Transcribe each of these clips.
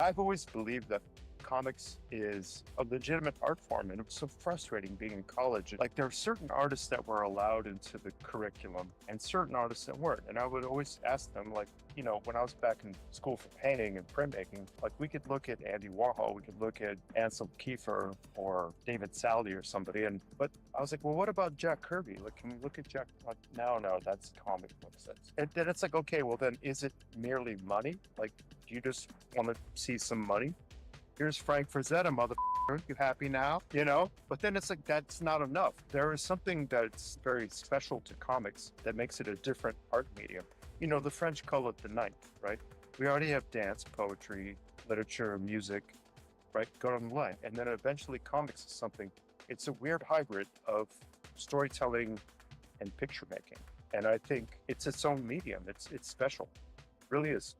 I've always believed that comics is a legitimate art form, and it was so frustrating being in college. Like, there are certain artists that were allowed into the curriculum and certain artists that weren't. And I would always ask them, like, you know, when I was back in school for painting and printmaking, like, we could look at Andy Warhol, we could look at Ansel Kiefer or David Sally or somebody. But I was like, well, what about Jack Kirby? Like, can we look at Jack? Like, no, that's comic books. And then it's like, okay, well then, is it merely money? Like, do you just want to see some money? Here's Frank Frazetta, motherfucker. You happy now? You know? But then it's like, that's not enough. There is something that's very special to comics that makes it a different art medium. You know, the French call it the ninth, right? We already have dance, poetry, literature, music, right? Go down the line. And then eventually comics is something, it's a weird hybrid of storytelling and picture making. And I think it's its own medium. It's special. It really is.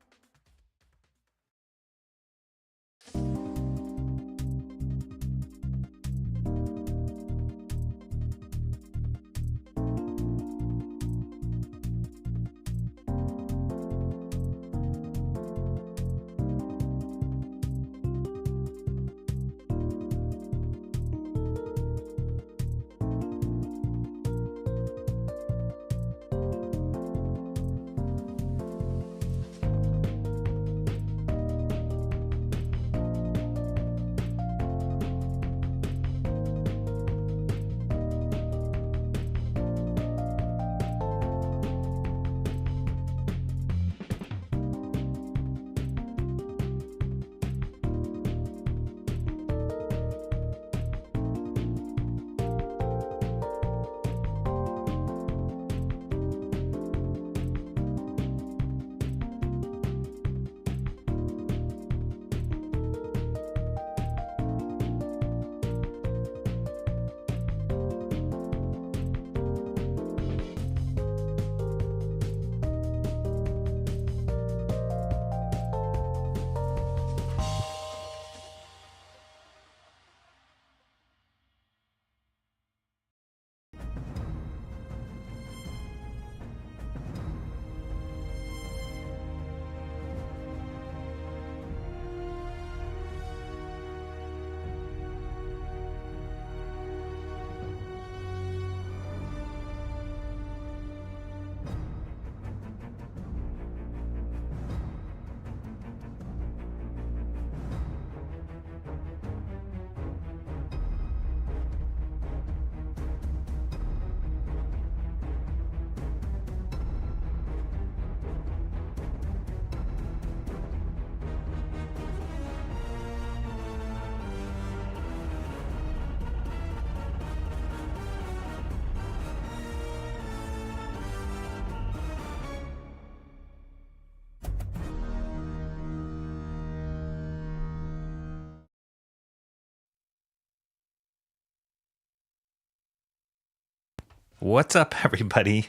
What's up, everybody?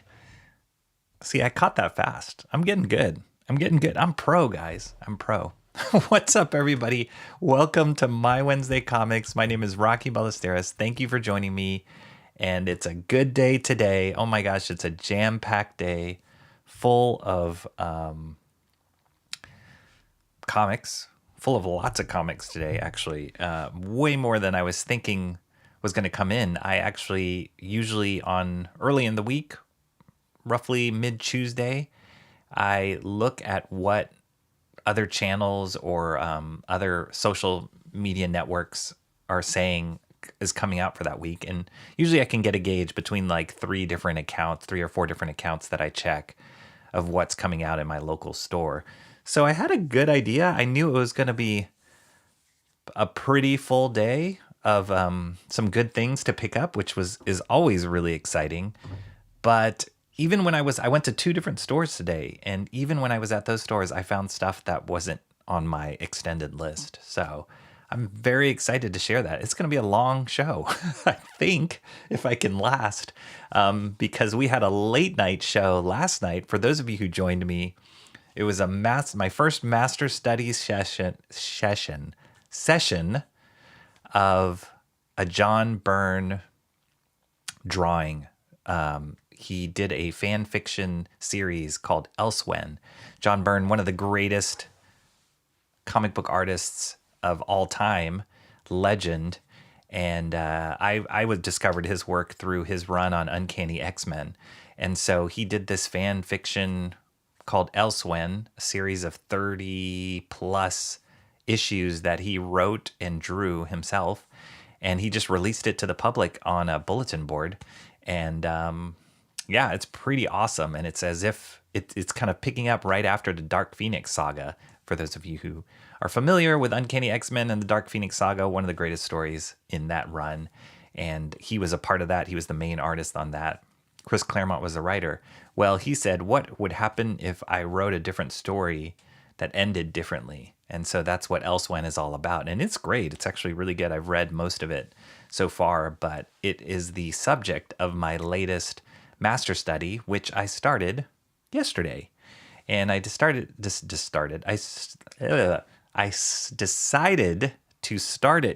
See, I caught that fast. I'm getting good. I'm pro, guys. I'm pro. What's up, everybody? Welcome to My Wednesday Comics. My name is Rocky Ballesteros. Thank you for joining me. And it's a good day today. Oh my gosh, it's a jam-packed day full of comics, full of lots of comics today, actually. Way more than I was thinking was going to come in. I actually usually on early in the week, roughly mid-Tuesday, I look at what other channels or other social media networks are saying is coming out for that week. And usually I can get a gauge between like three or four different accounts that I check of what's coming out in my local store. So I had a good idea. I knew it was going to be a pretty full day of some good things to pick up, which is always really exciting. But even when I went to two different stores today, and even when I was at those stores, I found stuff that wasn't on my extended list. So I'm very excited to share that. It's going to be a long show, I think, if I can last, because we had a late night show last night. For those of you who joined me, it was my first Master Studies session of a John Byrne drawing. He did a fan fiction series called Elsewhen. John Byrne, one of the greatest comic book artists of all time, legend. And I discovered his work through his run on Uncanny X-Men. And so he did this fan fiction called Elsewhen, a series of 30 plus issues that he wrote and drew himself. And he just released it to the public on a bulletin board. And yeah, it's pretty awesome. And it's as if it's kind of picking up right after the Dark Phoenix saga. For those of you who are familiar with Uncanny X-Men and the Dark Phoenix saga, one of the greatest stories in that run. And he was a part of that. He was the main artist on that. Chris Claremont was the writer. Well, he said, what would happen if I wrote a different story that ended differently? And so that's what Elsewhen is all about. And it's great. It's actually really good. I've read most of it so far, but it is the subject of my latest master study, which I started yesterday. And I decided to start it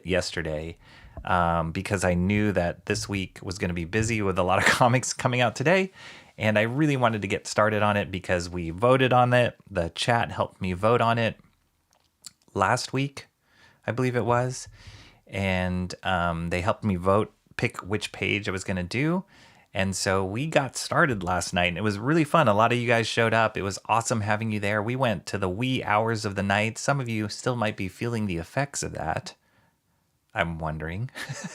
yesterday because I knew that this week was going to be busy with a lot of comics coming out today. And I really wanted to get started on it because we voted on it. The chat helped me vote on it last week, I believe it was. And they helped me pick which page I was going to do. And so we got started last night, and it was really fun. A lot of you guys showed up. It was awesome having you there. We went to the wee hours of the night. Some of you still might be feeling the effects of that, I'm wondering,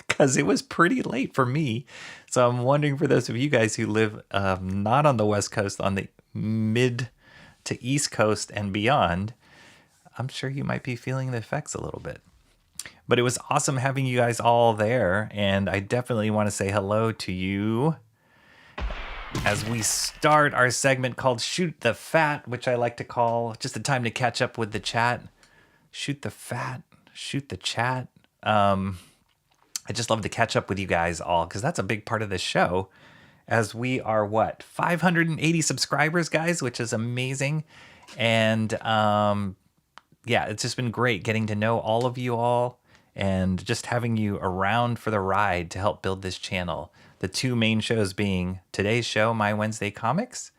because it was pretty late for me. So I'm wondering for those of you guys who live not on the West Coast, on the mid to East Coast and beyond, I'm sure you might be feeling the effects a little bit. But it was awesome having you guys all there, and I definitely want to say hello to you as we start our segment called Shoot the Fat, which I like to call just a time to catch up with the chat. Shoot the fat, shoot the chat. I just love to catch up with you guys all because that's a big part of this show, as we are 580 subscribers, guys, which is amazing. And yeah, it's just been great getting to know all of you all and just having you around for the ride to help build this channel. The two main shows being today's show, My Wednesday Comics,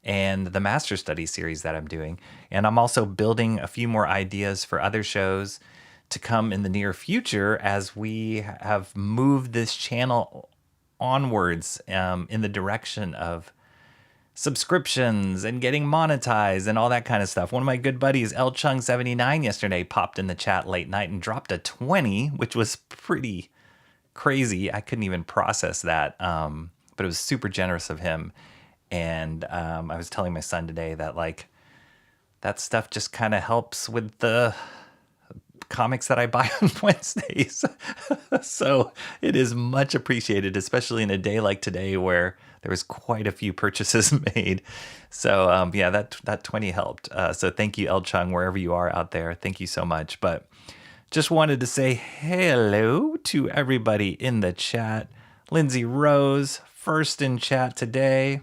and the Master Study series that I'm doing. And I'm also building a few more ideas for other shows to come in the near future as we have moved this channel onwards in the direction of subscriptions and getting monetized and all that kind of stuff. One of my good buddies, L Chung 79, yesterday popped in the chat late night and dropped a 20, which was pretty crazy. I couldn't even process that, but it was super generous of him. And I was telling my son today that that stuff just kind of helps with the comics that I buy on Wednesdays. So it is much appreciated, especially in a day like today where there was quite a few purchases made. So yeah, that 20 helped. So thank you, El Chung, wherever you are out there. Thank you so much. But just wanted to say hello to everybody in the chat. Lindsay Rose, first in chat today.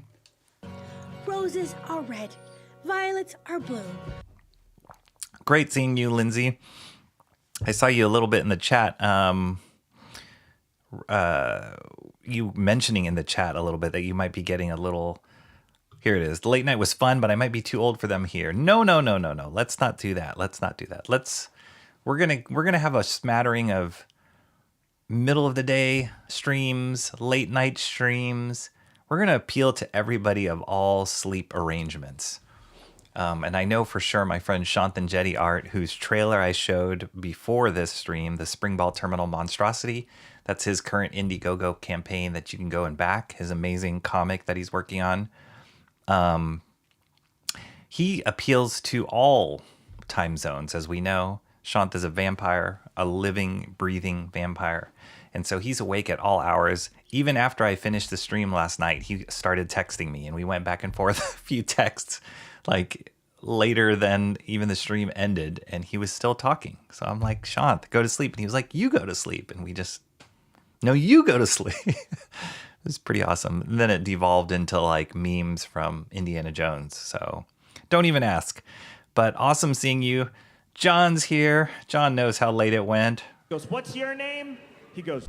Roses are red, violets are blue. Great seeing you, Lindsay. I saw you a little bit in the chat. You mentioning in the chat a little bit that you might be getting a little. Here it is. The late night was fun, but I might be too old for them here. No. Let's not do that. We're gonna have a smattering of middle of the day streams, late night streams. We're gonna appeal to everybody of all sleep arrangements. And I know for sure my friend Shanthan Jetty Art, whose trailer I showed before this stream, the Springball Terminal Monstrosity, that's his current Indiegogo campaign that you can go and back, his amazing comic that he's working on. He appeals to all time zones, as we know. Shant is a vampire, a living, breathing vampire. And so he's awake at all hours. Even after I finished the stream last night, he started texting me and we went back and forth a few texts, like later than even the stream ended, and he was still talking. So I'm like, Shant, go to sleep. And he was like, you go to sleep. And we just, no, you go to sleep. It was pretty awesome. And then it devolved into like memes from Indiana Jones. So don't even ask. But awesome seeing you. John's here. John knows how late it went. He goes, what's your name? He goes,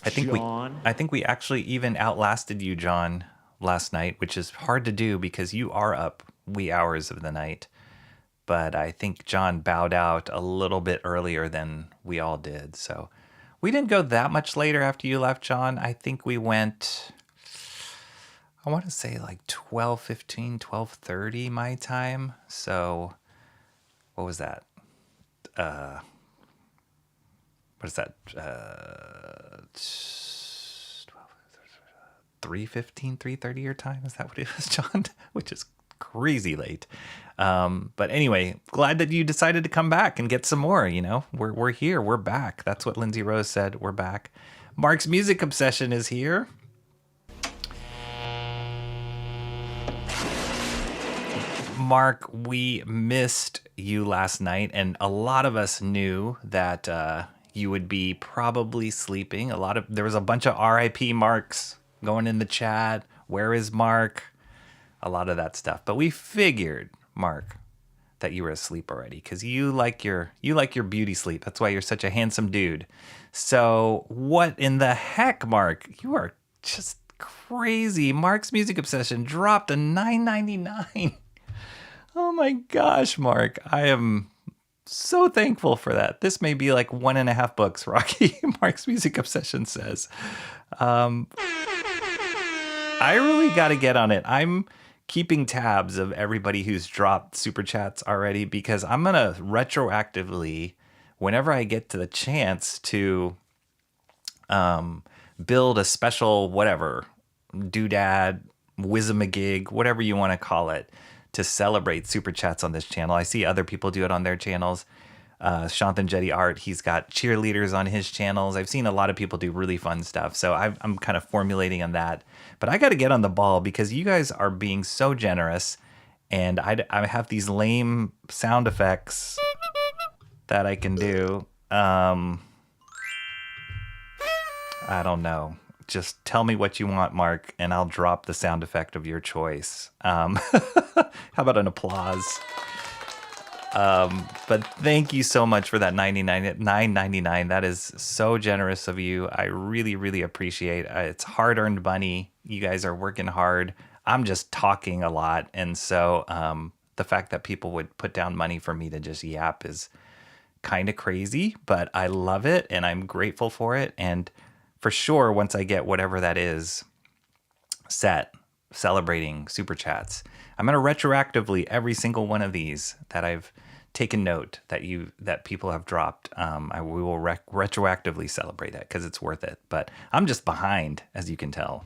I think we actually even outlasted you, John, last night, which is hard to do because you are up wee hours of the night. But I think John bowed out a little bit earlier than we all did. So we didn't go that much later after you left, John. I think we went, I want to say like 12:15, 12:30 my time. So what was that? What is that? 3:15, 3:30 your time? Is that what it was, John? Which is crazy late. But anyway, glad that you decided to come back and get some more. You know, we're here. We're back. That's what Lindsay Rose said. We're back. Mark's music obsession is here. Mark, we missed you last night, and a lot of us knew that you would be probably sleeping. There was a bunch of RIP Marks going in the chat. Where is Mark? A lot of that stuff. But we figured, Mark, that you were asleep already because you like your beauty sleep. That's why you're such a handsome dude. So what in the heck, Mark? You are just crazy. Mark's music obsession dropped to $9.99. Oh my gosh, Mark. I am so thankful for that. This may be like 1.5 books, Rocky. Mark's music obsession says. I really got to get on it. I'm keeping tabs of everybody who's dropped super chats already because I'm going to retroactively, whenever I get to the chance to build a special whatever, doodad, whiz-a-magig, whatever you want to call it, to celebrate super chats on this channel. I see other people do it on their channels. Shanthan Jetty Art, he's got cheerleaders on his channels. I've seen a lot of people do really fun stuff. So I'm kind of formulating on that. But I got to get on the ball because you guys are being so generous. And I have these lame sound effects that I can do. I don't know. Just tell me what you want, Mark, and I'll drop the sound effect of your choice. How about an applause? But thank you so much for that $9.99. That is so generous of you. I really, really appreciate it. It's hard-earned money. You guys are working hard. I'm just talking a lot. And so the fact that people would put down money for me to just yap is kind of crazy, but I love it and I'm grateful for it. And for sure, once I get whatever that is set, celebrating super chats, I'm going to retroactively every single one of these that I've taken note that people have dropped. We will retroactively celebrate that because it's worth it. But I'm just behind, as you can tell.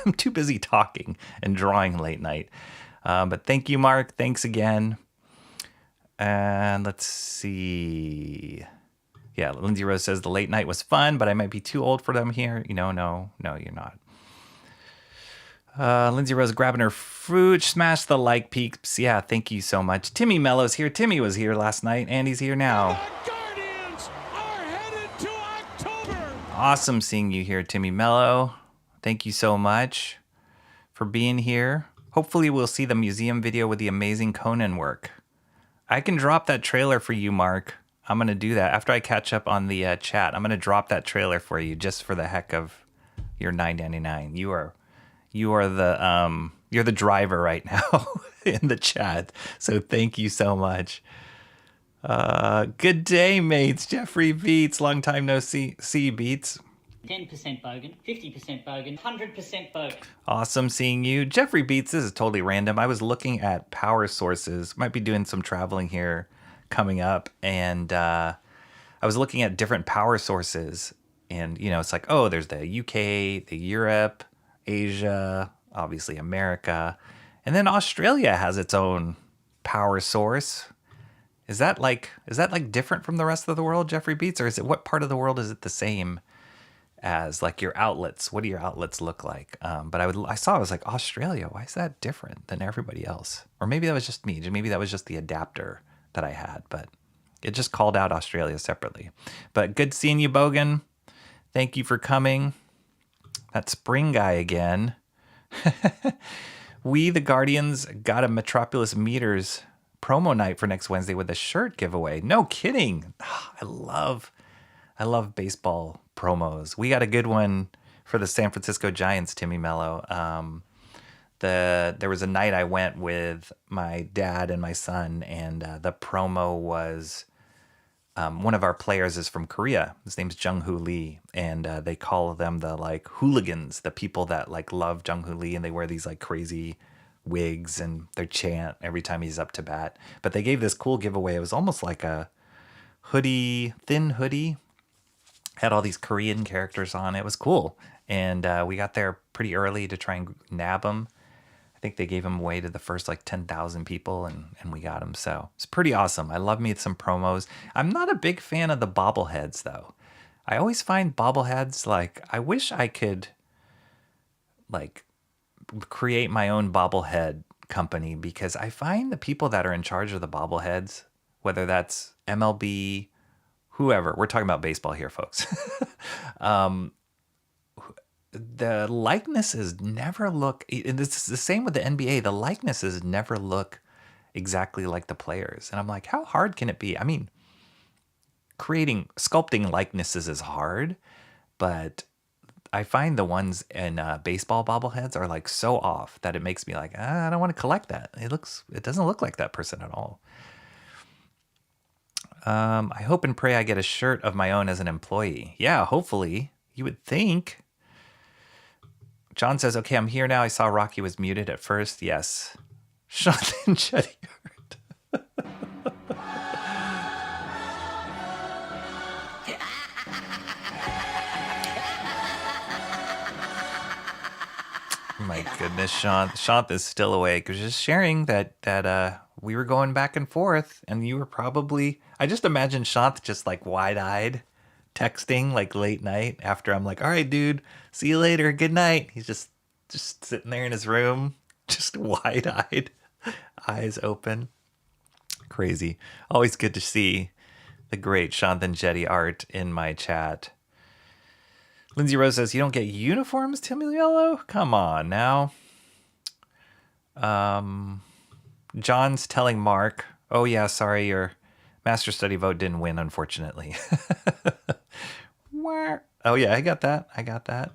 I'm too busy talking and drawing late night. But thank you, Mark. Thanks again. And let's see. Yeah, Lindsay Rose says the late night was fun, but I might be too old for them here. No, you're not. Lindsay Rose grabbing her fruit. Smash the like, peeps. Yeah, thank you so much. Timmy Mello's here. Timmy was here last night, and he's here now. The Guardians are headed to October. Awesome seeing you here, Timmy Mello. thank you so much for being here. Hopefully we'll see the museum video with the amazing Conan work. I can drop that trailer for you, Mark. I'm going to do that. After I catch up on the chat, I'm going to drop that trailer for you just for the heck of your $9.99. You're the driver right now in the chat. So thank you so much. Good day, mates. Jeffrey Beats. Long time no see Beats. 10% bogan, 50% bogan, 100% bogan. Awesome seeing you. Jeffrey Beats, this is totally random. I was looking at power sources. Might be doing some traveling here coming up. And I was looking at different power sources. And, it's like, oh, there's the UK, the Europe, Asia, obviously America. And then Australia has its own power source. Is that like different from the rest of the world, Jeffrey Beats? Or what part of the world is it the same as like your outlets? What do your outlets look like? But I was like, Australia, why is that different than everybody else? Or maybe that was just me. Maybe that was just the adapter that I had, but it just called out Australia separately. But good seeing you, Bogan. Thank you for coming. That Spring guy again. We, the Guardians, got a Metropolis Meters promo night for next Wednesday with a shirt giveaway. No kidding. I love baseball promos. We got a good one for the San Francisco Giants, Timmy Mello. There was a night I went with my dad and my son, and the promo was one of our players is from Korea. His name's Jung-Hoo Lee, and they call them the like hooligans, the people that like love Jung-Hoo Lee, and they wear these like crazy wigs and their chant every time he's up to bat. But they gave this cool giveaway. It was almost like a hoodie, thin hoodie. Had all these Korean characters on. It was cool. And we got there pretty early to try and nab them. I think they gave them away to the first like 10,000 people, and we got them. So it's pretty awesome. I love me some promos. I'm not a big fan of the bobbleheads, though. I always find bobbleheads, like, I wish I could, like, create my own bobblehead company, because I find the people that are in charge of the bobbleheads, whether that's MLB, whoever, we're talking about baseball here, folks. The likenesses never look, and it's the same with the NBA, the likenesses never look exactly like the players. And I'm like, how hard can it be? I mean, sculpting likenesses is hard, but I find the ones in baseball bobbleheads are like so off that it makes me like, I don't want to collect that. It doesn't look like that person at all. I hope and pray I get a shirt of my own as an employee. Yeah, hopefully. You would think. John says, okay, I'm here now. I saw Rocky was muted at first. Yes. Jonathan Chetty. My goodness, Shant is still awake. I was just sharing that we were going back and forth, and you were probably, I just imagine Shant just like wide-eyed texting like late night after I'm like, all right, dude, see you later, good night. He's just sitting there in his room, just wide-eyed, eyes open. Crazy. Always good to see the great Shanthan Jetty art in my chat. Lindsay Rose says, you don't get uniforms, Timmy Yellow? Come on now. John's telling Mark, oh yeah, sorry, your Master Study vote didn't win, unfortunately. Oh yeah, I got that.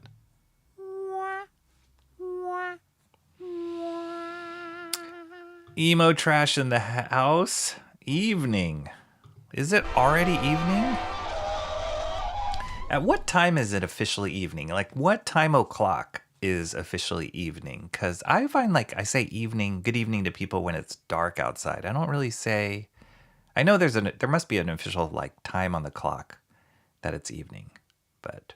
Emo trash in the house. Evening. Is it already evening? At what time is it officially evening? Like, what time o'clock is officially evening? Because I find, like, I say evening, good evening to people when it's dark outside. I don't really say... I know there must be an official, like, time on the clock that it's evening. But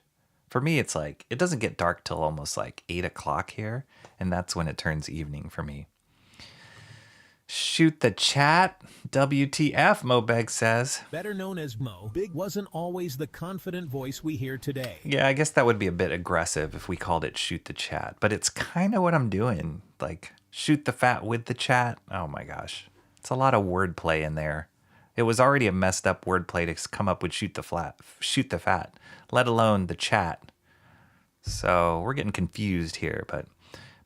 for me, it's like, it doesn't get dark till almost, like, 8 o'clock here. And that's when it turns evening for me. Shoot the chat. WTF, Mobeg says. Better known as Mo, Big wasn't always the confident voice we hear today. Yeah, I guess that would be a bit aggressive if we called it shoot the chat. But it's kind of what I'm doing. Like, shoot the fat with the chat. Oh my gosh. It's a lot of wordplay in there. It was already a messed up wordplay to come up with shoot the fat, let alone the chat. So we're getting confused here, but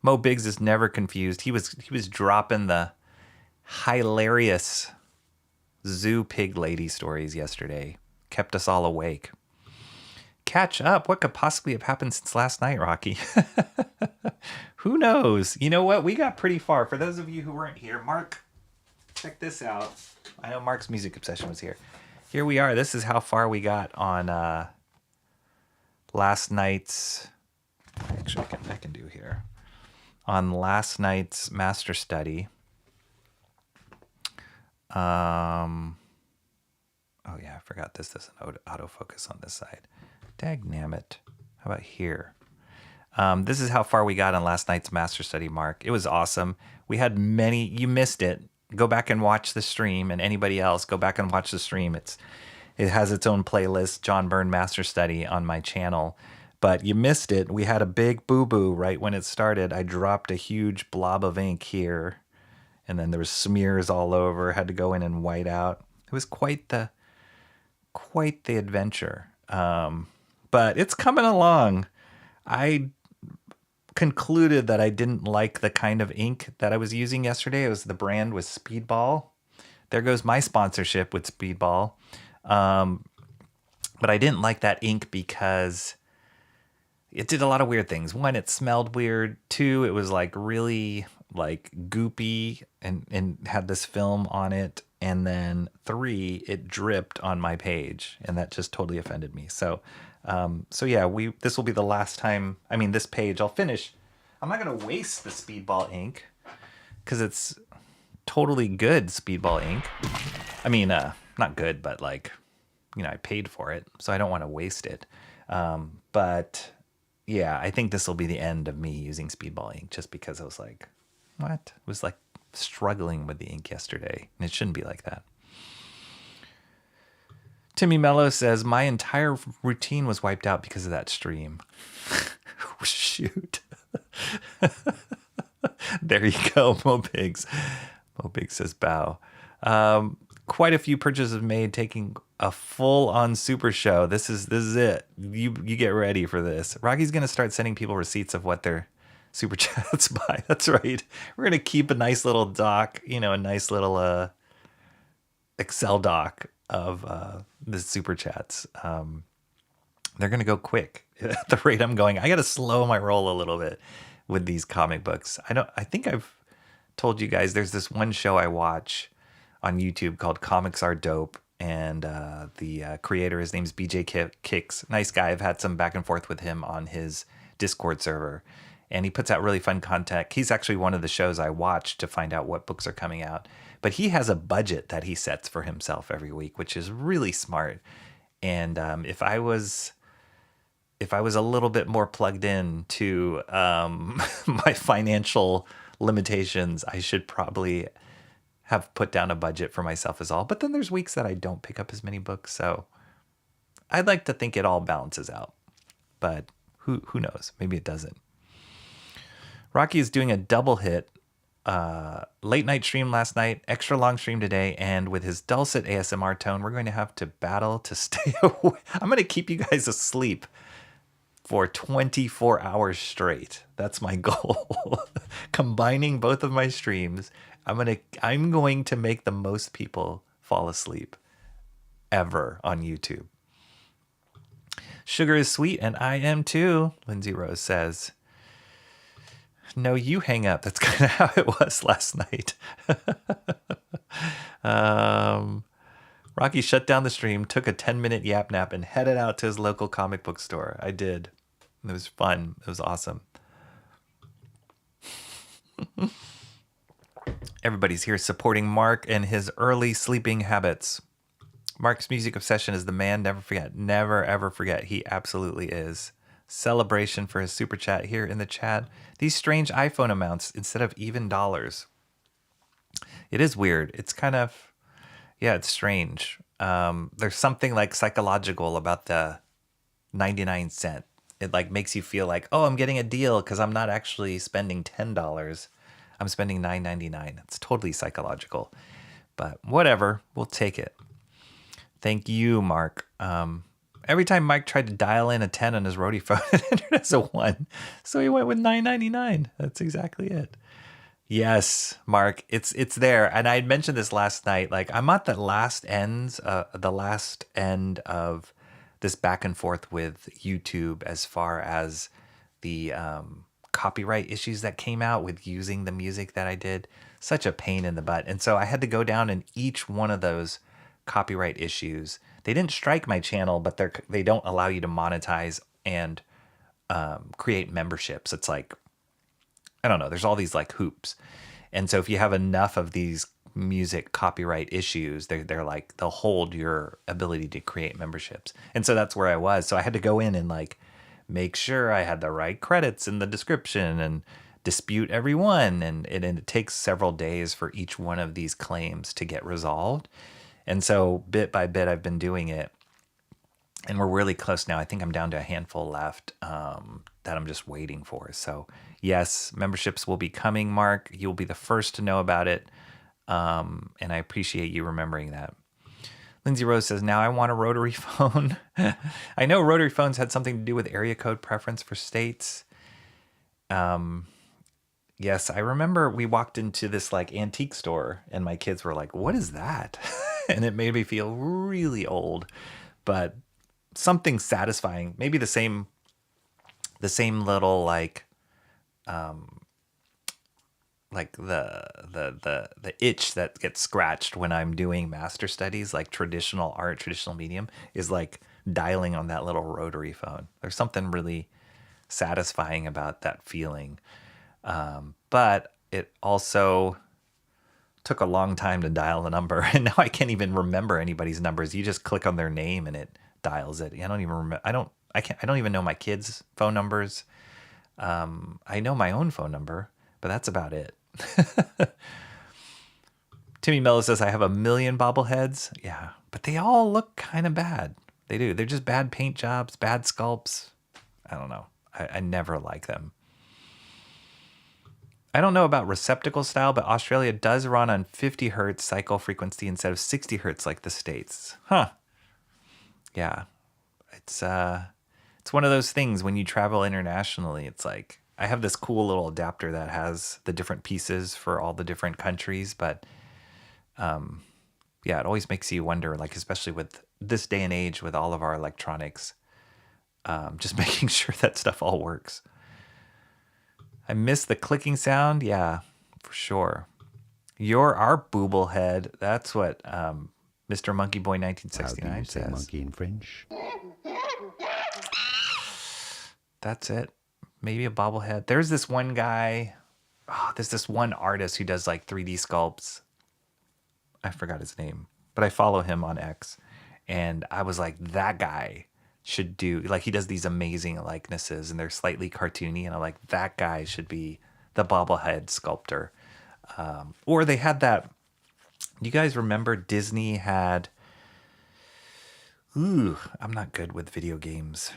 Mo Biggs is never confused. He was dropping the hilarious zoo pig lady stories yesterday. Kept us all awake. Catch up. What could possibly have happened since last night, Rocky? Who knows? You know what? We got pretty far. For those of you who weren't here, Mark, check this out. I know Mark's music obsession was here. Here we are. This is how far we got on last night's... Actually, I can do here. On last night's master study. Oh yeah, I forgot this doesn't autofocus on this side. Dagnammit. How about here? This is how far we got on last night's master study, Mark. It was awesome. We had many. You missed it. Go back and watch the stream, and anybody else, go back and watch the stream. It has its own playlist, John Byrne Master Study, on my channel. But you missed it. We had a big boo-boo right when it started. I dropped a huge blob of ink here, and then there was smears all over. Had to go in and white out. It was quite the adventure. But it's coming along. I concluded that I didn't like the kind of ink that I was using yesterday. It was the brand was Speedball. There goes my sponsorship with Speedball. But I didn't like that ink because it did a lot of weird things. One, it smelled weird. Two, it was like really like goopy and had this film on it. And then three, it dripped on my page, and that just totally offended me. So yeah, this will be the last time. I mean, this page I'll finish. I'm not gonna waste the Speedball ink because it's totally good Speedball ink. I mean, not good, but like, I paid for it, so I don't want to waste it. But yeah, I think this will be the end of me using Speedball ink, just because I was like, what? It was like struggling with the ink yesterday, and it shouldn't be like that. Timmy Mello says, my entire routine was wiped out because of that stream. Shoot. There you go, Mo Biggs. Mo Biggs says bow. Quite a few purchases made, taking a full-on super show. This is it. You get ready for this. Rocky's going to start sending people receipts of what their super chats buy. That's right. We're going to keep a nice little doc, a nice little Excel doc of the super chats. They're going to go quick at the rate I'm going. I got to slow my roll a little bit with these comic books. I think I've told you guys there's this one show I watch on YouTube called Comics Are Dope, and the creator, his name's BJ Kicks. Nice guy. I've had some back and forth with him on his Discord server, and he puts out really fun content. He's actually one of the shows I watch to find out what books are coming out. But he has a budget that he sets for himself every week, which is really smart. And if I was a little bit more plugged in to my financial limitations, I should probably have put down a budget for myself as all. But then there's weeks that I don't pick up as many books, so I'd like to think it all balances out. But who knows? Maybe it doesn't. Rocky is doing a double hit. Late night stream last night, extra long stream today, and with his dulcet ASMR tone, we're going to have to battle to stay awake. I'm going to keep you guys asleep for 24 hours straight. That's my goal. Combining both of my streams, I'm going to make the most people fall asleep ever on YouTube. Sugar is sweet, and I am too, Lindsay Rose says. No, you hang up. That's kind of how it was last night. Rocky shut down the stream, took a 10-minute yap nap, and headed out to his local comic book store. I did. It was fun. It was awesome. Everybody's here supporting Mark and his early sleeping habits. Mark's music obsession is the man. Never forget. Never, ever forget. He absolutely is. Celebration for his super chat here in the chat. These strange iPhone amounts instead of even dollars. It is weird. It's kind of, it's strange. There's something like psychological about the 99 cent. It like makes you feel like, oh, I'm getting a deal because I'm not actually spending $10. I'm spending $9.99. It's totally psychological, but whatever. We'll take it. Thank you, Mark. Every time Mike tried to dial in a 10 on his roadie phone, it entered as a 1. So he went with $9.99. That's exactly it. Yes, Mark, it's there. And I had mentioned this last night. Like, I'm at the last end of this back and forth with YouTube as far as the copyright issues that came out with using the music that I did. Such a pain in the butt. And so I had to go down in each one of those copyright issues. They didn't strike my channel, but they don't allow you to monetize and create memberships. It's like, I don't know, there's all these like hoops. And so if you have enough of these music copyright issues, they're like, they'll hold your ability to create memberships. And so that's where I was. So I had to go in and like make sure I had the right credits in the description and dispute every one. And it takes several days for each one of these claims to get resolved. And so bit by bit, I've been doing it. And we're really close now. I think I'm down to a handful left that I'm just waiting for. So yes, memberships will be coming, Mark. You'll be the first to know about it. And I appreciate you remembering that. Lindsay Rose says, now I want a rotary phone. I know rotary phones had something to do with area code preference for states. Yes, I remember we walked into this like antique store and my kids were like, what is that? And it made me feel really old, but something satisfying. Maybe the same little like the itch that gets scratched when I'm doing master studies, like traditional art, traditional medium, is like dialing on that little rotary phone. There's something really satisfying about that feeling. But it also took a long time to dial the number, and now I can't even remember anybody's numbers. You just click on their name and it dials it. I don't even remember. I don't even know my kids' phone numbers. I know my own phone number, but that's about it. Timmy Mello says, I have 1 million bobbleheads. Yeah, but they all look kind of bad. They do. They're just bad paint jobs, bad sculpts. I don't know. I never like them. I don't know about receptacle style, but Australia does run on 50 hertz cycle frequency instead of 60 hertz like the States. Huh. Yeah. It's one of those things when you travel internationally. It's like, I have this cool little adapter that has the different pieces for all the different countries, but yeah, it always makes you wonder, like, especially with this day and age with all of our electronics, just making sure that stuff all works. I miss the clicking sound. Yeah, for sure. You're our booblehead. That's what Mr. Monkey Boy 1969 says. Monkey in French. That's it. Maybe a bobblehead. There's this one guy. Oh, there's this one artist who does like 3D sculpts. I forgot his name, but I follow him on X. And I was like, that guy should do, like, he does these amazing likenesses and they're slightly cartoony. And I'm like, that guy should be the bobblehead sculptor. Or they had that, you guys remember Disney had, I'm not good with video games.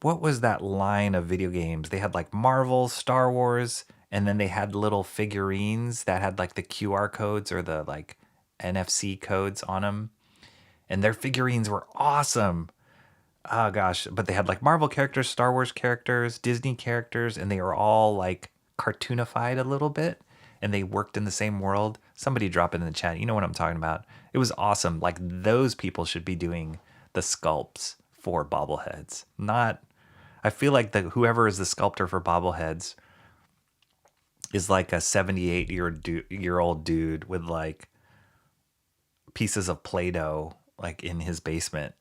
What was that line of video games? They had like Marvel, Star Wars, and then they had little figurines that had like the QR codes or the like NFC codes on them. And their figurines were awesome. Oh gosh, but they had like Marvel characters, Star Wars characters, Disney characters, and they were all like cartoonified a little bit. And they worked in the same world. Somebody drop it in the chat. You know what I'm talking about. It was awesome. Like, those people should be doing the sculpts for bobbleheads. Not, I feel like whoever is the sculptor for bobbleheads is like a 78-year-old dude with like pieces of Play-Doh like in his basement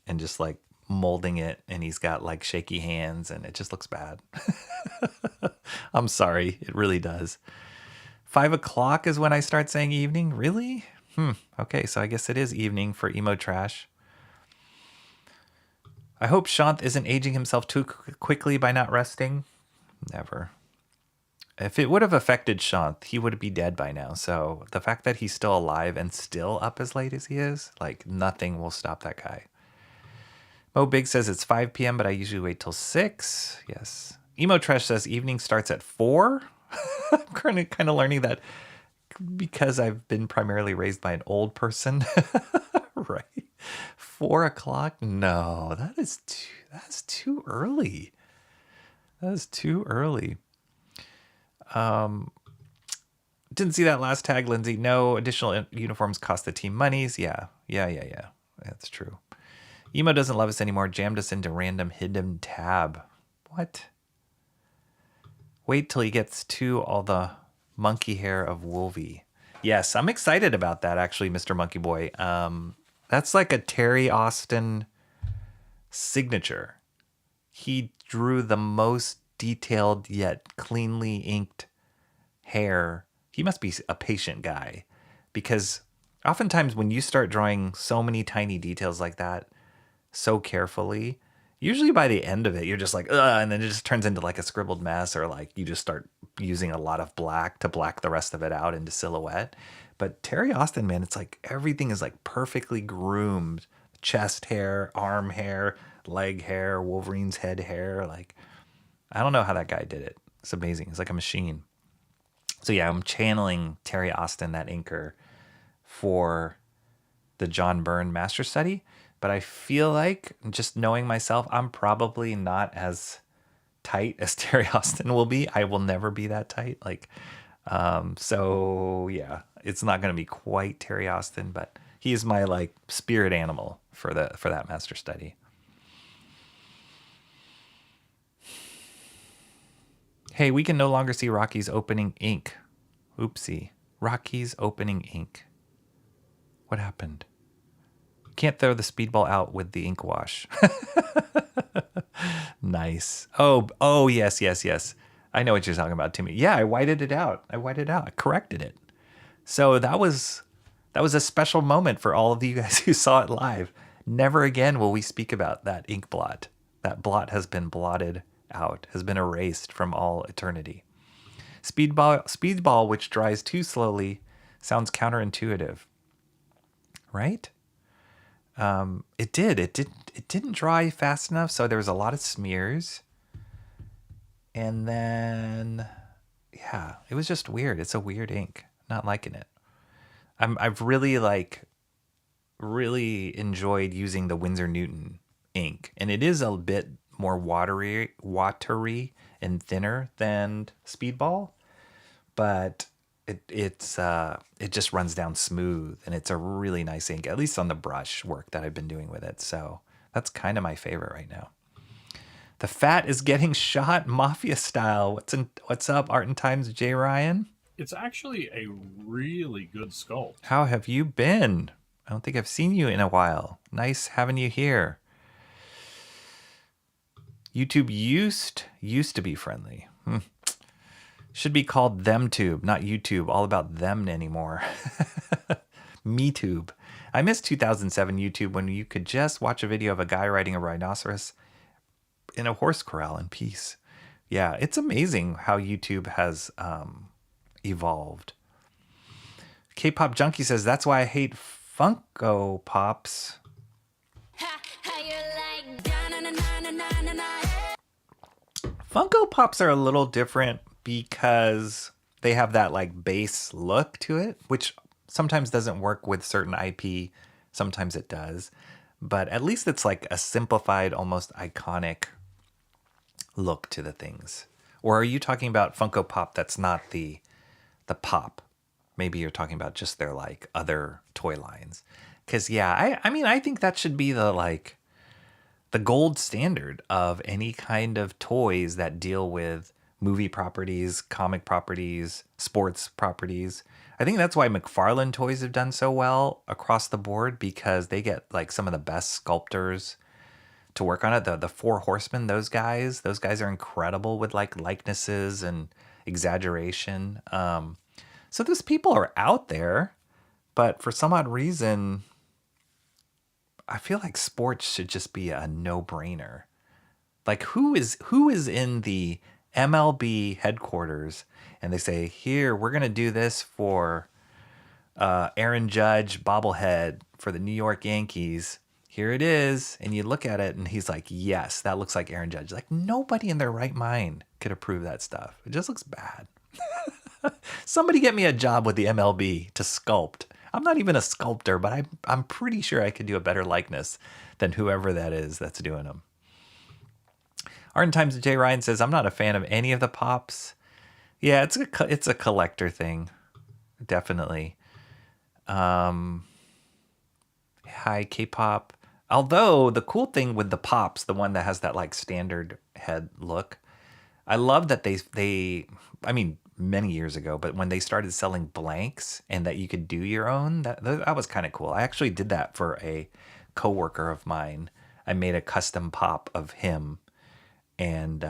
and just like molding it, and he's got like shaky hands and it just looks bad. I'm sorry. It really does. 5 o'clock is when I start saying evening. Really? Okay, so I guess it is evening for emo trash. I hope Shant isn't aging himself too quickly by not resting. Never. If it would have affected Shant, he would be dead by now. So the fact that he's still alive and still up as late as he is, like, nothing will stop that guy. Mo Big says it's 5 p.m., but I usually wait till 6. Yes. Emo Trash says evening starts at 4. I'm kind of learning that because I've been primarily raised by an old person Right? 4 o'clock? No, that's too early. That is too early. Didn't see that last tag, Lindsay. No, additional uniforms cost the team monies. Yeah. That's true. Emo doesn't love us anymore. Jammed us into random hidden tab. What? Wait till he gets to all the monkey hair of Wolvie. Yes, I'm excited about that, actually, Mr. Monkey Boy. That's like a Terry Austin signature. He drew the most detailed yet cleanly inked hair. He must be a patient guy, because oftentimes when you start drawing so many tiny details like that so carefully, usually by the end of it, you're just like, ugh, and then it just turns into like a scribbled mess, or like you just start using a lot of black to black the rest of it out into silhouette. But Terry Austin, man, it's like everything is like perfectly groomed. Chest hair, arm hair, leg hair, Wolverine's head hair. Like, I don't know how that guy did it. It's amazing. It's like a machine. So yeah, I'm channeling Terry Austin, that inker, for the John Byrne Master Study. But I feel like, just knowing myself, I'm probably not as tight as Terry Austin will be. I will never be that tight. Like, so yeah, it's not going to be quite Terry Austin, but he's my like spirit animal for that Master Study. Hey, we can no longer see Rocky's opening ink. Oopsie. Rocky's opening ink. What happened? Can't throw the speedball out with the ink wash. Nice. Oh, yes. I know what you're talking about, Timmy. Yeah, I whited it out. I corrected it. So that was a special moment for all of you guys who saw it live. Never again will we speak about that ink blot. That blot has been blotted out, has been erased from all eternity. Speedball, which dries too slowly, sounds counterintuitive, right? It didn't dry fast enough, so there was a lot of smears. And then, yeah, it was just weird. It's a weird ink. Not liking it. I've really enjoyed using the Winsor Newton ink, and it is a bit more watery and thinner than Speedball, but it just runs down smooth, and it's a really nice ink, at least on the brush work that I've been doing with it. So that's kind of my favorite right now. The fat is getting shot mafia style. What's up, Art and Times, J. Ryan? It's actually a really good sculpt. How have you been? I don't think I've seen you in a while. Nice having you here. YouTube used to be friendly. Should be called ThemTube, not YouTube. All about them anymore. MeTube. I miss 2007 YouTube when you could just watch a video of a guy riding a rhinoceros in a horse corral in peace. Yeah, it's amazing how YouTube has evolved. K-Pop Junkie says, that's why I hate Funko Pops. Funko Pops are a little different because they have that like base look to it, which sometimes doesn't work with certain IP. Sometimes it does. But at least it's like a simplified, almost iconic look to the things. Or are you talking about Funko Pop that's not the pop? Maybe you're talking about just their like other toy lines. Because yeah, I think that should be the gold standard of any kind of toys that deal with movie properties, comic properties, sports properties. I think that's why McFarlane toys have done so well across the board, because they get like some of the best sculptors to work on it. The Four Horsemen, those guys are incredible with like likenesses and exaggeration. So those people are out there, but for some odd reason, I feel like sports should just be a no-brainer. Like who is in the MLB headquarters and they say, here, we're going to do this for Aaron Judge bobblehead for the New York Yankees. Here it is. And you look at it and he's like, yes, that looks like Aaron Judge. Like nobody in their right mind could approve that stuff. It just looks bad. Somebody get me a job with the MLB to sculpt. I'm not even a sculptor, but I'm pretty sure I could do a better likeness than whoever that is that's doing them. Art and Times J. Ryan says, I'm not a fan of any of the pops. Yeah, it's a collector thing. Definitely. Hi, K-pop. Although the cool thing with the pops, the one that has that like standard head look, I love that I mean, many years ago, but when they started selling blanks and that you could do your own, that was kind of cool. I actually did that for a coworker of mine. I made a custom pop of him, and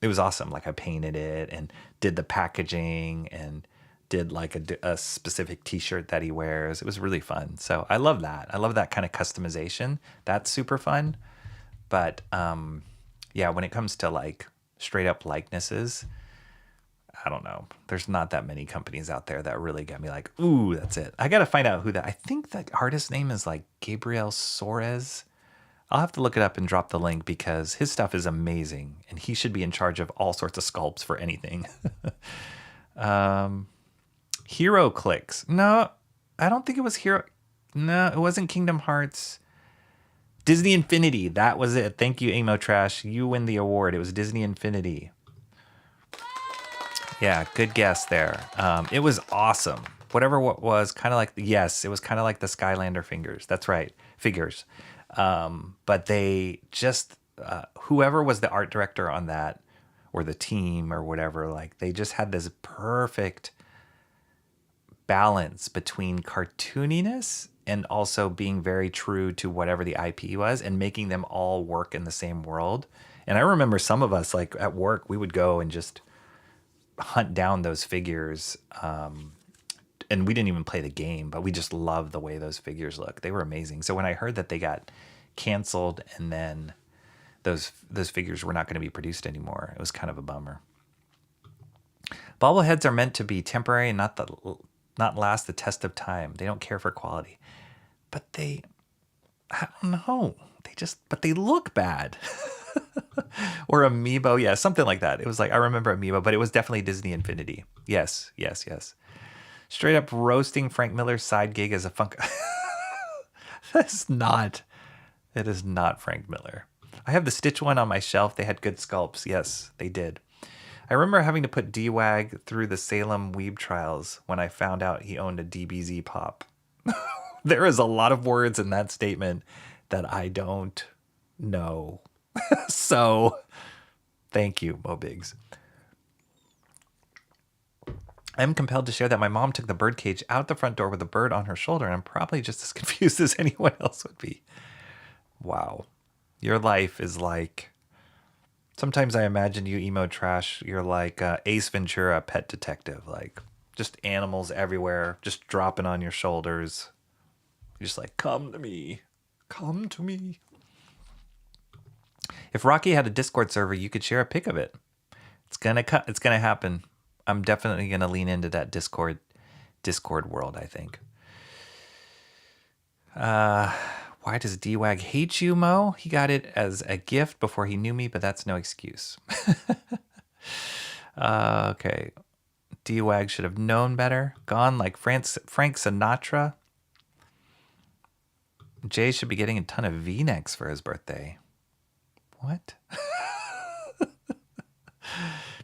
it was awesome. Like I painted it and did the packaging and did like a specific t-shirt that he wears. It was really fun. So I love that. I love that kind of customization. That's super fun. But yeah, when it comes to like straight up likenesses, I don't know. There's not that many companies out there that really get me like, ooh, that's it. I got to find out who that. I think the artist's name is like Gabriel Soares. I'll have to look it up and drop the link because his stuff is amazing and he should be in charge of all sorts of sculpts for anything. Hero Clicks. No, I don't think it was Hero. No, it wasn't Kingdom Hearts. Disney Infinity. That was it. Thank you, Emo Trash. You win the award. It was Disney Infinity. Yeah, good guess there. It was awesome. Whatever what was kind of like, yes, it was kind of like the Skylander figures. That's right, figures. But they just, whoever was the art director on that, or the team or whatever, like they just had this perfect balance between cartooniness and also being very true to whatever the IP was and making them all work in the same world. And I remember some of us, like at work, we would go and just hunt down those figures. And we didn't even play the game, but we just loved the way those figures look. They were amazing. So when I heard that they got canceled and then those figures were not going to be produced anymore, it was kind of a bummer. Bobbleheads are meant to be temporary and not last the test of time. They don't care for quality. But I don't know. But they look bad. Or Amiibo, yeah, something like that. It was like, I remember Amiibo, but it was definitely Disney Infinity. Yes. Straight up roasting Frank Miller's side gig as a Funko. It is not Frank Miller. I have the Stitch one on my shelf. They had good sculpts. Yes, they did. I remember having to put D-Wag through the Salem Weeb trials when I found out he owned a DBZ pop. There is a lot of words in that statement that I don't know. So, thank you, Mo Biggs. I'm compelled to share that my mom took the birdcage out the front door with a bird on her shoulder, and I'm probably just as confused as anyone else would be. Wow. Your life is like... Sometimes I imagine you, Emo Trash, you're like Ace Ventura, pet detective. Like, just animals everywhere, just dropping on your shoulders. You're just like, come to me. Come to me. If Rocky had a Discord server, you could share a pic of it. It's gonna happen. I'm definitely gonna lean into that Discord world, I think. Why does D-Wag hate you, Mo? He got it as a gift before he knew me, but that's no excuse. Okay. D-Wag should have known better. Gone like Frank Sinatra. Jay should be getting a ton of V-necks for his birthday. What?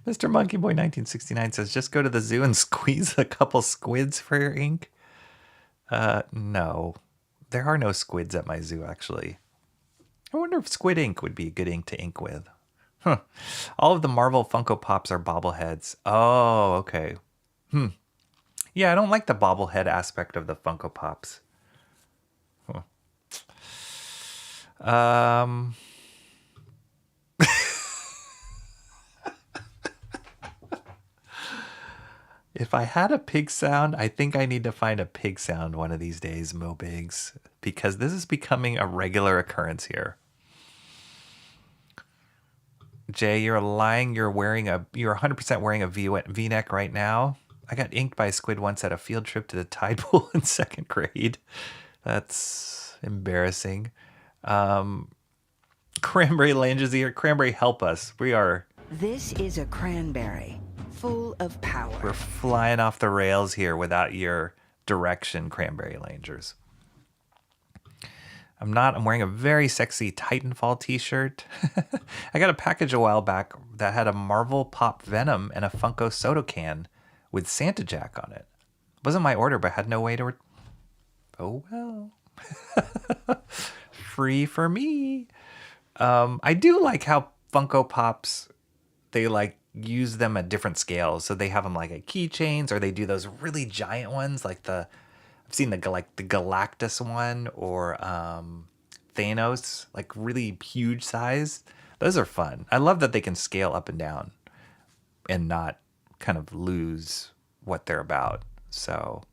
Mr. Monkey Boy 1969 says, just go to the zoo and squeeze a couple squids for your ink. No. There are no squids at my zoo, actually. I wonder if squid ink would be good ink to ink with. Huh. All of the Marvel Funko Pops are bobbleheads. Oh, okay. Yeah, I don't like the bobblehead aspect of the Funko Pops. Huh. If I had a pig sound, I think I need to find a pig sound one of these days, Mo Biggs, because this is becoming a regular occurrence here. Jay, you're lying. You're 100% wearing a V-neck right now. I got inked by a squid once at a field trip to the tide pool in 2nd grade. That's embarrassing. Cranberry Langes here. Cranberry, help us. This is a cranberry full of power. We're flying off the rails here without your direction Cranberry Rangers. I'm wearing a very sexy Titanfall t-shirt. I got a package a while back that had a Marvel Pop Venom and a Funko Soda can with Santa Jack on it. It wasn't my order, but I had no way to... Oh, well. Free for me. I do like how Funko Pops, they like use them at different scales. So they have them like at keychains, or they do those really giant ones like I've seen the Galactus one, or Thanos, like really huge size. Those are fun. I love that they can scale up and down and not kind of lose what they're about. So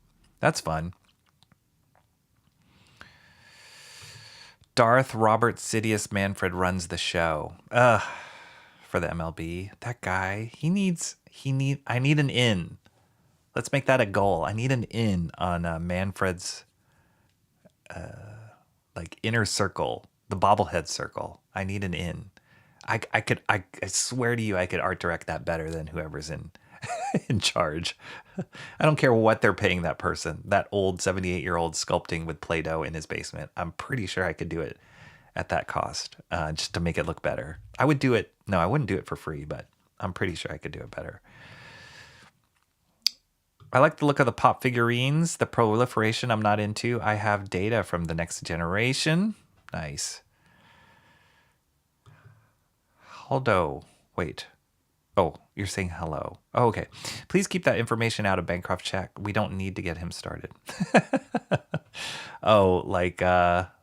that's fun. Darth Robert Sidious Manfred runs the show. For the MLB. That guy, I need an in. Let's make that a goal. I need an in on Manfred's like inner circle, the bobblehead circle. I need an in. I swear to you, I could art direct that better than whoever's in charge. I don't care what they're paying that person, that old 78-year-old sculpting with Play-Doh in his basement. I'm pretty sure I could do it at that cost, just to make it look better. I would do it. No, I wouldn't do it for free, but I'm pretty sure I could do it better. I like the look of the pop figurines. The proliferation I'm not into. I have data from the next generation. Nice. Haldo. Wait. Oh, you're saying hello. Oh, okay. Please keep that information out of Bancroft chat. We don't need to get him started. Oh, like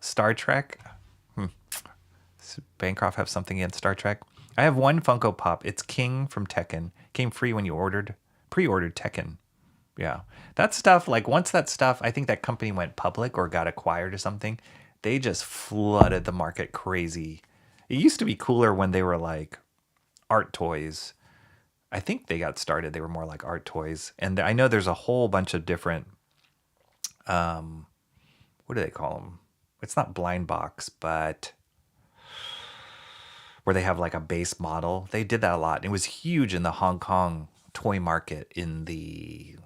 Star Trek? Does Bancroft have something against Star Trek? I have one Funko Pop. It's King from Tekken. Came free when you pre-ordered Tekken. Yeah. That stuff, like once that stuff, I think that company went public or got acquired or something, they just flooded the market crazy. It used to be cooler when they were like art toys. I think they got started. They were more like art toys. And I know there's a whole bunch of different, what do they call them? It's not blind box, but where they have like a base model. They did that a lot. It was huge in the Hong Kong toy market in the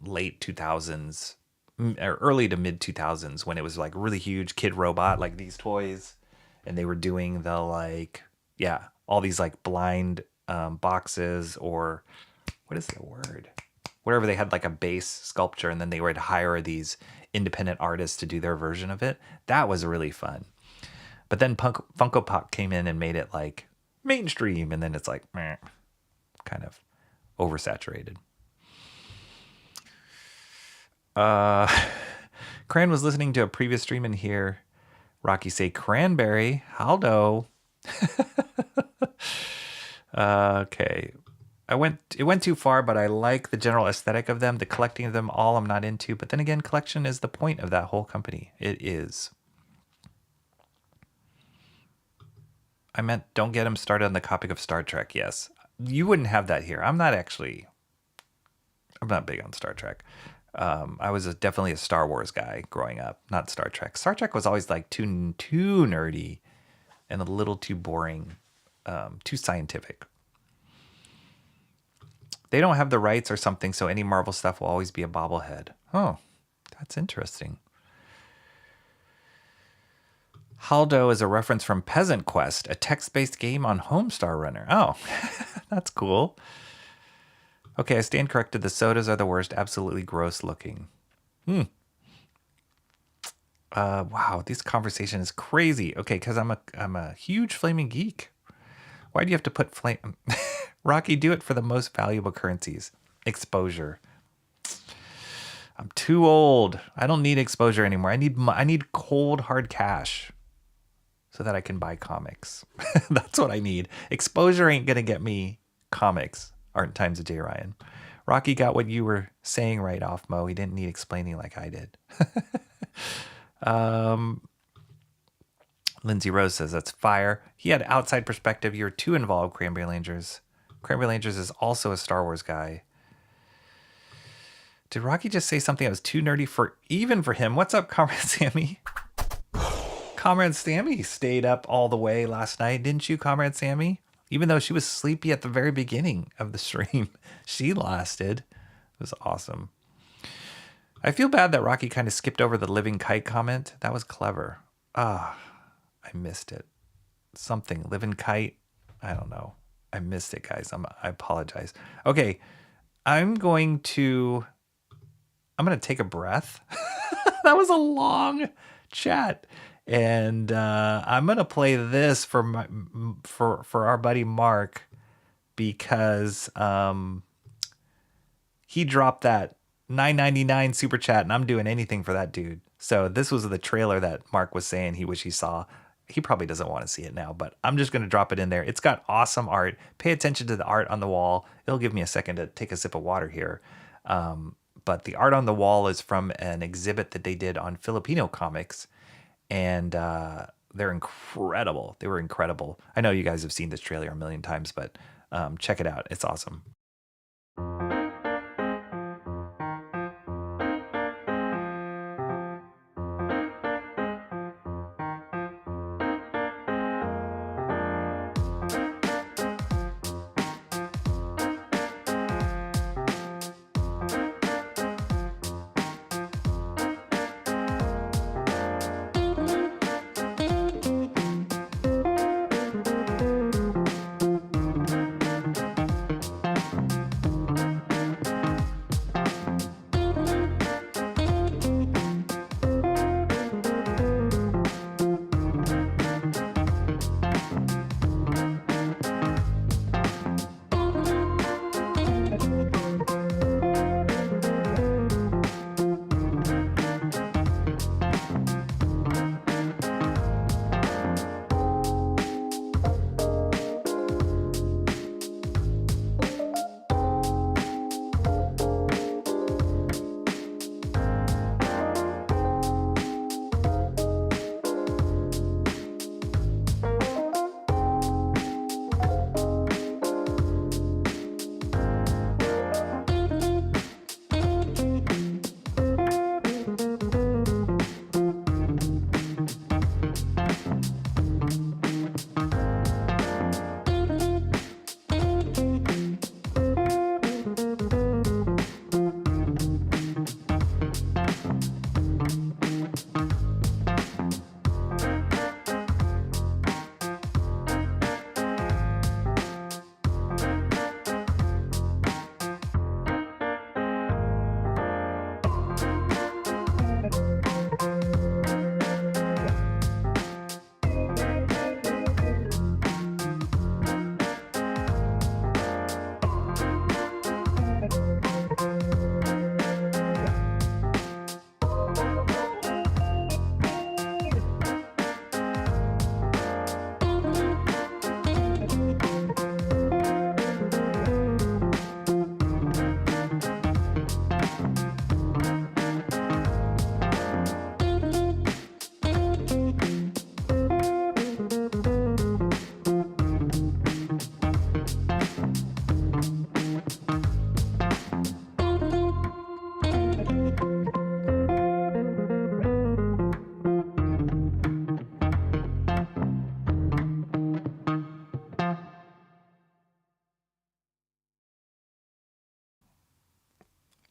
late 2000s, or early to mid 2000s, when it was like really huge Kid Robot, like these toys. And they were doing the like, yeah, all these like blind boxes, or what is the word? Wherever they had like a base sculpture, and then they would hire these independent artists to do their version of it. That was really fun. But then Funko Pop came in and made it like mainstream, and then it's like meh, kind of oversaturated. Cran was listening to a previous stream in here. Rocky say cranberry. Haldo. Okay. It went too far, but I like the general aesthetic of them. The collecting of them all I'm not into. But then again, collection is the point of that whole company. It is. I meant don't get him started on the topic of Star Trek. Yes. You wouldn't have that here. I'm not big on Star Trek. I was definitely a Star Wars guy growing up, not Star Trek. Star Trek was always like too nerdy and a little too boring, too scientific. They don't have the rights or something, so any Marvel stuff will always be a bobblehead. Oh, that's interesting. Haldo is a reference from Peasant Quest, a text-based game on Homestar Runner. Oh, that's cool. Okay, I stand corrected. The sodas are the worst. Absolutely gross looking. Wow, this conversation is crazy. Okay, because I'm a huge flaming geek. Why do you have to put flame? Rocky, do it for the most valuable currencies. Exposure. I'm too old. I don't need exposure anymore. I need cold hard cash so that I can buy comics. That's what I need. Exposure ain't gonna get me comics. Art Times of J. Ryan. Rocky got what you were saying right off, Mo. He didn't need explaining like I did. Lindsay Rose says that's fire. He had outside perspective. You're too involved, Cranberry Rangers. Cranberry Rangers is also a Star Wars guy. Did Rocky just say something that was too nerdy for him? What's up, Comrade Sammy? Comrade Sammy stayed up all the way last night, didn't you, Comrade Sammy? Even though she was sleepy at the very beginning of the stream, she lasted. It was awesome. I feel bad that Rocky kind of skipped over the living kite comment. That was clever. I missed it. Something, living kite. I don't know. I missed it, guys. I apologize. Okay, I'm going to take a breath. That was a long chat, and I'm gonna play this for our buddy Mark because he dropped that $9.99 super chat, and I'm doing anything for that dude. So this was the trailer that Mark was saying he wish he saw. He probably doesn't want to see it now, but I'm just going to drop it in there. It's got awesome art. Pay attention to the art on the wall. It'll give me a second to take a sip of water here. But the art on the wall is from an exhibit that they did on Filipino comics, and they're incredible. They were incredible. I know you guys have seen this trailer a million times, but check it out. It's awesome.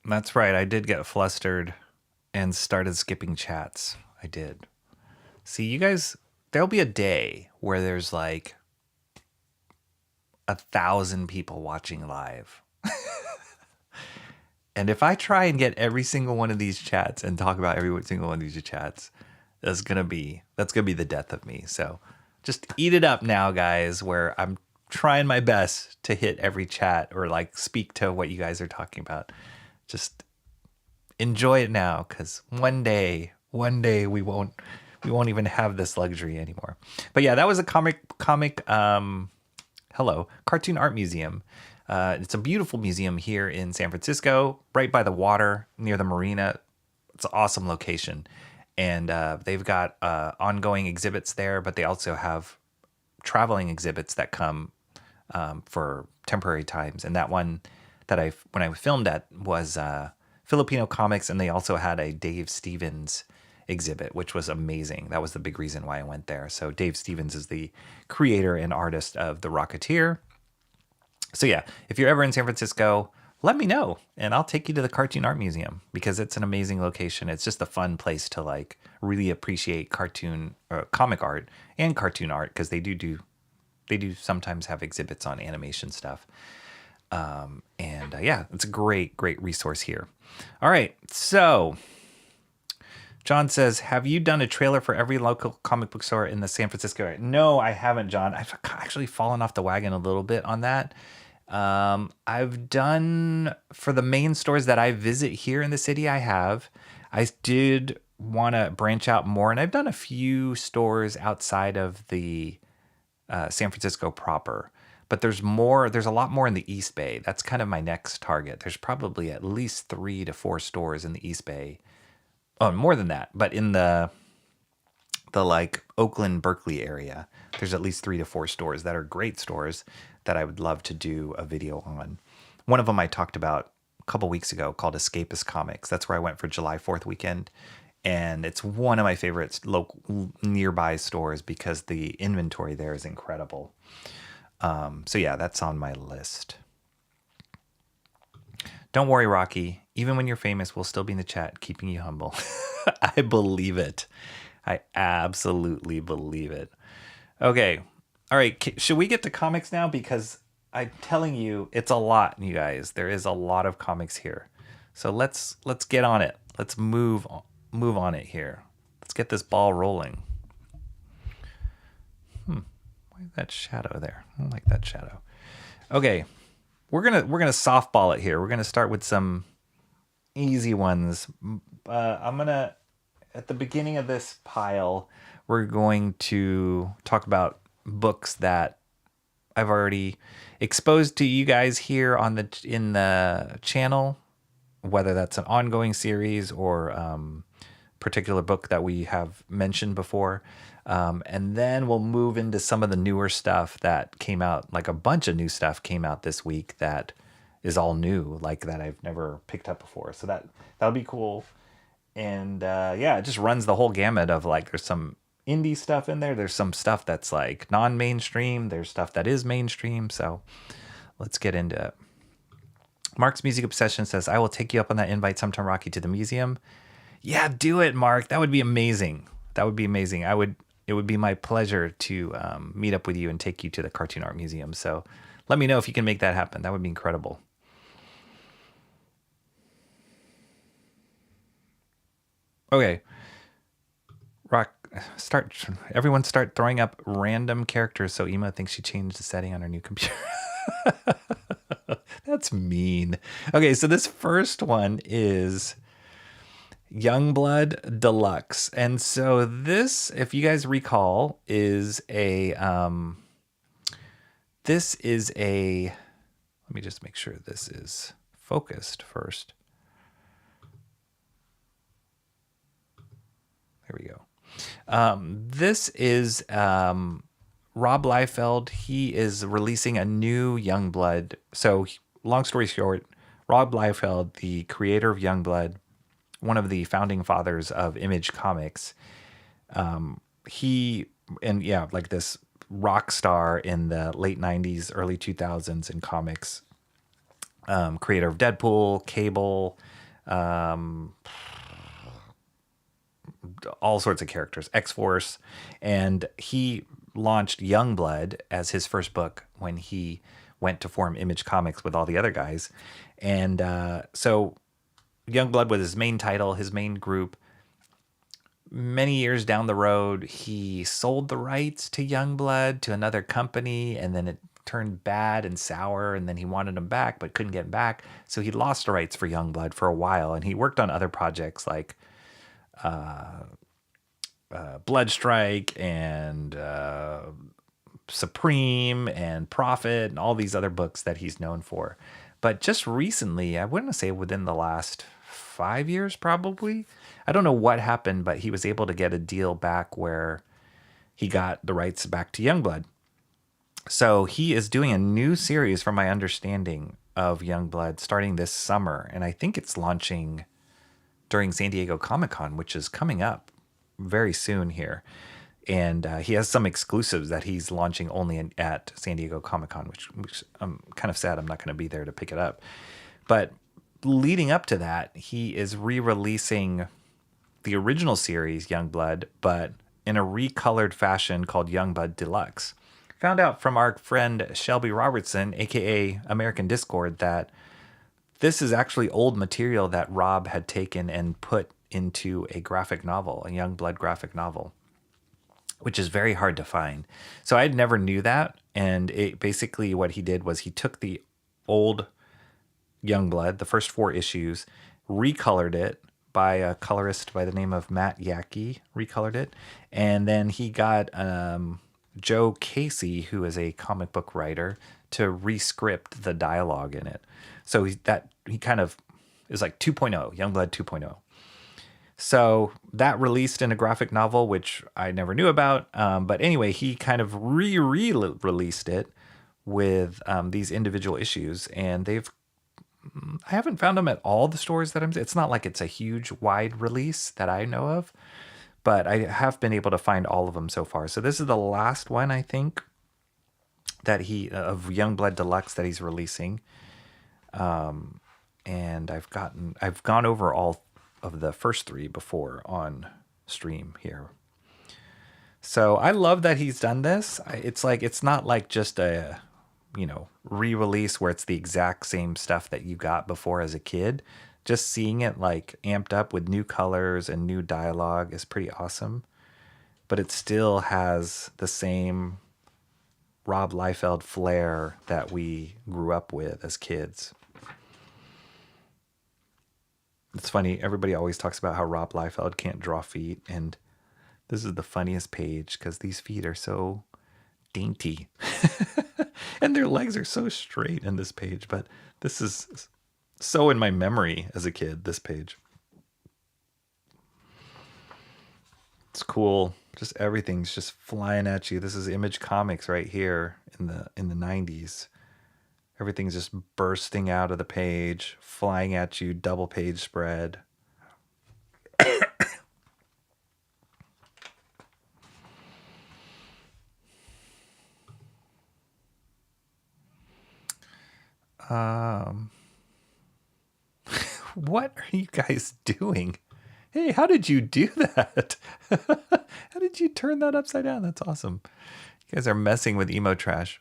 That's right. I did get flustered and started skipping chats. I did. See, you guys, there'll be a day where there's like 1,000 people watching live. And if I try and get every single one of these chats and talk about every single one of these chats, that's gonna be the death of me. So just eat it up now, guys, where I'm trying my best to hit every chat or like speak to what you guys are talking about. Just enjoy it now, because one day we won't even have this luxury anymore. But yeah, that was a cartoon art museum. It's a beautiful museum here in San Francisco, right by the water near the marina. It's an awesome location. And they've got ongoing exhibits there, but they also have traveling exhibits that come for temporary times. And that one that when I filmed at was Filipino comics, and they also had a Dave Stevens exhibit, which was amazing. That was the big reason why I went there. So Dave Stevens is the creator and artist of The Rocketeer. So yeah, if you're ever in San Francisco, let me know and I'll take you to the Cartoon Art Museum because it's an amazing location. It's just a fun place to like really appreciate cartoon or comic art and cartoon art because they do sometimes have exhibits on animation stuff. Yeah, it's a great resource here. All right, so John says, have you done a trailer for every local comic book store in the San Francisco area? No, I haven't, John. I've actually fallen off the wagon a little bit on that. I've done for the main stores that I visit here in the city. I did want to branch out more, and I've done a few stores outside of the San Francisco proper. But there's a lot more in the East Bay. That's kind of my next target. There's probably at least 3 to 4 stores in the East Bay. Oh, more than that. But in the like Oakland, Berkeley area, there's at least 3 to 4 stores that are great stores that I would love to do a video on. One of them I talked about a couple weeks ago called Escapist Comics. That's where I went for July 4th weekend. And it's one of my favorites local nearby stores because the inventory there is incredible. So yeah, that's on my list. Don't worry, Rocky. Even when you're famous, we'll still be in the chat, keeping you humble. I believe it. I absolutely believe it. Okay. All right. Should we get to comics now? Because I'm telling you, it's a lot, you guys. There is a lot of comics here. So let's get on it. Let's move on it here. Let's get this ball rolling. That shadow there. I don't like that shadow. Okay, we're gonna softball it here. We're gonna start with some easy ones. I'm gonna at the beginning of this pile, we're going to talk about books that I've already exposed to you guys here in the channel, whether that's an ongoing series or particular book that we have mentioned before. And then we'll move into some of the newer stuff that came out, like a bunch of new stuff came out this week that is all new, like that I've never picked up before. So that'll be cool. And yeah, it just runs the whole gamut of like, there's some indie stuff in there. There's some stuff that's like non-mainstream. There's stuff that is mainstream. So let's get into it. Mark's Music Obsession says, I will take you up on that invite sometime, Rocky, to the museum. Yeah, do it, Mark. That would be amazing. That would be amazing. It would be my pleasure to meet up with you and take you to the Cartoon Art Museum. So let me know if you can make that happen. That would be incredible. Okay. Everyone start throwing up random characters so Ema thinks she changed the setting on her new computer. That's mean. Okay, so this first one is Youngblood Deluxe. And so this, if you guys recall, is a let me just make sure this is focused first. There we go. This is Rob Liefeld. He is releasing a new Youngblood. So long story short, Rob Liefeld, the creator of Youngblood, one of the founding fathers of Image Comics, like this rock star in the late 90s, early 2000s in comics, creator of Deadpool, Cable, all sorts of characters, X-Force, and he launched Youngblood as his first book when he went to form Image Comics with all the other guys. And so Youngblood was his main title, his main group. Many years down the road, he sold the rights to Youngblood to another company, and then it turned bad and sour, and then he wanted them back but couldn't get them back. So he lost the rights for Youngblood for a while, and he worked on other projects like Bloodstrike and Supreme and Prophet and all these other books that he's known for. But just recently, I wouldn't say within the last 5 years, probably, I don't know what happened, but he was able to get a deal back where he got the rights back to Youngblood. So he is doing a new series, from my understanding, of Youngblood starting this summer. And I think it's launching during San Diego Comic-Con, which is coming up very soon here. And he has some exclusives that he's launching only at San Diego Comic-Con, which I'm kind of sad I'm not going to be there to pick it up. But leading up to that, he is re-releasing the original series, Youngblood, but in a recolored fashion called Youngblood Deluxe. Found out from our friend Shelby Robertson, aka American Discord, that this is actually old material that Rob had taken and put into a graphic novel, a Youngblood graphic novel, which is very hard to find. So I never knew that. And basically what he did was he took the old Youngblood, the first 4 issues, recolored it by a colorist by the name of Matt Yackey, recolored it. And then he got Joe Casey, who is a comic book writer, to rescript the dialogue in it. So he kind of is like 2.0, Youngblood 2.0. So that released in a graphic novel, which I never knew about. But anyway, he kind of re-released it with these individual issues, and I haven't found them at all the stores that it's not like it's a huge wide release that I know of, but I have been able to find all of them so far. So this is the last one, I think, that of Youngblood Deluxe that he's releasing. And I've gone over all of the first 3 before on stream here. So I love that he's done this. It's not like just a, re-release where it's the exact same stuff that you got before as a kid. Just seeing it like amped up with new colors and new dialogue is pretty awesome. But it still has the same Rob Liefeld flair that we grew up with as kids. It's funny, everybody always talks about how Rob Liefeld can't draw feet, and this is the funniest page because these feet are so dainty. And their legs are so straight in this page, but this is so in my memory as a kid, this page. It's cool. Just everything's just flying at you. This is Image Comics right here in the 90s. Everything's just bursting out of the page, flying at you, double page spread. What are you guys doing? Hey, how did you do that? How did you turn that upside down? That's awesome. You guys are messing with emo trash.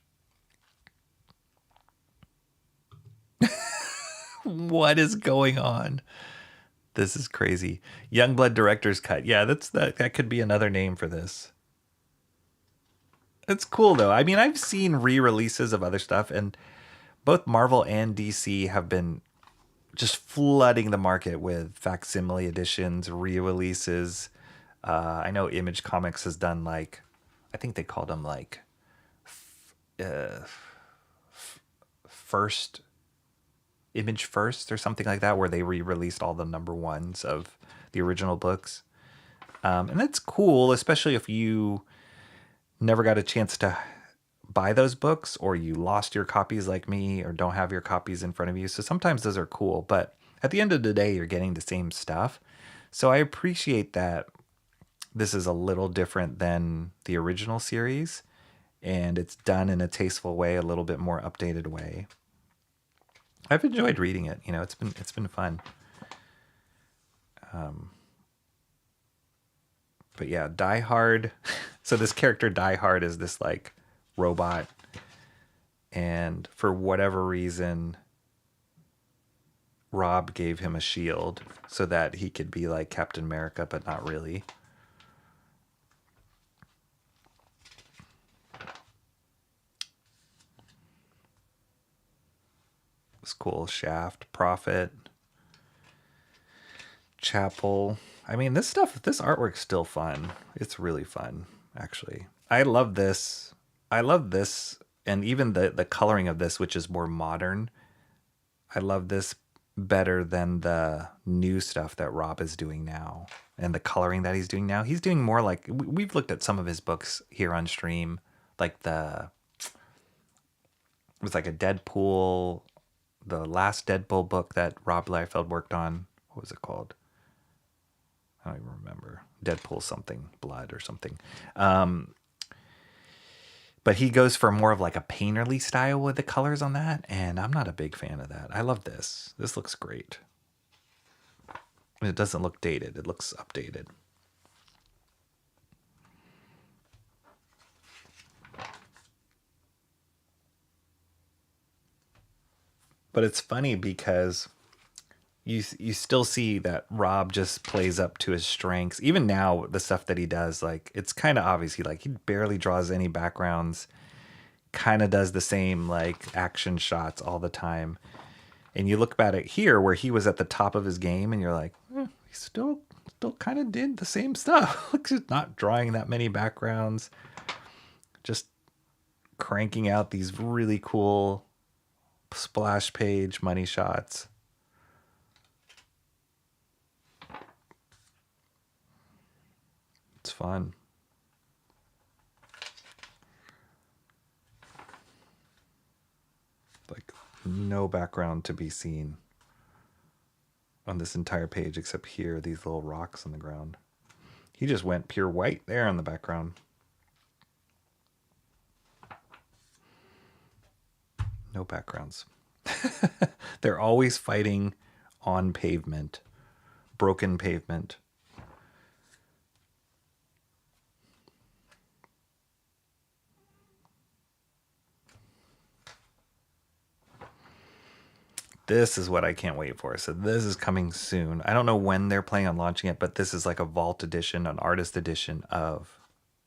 What is going on? This is crazy. Youngblood Director's Cut. Yeah, that could be another name for this. It's cool though. I mean, I've seen re-releases of other stuff, and both Marvel and DC have been just flooding the market with facsimile editions, re-releases. I know Image Comics has done I think they called them Image First or something like that, where they re-released all the number 1s of the original books. And that's cool, especially if you never got a chance to buy those books, or you lost your copies like me, or don't have your copies in front of you. So sometimes those are cool, but at the end of the day, you're getting the same stuff. So I appreciate that this is a little different than the original series, and it's done in a tasteful way, a little bit more updated way. I've enjoyed reading it. It's been fun. But yeah, Die Hard. So this character Die Hard is this robot, and for whatever reason Rob gave him a shield so that he could be like Captain America, but not really. It's cool. Shaft, Prophet, Chapel. I mean, this artwork's still fun. It's really fun, actually. I love this. And even the coloring of this, which is more modern. I love this better than the new stuff that Rob is doing now, and the coloring that he's doing now. He's doing more like, we've looked at some of his books here on stream, it was like a Deadpool, the last Deadpool book that Rob Liefeld worked on. What was it called? I don't even remember. Deadpool something, Blood or something. But But he goes for more of like a painterly style with the colors on that, and I'm not a big fan of that. I love this. This looks great. It doesn't look dated. It looks updated. But it's funny because you still see that Rob just plays up to his strengths. Even now, the stuff that he does, like, it's kind of obvious. He barely draws any backgrounds. Kind of does the same like action shots all the time. And you look at it here where he was at the top of his game, and you're like, he still kind of did the same stuff. Just not drawing that many backgrounds, just cranking out these really cool splash page money shots. It's fun. Like, no background to be seen on this entire page except here, these little rocks on the ground. He just went pure white there in the background. No backgrounds. They're always fighting on pavement, broken pavement. This is what I can't wait for. So this is coming soon. I don't know when they're planning on launching it, but this is like a vault edition, an artist edition of,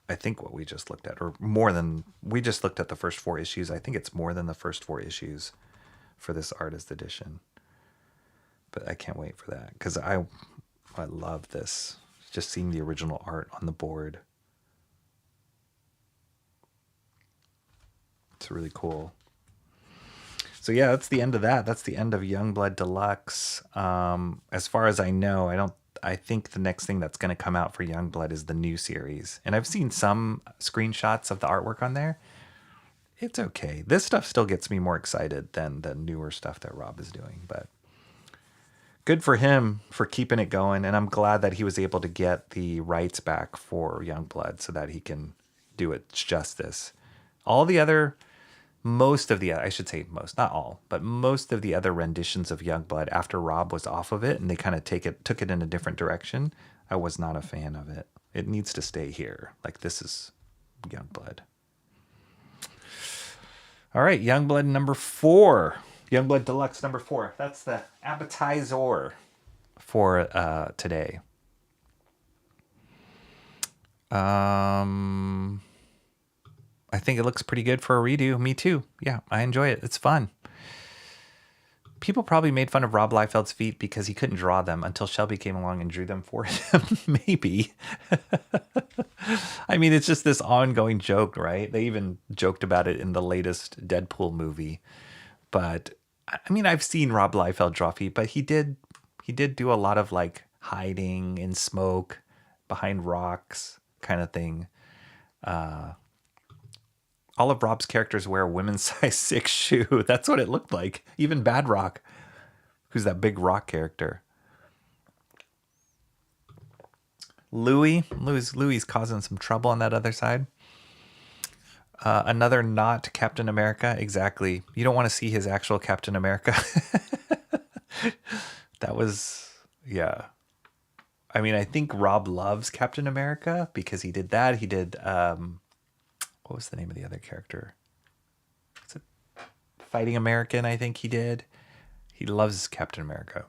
I think, what we just looked at, or more than, we just looked at the first 4 issues. I think it's more than the first 4 issues for this artist edition. But I can't wait for that because I love this. Just seeing the original art on the board. It's really cool. So yeah, that's the end of that. That's the end of Youngblood Deluxe. As far as I know, I think the next thing that's going to come out for Youngblood is the new series. And I've seen some screenshots of the artwork on there. It's okay. This stuff still gets me more excited than the newer stuff that Rob is doing. But good for him for keeping it going. And I'm glad that he was able to get the rights back for Youngblood so that he can do it justice. Most of the, I should say most, not all, but most of the other renditions of Youngblood after Rob was off of it and they kind of took it in a different direction, I was not a fan of it. It needs to stay here. Like, this is Youngblood. All right, Youngblood number 4. Youngblood Deluxe number 4. That's the appetizer for today. I think it looks pretty good for a redo. Me too. Yeah, I enjoy it. It's fun. People probably made fun of Rob Liefeld's feet because he couldn't draw them until Shelby came along and drew them for him. Maybe. I mean, it's just this ongoing joke, right? They even joked about it in the latest Deadpool movie. But I mean, I've seen Rob Liefeld draw feet, but he did do a lot of like hiding in smoke behind rocks kind of thing. All of Rob's characters wear a women's size 6 shoe. That's what it looked like. Even Bad Rock, who's that big rock character. Louis causing some trouble on that other side. Another not Captain America. Exactly. You don't want to see his actual Captain America. That was, yeah. I mean, I think Rob loves Captain America because he did that. He did, what was the name of the other character? Was it Fighting American? I think he did. He loves Captain America.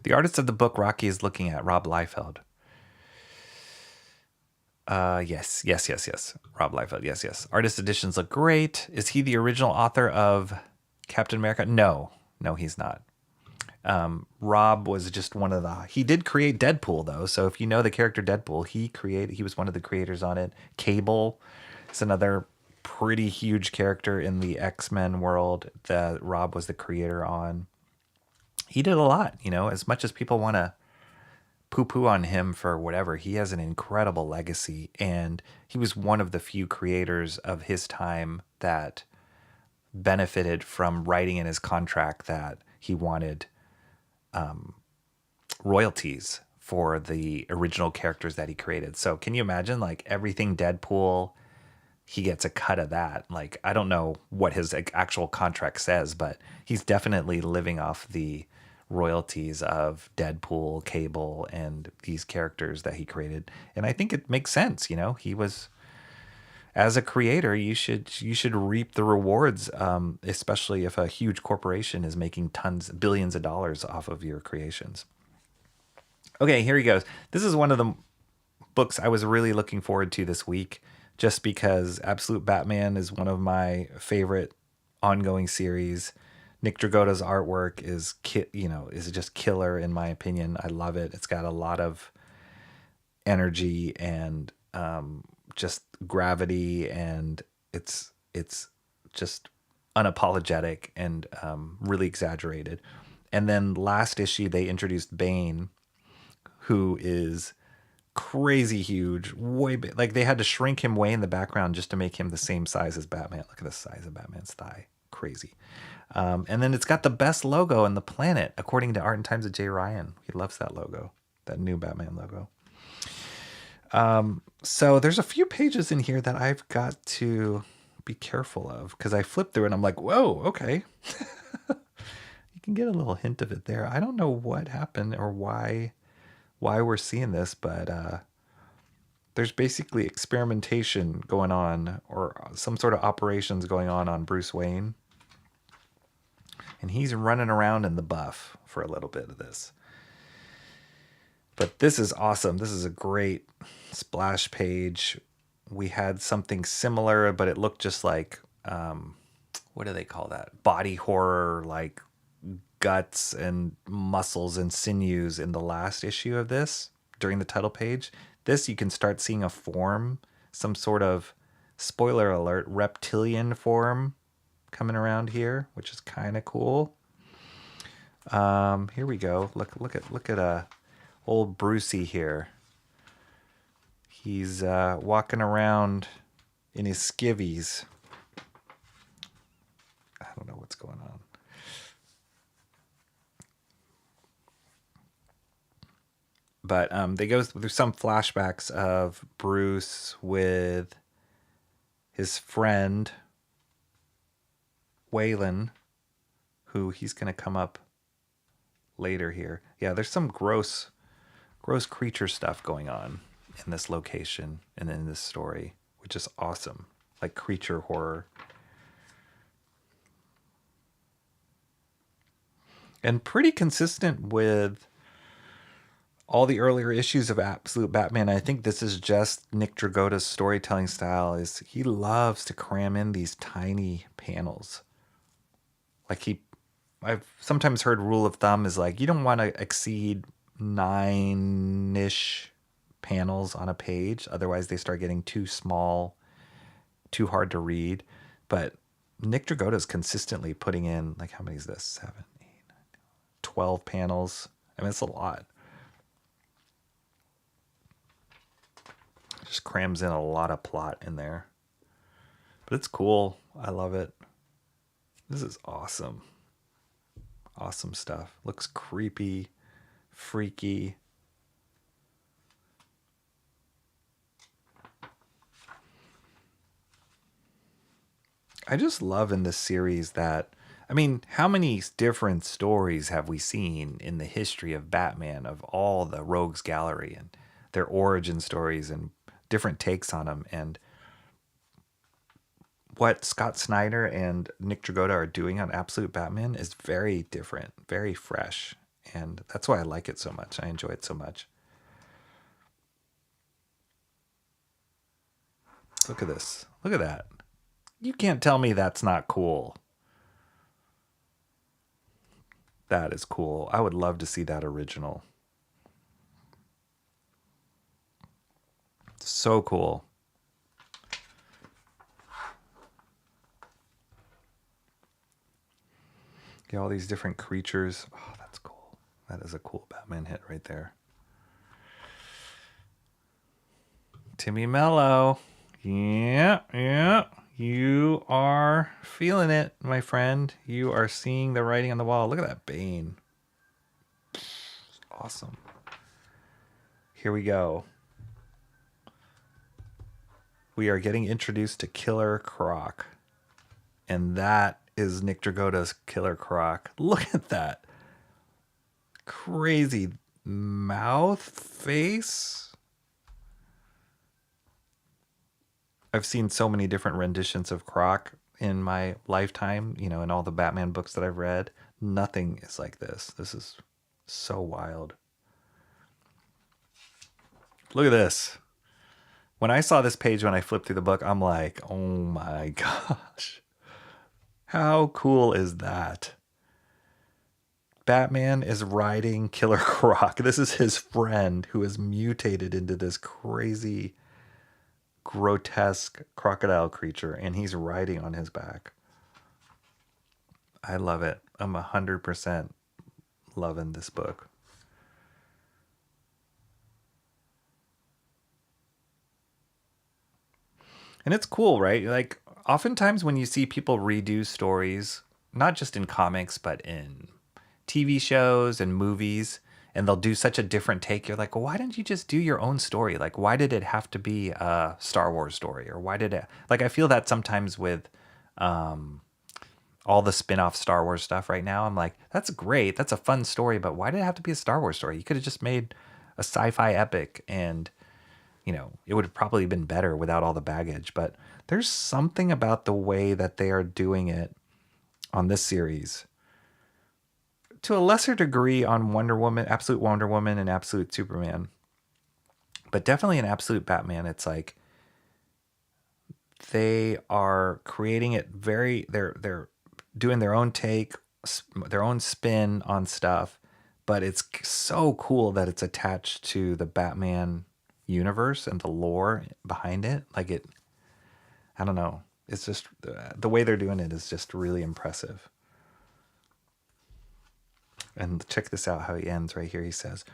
The artist of the book Rocky is looking at, Rob Liefeld. Yes. Rob Liefeld, yes. Artist editions look great. Is he the original author of Captain America? No, he's not. Rob was just one of he did create Deadpool though. So if you know the character Deadpool, he was one of the creators on it. Cable is another pretty huge character in the X-Men world that Rob was the creator on. He did a lot, as much as people want to poo-poo on him for whatever, he has an incredible legacy, and he was one of the few creators of his time that benefited from writing in his contract that he wanted royalties for the original characters that he created. So can you imagine, like, everything Deadpool, he gets a cut of that. Like, I don't know what his actual contract says, but he's definitely living off the royalties of Deadpool, Cable, and these characters that he created. And I think it makes sense. He was, as a creator, you should reap the rewards, especially if a huge corporation is making billions of dollars off of your creations. Okay, here he goes. This is one of the books I was really looking forward to this week, just because Absolute Batman is one of my favorite ongoing series. Nick Dragotta's artwork is just killer in my opinion. I love it. It's got a lot of energy and just gravity, and it's just unapologetic and really exaggerated. And then last issue they introduced Bane, who is crazy huge, way big. Like, they had to shrink him way in the background just to make him the same size as Batman. Look at the size of Batman's thigh. Crazy. And then it's got the best logo on the planet, according to Art and Times of Jay Ryan. He loves that logo, that new Batman logo. So there's a few pages in here that I've got to be careful of, because I flipped through and I'm like, whoa, okay. You can get a little hint of it there. I don't know what happened or why we're seeing this, but there's basically experimentation going on, or some sort of operations going on Bruce Wayne. And he's running around in the buff for a little bit of this. But this is awesome. This is a great splash page. We had something similar, but it looked just like, what do they call that? Body horror, like guts and muscles and sinews in the last issue of this during the title page. This, you can start seeing a form, some sort of, spoiler alert, reptilian form coming around here, which is kind of cool. Here we go. Look at old Brucey here. He's walking around in his skivvies. I don't know what's going on. But they go through some flashbacks of Bruce with his friend Waylon, who he's going to come up later here. Yeah, there's some gross creature stuff going on in this location and in this story, which is awesome. Like creature horror. And pretty consistent with all the earlier issues of Absolute Batman. I think this is just Nick Dragotta's storytelling style. Is he loves to cram in these tiny panels. Like I've sometimes heard rule of thumb is like, you don't want to exceed 9-ish panels on a page. Otherwise they start getting too small, too hard to read. But Nick Dragotta is consistently putting in, like, how many is this? 7, 8, 9, 12 panels. I mean, it's a lot. Just crams in a lot of plot in there. But it's cool. I love it. This is awesome. Awesome stuff. Looks creepy, freaky. I just love in this series that, I mean, how many different stories have we seen in the history of Batman, of all the Rogues Gallery and their origin stories and different takes on them? And what Scott Snyder and Nick Dragotta are doing on Absolute Batman is very different, very fresh. And that's why I like it so much. I enjoy it so much. Look at this. Look at that. You can't tell me that's not cool. That is cool. I would love to see that original. So cool. Yeah, all these different creatures. Oh, that's cool. That is a cool Batman hit right there. Timmy Mello. Yeah. You are feeling it, my friend. You are seeing the writing on the wall. Look at that Bane. Awesome. Here we go. we are getting introduced to Killer Croc. And that is Nick Dragotta's Killer Croc. Look at that. Crazy mouth face. I've seen so many different renditions of Croc in my lifetime, you know, in all the Batman books that I've read. Nothing is like this. This is so wild. Look at this. When I saw this page when I flipped through the book, I'm like, oh my gosh. How cool is that? Batman is riding Killer Croc. This is his friend who is mutated into this crazy, grotesque crocodile creature, and he's riding on his back. I love it. I'm 100% loving this book. And it's cool, right? Like, oftentimes when you see people redo stories, not just in comics, but in TV shows and movies, and they'll do such a different take, you're like, well, why didn't you just do your own story? Like, why did it have to be a Star Wars story? Or why did it... Like, I feel that sometimes with all the spin-off Star Wars stuff right now. I'm like, that's great. That's a fun story, but why did it have to be a Star Wars story? You could have just made a sci-fi epic and... you know, it would have probably been better without all the baggage, but there's something about the way that they are doing it on this series. To a lesser degree on Wonder Woman, Absolute Wonder Woman and Absolute Superman. But definitely in Absolute Batman, it's like they are creating it they're doing their own take, their own spin on stuff, but it's so cool that it's attached to the Batman universe and the lore behind it. Like it, I don't know. It's just the way they're doing it is just really impressive. And check this out how he ends right here. He says,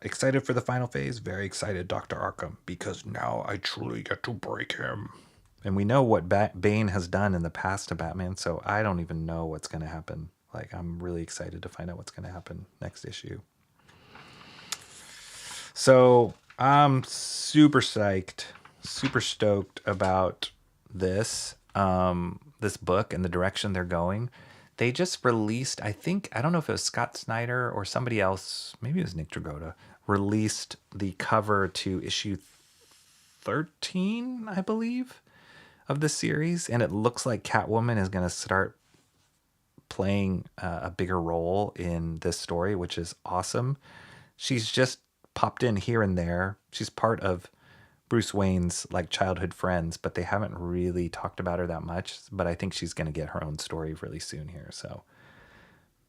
excited for the final phase? Very excited, Dr. Arkham, because now I truly get to break him. And we know what Bane has done in the past to Batman, so I don't even know what's going to happen. Like, I'm really excited to find out what's going to happen next issue. So I'm super psyched, super stoked about this, this book and the direction they're going. They just released, I don't know if it was Scott Snyder or somebody else, maybe it was Nick Dragotta, released the cover to issue 13, I believe, of the series. And it looks like Catwoman is going to start playing a bigger role in this story, which is awesome. She's just popped in here and there. She's part of Bruce Wayne's like childhood friends, but they haven't really talked about her that much. But I think she's going to get her own story really soon here. So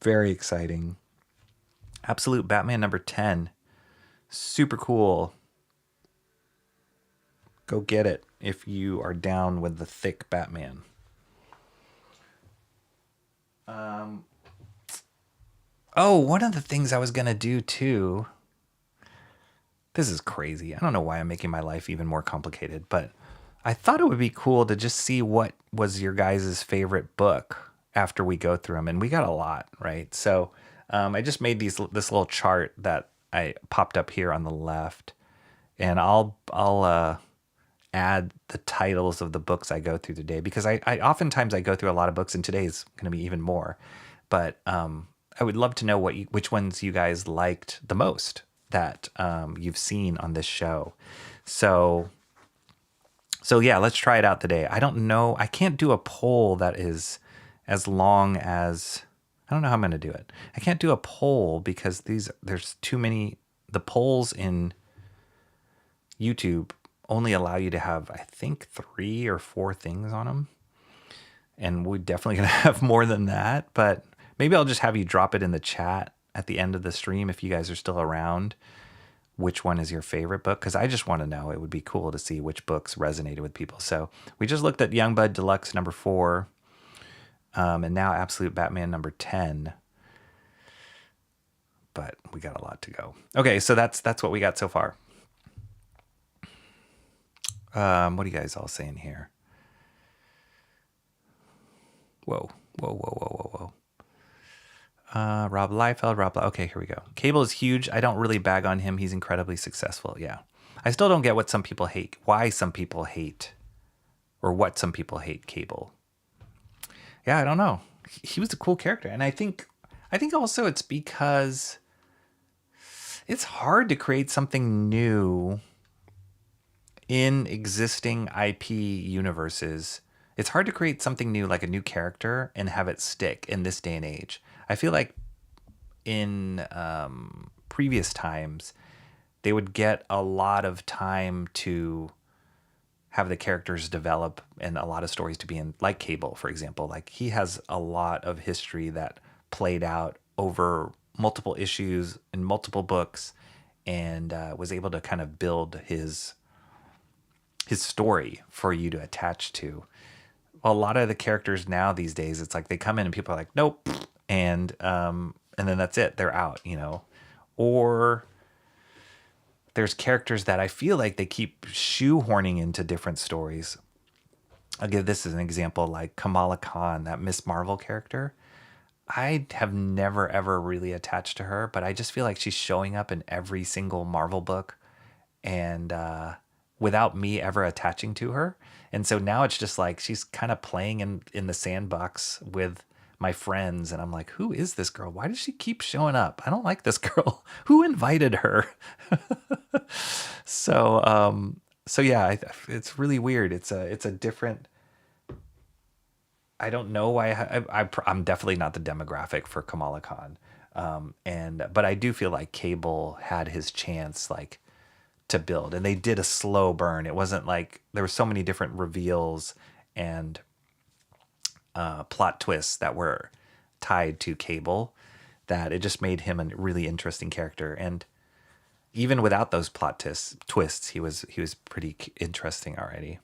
very exciting. Absolute Batman number 10. Super cool. Go get it if you are down with the thick Batman. Oh, one of the things I was going to do too. This is crazy. I don't know why I'm making my life even more complicated, but I thought it would be cool to just see what was your guys' favorite book after we go through them. And we got a lot, right? So I just made this little chart that I popped up here on the left. And I'll add the titles of the books I go through today, because I oftentimes I go through a lot of books, and today's going to be even more. But I would love to know which ones you guys liked the most that you've seen on this show. So yeah, let's try it out today. I don't know. I can't do a poll that is as long as, I don't know how I'm going to do it. I can't do a poll because there's too many. The polls in YouTube only allow you to have, I think, 3 or 4 things on them. And we're definitely going to have more than that, but maybe I'll just have you drop it in the chat at the end of the stream if you guys are still around, which one is your favorite book, because I just want to know. It would be cool to see which books resonated with people. So we just looked at Youngblood Deluxe number 4, and now Absolute Batman number 10. But we got a lot to go. Okay, so that's what we got so far. What are you guys all saying here? Whoa. Rob Liefeld, okay, here we go. Cable is huge. I don't really bag on him. He's incredibly successful. Yeah. I still don't get what some people hate, why some people hate, or what some people hate Cable. Yeah, I don't know. He was a cool character, and I think also it's because it's hard to create something new in existing IP universes. It's hard to create something new, like a new character, and have it stick in this day and age. I feel like in previous times, they would get a lot of time to have the characters develop and a lot of stories to be in, like Cable, for example. Like, he has a lot of history that played out over multiple issues in multiple books, and was able to kind of build his story for you to attach to. Well, a lot of the characters now these days, it's like they come in and people are like, nope, and then that's it, they're out, you know. Or there's characters that I feel like they keep shoehorning into different stories. I'll give this as an example, like Kamala Khan, that Miss Marvel character. I have never, ever really attached to her, but I just feel like she's showing up in every single Marvel book, and without me ever attaching to her. And so now it's just like she's kind of playing in the sandbox with my friends, and I'm like, who is this girl? Why does she keep showing up? I don't like this girl. Who invited her? So yeah, it's really weird. It's a different. I don't know why I'm definitely not the demographic for Kamala Khan, but I do feel like Cable had his chance, like, to build, and they did a slow burn. It wasn't like there were so many different reveals and plot twists that were tied to Cable that it just made him a really interesting character. And even without those plot twists, he was pretty interesting already.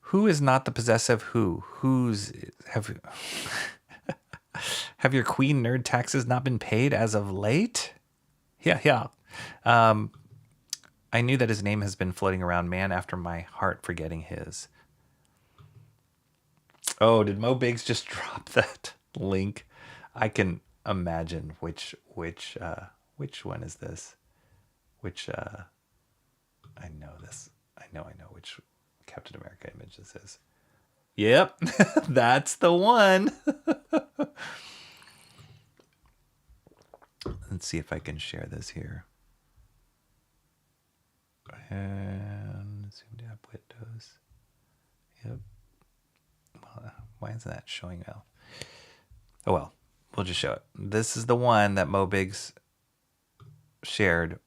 Who is not the possessive who? Have your queen nerd taxes not been paid as of late? Yeah. I knew that his name has been floating around, man after my heart, forgetting his. Oh, did Mo Biggs just drop that link? I can imagine which one is this? I know this. I know which Captain America image this is. Yep, that's the one. Let's see if I can share this here. And zoom to app windows. Yep. Well, why isn't that showing now? Oh well, we'll just show it. This is the one that Mo Biggs shared.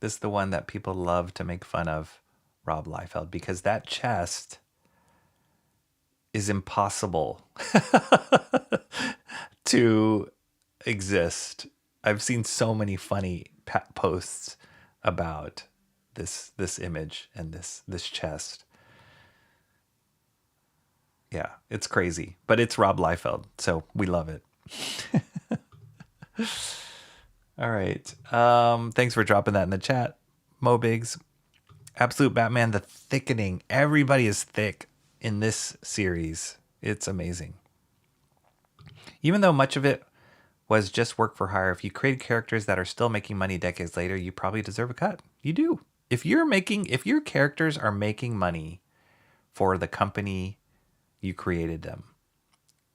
This is the one that people love to make fun of Rob Liefeld, because that chest is impossible to exist. I've seen so many funny posts about this image and this chest. Yeah, it's crazy, but it's Rob Liefeld, so we love it. All right. Thanks for dropping that in the chat, Mo Biggs. Absolute Batman, the thickening. Everybody is thick in this series. It's amazing. Even though much of it was just work for hire, if you create characters that are still making money decades later, you probably deserve a cut. You do. If your characters are making money for the company you created them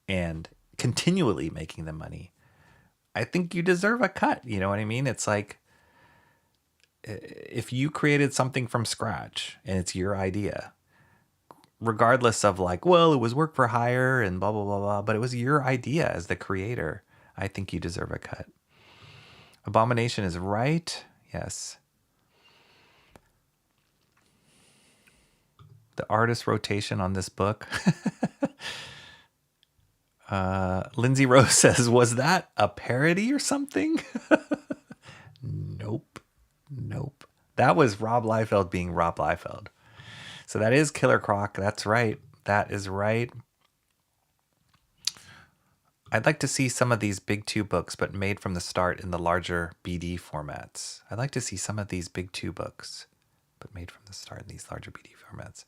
and continually making them money, I think you deserve a cut. You know what I mean? It's like, if you created something from scratch and it's your idea, regardless of like, well, it was work for hire and blah, blah, blah, blah, but it was your idea as the creator, I think you deserve a cut. Abomination is right. Yes. The artist rotation on this book. Lindsay Rose says, was that a parody or something? Nope. That was Rob Liefeld being Rob Liefeld. So that is Killer Croc. That's right. That is right. I'd like to see some of these big two books, but made from the start in the larger BD formats. I'd like to see some of these big two books, but made from the start in these larger BD formats.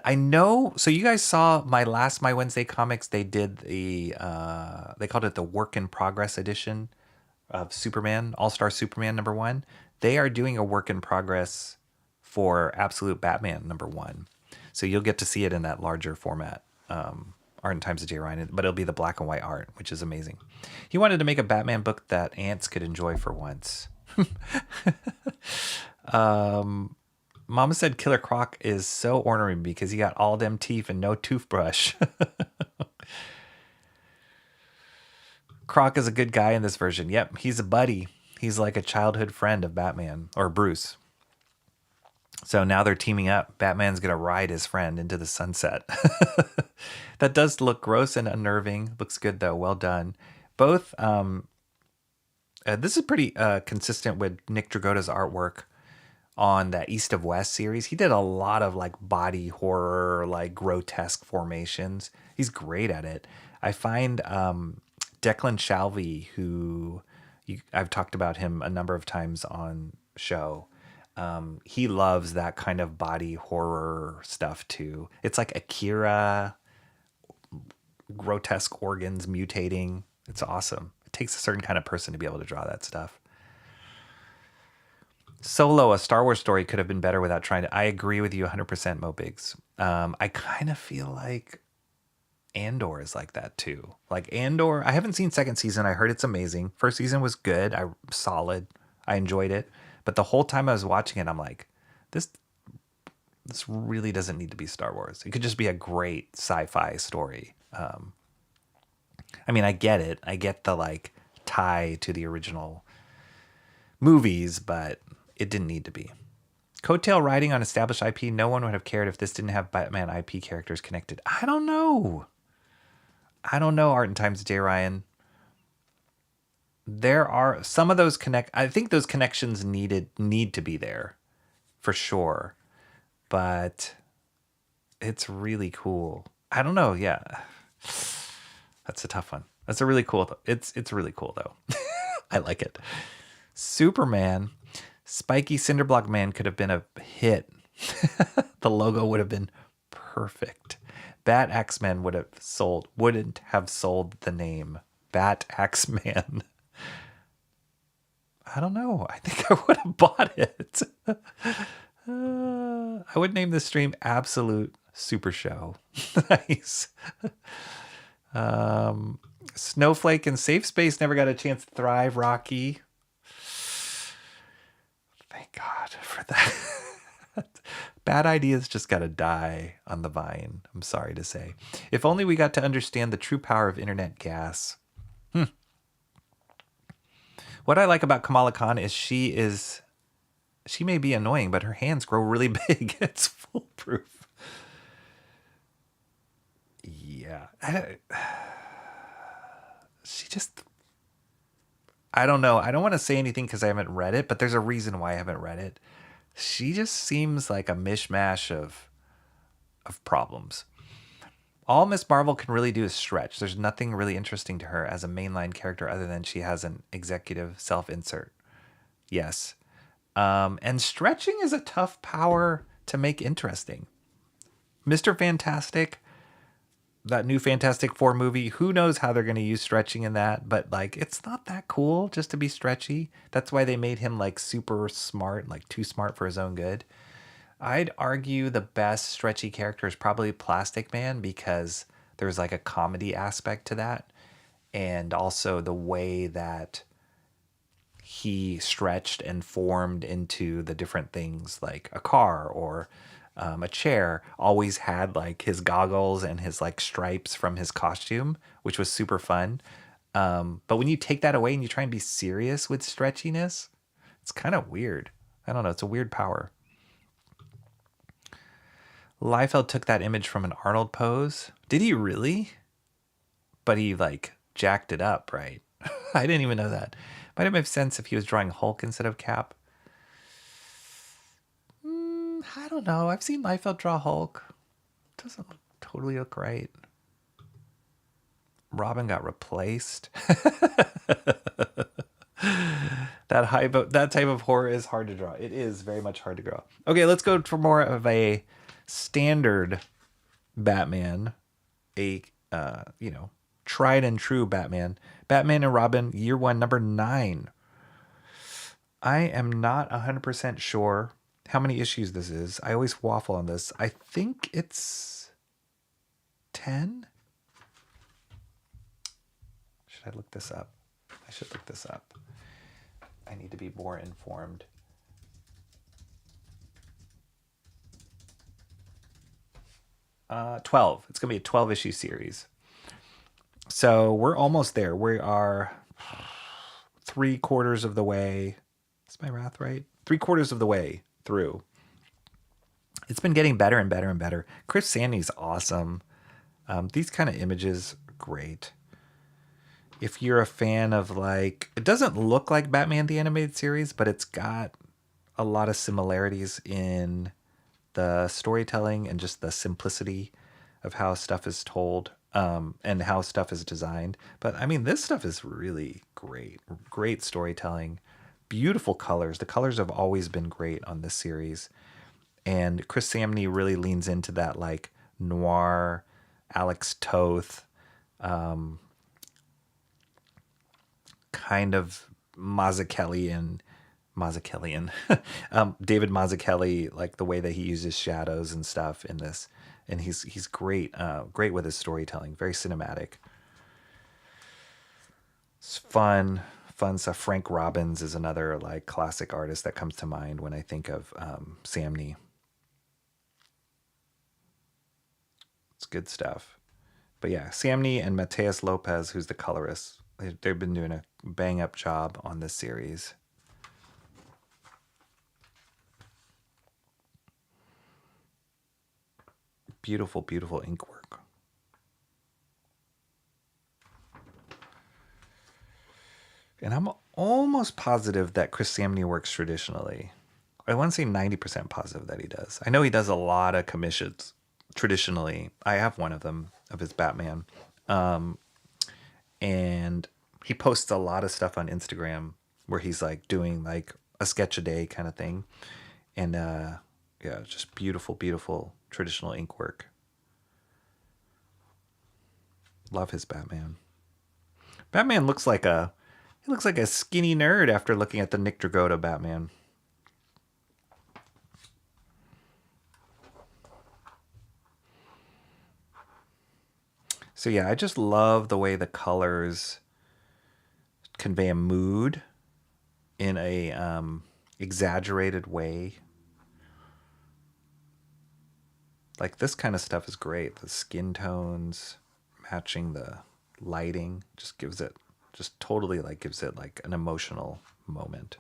I know. So you guys saw my Wednesday comics. They did they called it the Work in Progress edition of Superman, All-Star Superman #1, they are doing a work in progress for Absolute Batman #1. So you'll get to see it in that larger format, Art and Times of J. Ryan, but it'll be the black and white art, which is amazing. He wanted to make a Batman book that ants could enjoy for once. Mama said Killer Croc is so ornery because he got all them teeth and no toothbrush. Croc is a good guy in this version. Yep, he's a buddy. He's like a childhood friend of Batman, or Bruce. So now they're teaming up. Batman's going to ride his friend into the sunset. That does look gross and unnerving. Looks good, though. Well done. Both, this is pretty consistent with Nick Dragotta's artwork on that East of West series. He did a lot of like body horror, like grotesque formations. He's great at it. I find Declan Shalvey, who I've talked about him a number of times on show. He loves that kind of body horror stuff too. It's like Akira, grotesque organs mutating. It's awesome. It takes a certain kind of person to be able to draw that stuff. Solo, a Star Wars story, could have been better without trying to. I agree with you 100%, Mo Biggs. I kind of feel like Andor is like that too. Like Andor, I haven't seen second season. I heard it's amazing. First season was good. Solid. I enjoyed it. But the whole time I was watching it, I'm like, this really doesn't need to be Star Wars. It could just be a great sci-fi story. I mean, I get it. I get the like tie to the original movies, but it didn't need to be. Coattail riding on established IP. No one would have cared if this didn't have Batman IP characters connected. I don't know. Art and Times of J. Ryan. There are some of those I think those connections need to be there for sure, but it's really cool. I don't know. Yeah, that's a tough one. That's a really cool. It's really cool though. I like it. Superman, Spiky Cinderblock Man could have been a hit. The logo would have been perfect. Bat Axeman wouldn't have sold the name Bat Axeman. I don't know. I think I would have bought it. I would name this stream Absolute Super Show. Nice. Snowflake and Safe Space never got a chance to thrive, Rocky. Thank God for that. Bad ideas just got to die on the vine. I'm sorry to say. If only we got to understand the true power of internet gas. What I like about Kamala Khan is she may be annoying, but her hands grow really big. It's foolproof. Yeah. I don't know. I don't want to say anything because I haven't read it, but there's a reason why I haven't read it. She just seems like a mishmash of problems. All Miss Marvel can really do is stretch. There's nothing really interesting to her as a mainline character other than she has an executive self-insert. Yes. And stretching is a tough power to make interesting. Mr. Fantastic, that new Fantastic Four movie, who knows how they're going to use stretching in that, but like it's not that cool just to be stretchy. That's why they made him like super smart, like too smart for his own good. I'd argue the best stretchy character is probably Plastic Man because there's like a comedy aspect to that. And also the way that he stretched and formed into the different things like a car or a chair always had like his goggles and his like stripes from his costume, which was super fun. But when you take that away and you try and be serious with stretchiness, it's kind of weird. I don't know. It's a weird power. Liefeld took that image from an Arnold pose. Did he really? But he like jacked it up, right? I didn't even know that. Might have made sense if he was drawing Hulk instead of Cap. I don't know. I've seen Liefeld draw Hulk. Doesn't totally look right. Robin got replaced. That type of horror is hard to draw. It is very much hard to draw. Okay, let's go for more of a standard Batman, a tried and true Batman. Batman and Robin, year 1, number 9. I am not 100% sure how many issues this is. I always waffle on this. I think it's 10. Should I look this up? I should look this up. I need to be more informed. Uh, 12. It's going to be a 12-issue series. So we're almost there. We are 3/4 of the way. Is my math right? 3/4 of the way through. It's been getting better and better and better. Chris Samney's awesome. These kind of images are great. If you're a fan of like, it doesn't look like Batman the Animated Series, but it's got a lot of similarities in the storytelling and just the simplicity of how stuff is told, and how stuff is designed. But I mean, this stuff is really great. Great storytelling, beautiful colors. The colors have always been great on this series. And Chris Samney really leans into that like noir, Alex Toth, kind of Mazzucchellian, David Mazzucchelli, like the way that he uses shadows and stuff in this. And he's great, great with his storytelling, very cinematic. It's fun stuff. Frank Robbins is another like classic artist that comes to mind when I think of Samney. It's good stuff. But yeah, Samney and Mateus Lopez, who's the colorist, they've been doing a bang up job on this series. Beautiful, beautiful ink work. And I'm almost positive that Chris Samney works traditionally. I want to say 90% positive that he does. I know he does a lot of commissions traditionally. I have one of them, of his Batman. And he posts a lot of stuff on Instagram where he's like doing like a sketch a day kind of thing. And yeah, just beautiful, beautiful traditional ink work. Love his Batman. Batman looks like a skinny nerd after looking at the Nick Dragotta Batman. So yeah, I just love the way the colors convey a mood in a exaggerated way. Like this kind of stuff is great. The skin tones matching the lighting just gives it, just totally like gives it like an emotional moment.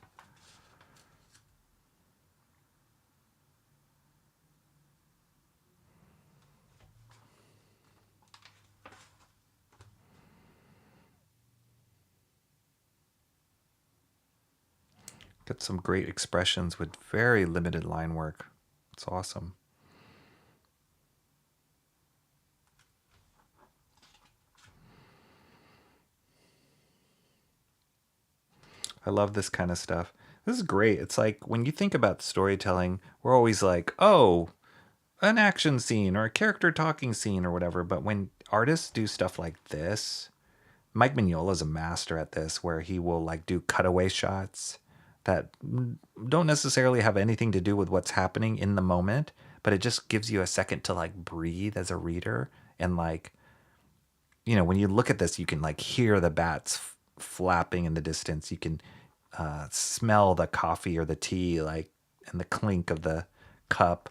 Got some great expressions with very limited line work. It's awesome. I love this kind of stuff. This is great. It's like when you think about storytelling, we're always like, oh, an action scene or a character talking scene or whatever. But when artists do stuff like this, Mike Mignola is a master at this, where he will like do cutaway shots that don't necessarily have anything to do with what's happening in the moment, but it just gives you a second to like breathe as a reader. And like, you know, when you look at this, you can like hear the bats flapping in the distance. You can smell the coffee or the tea, like, and the clink of the cup.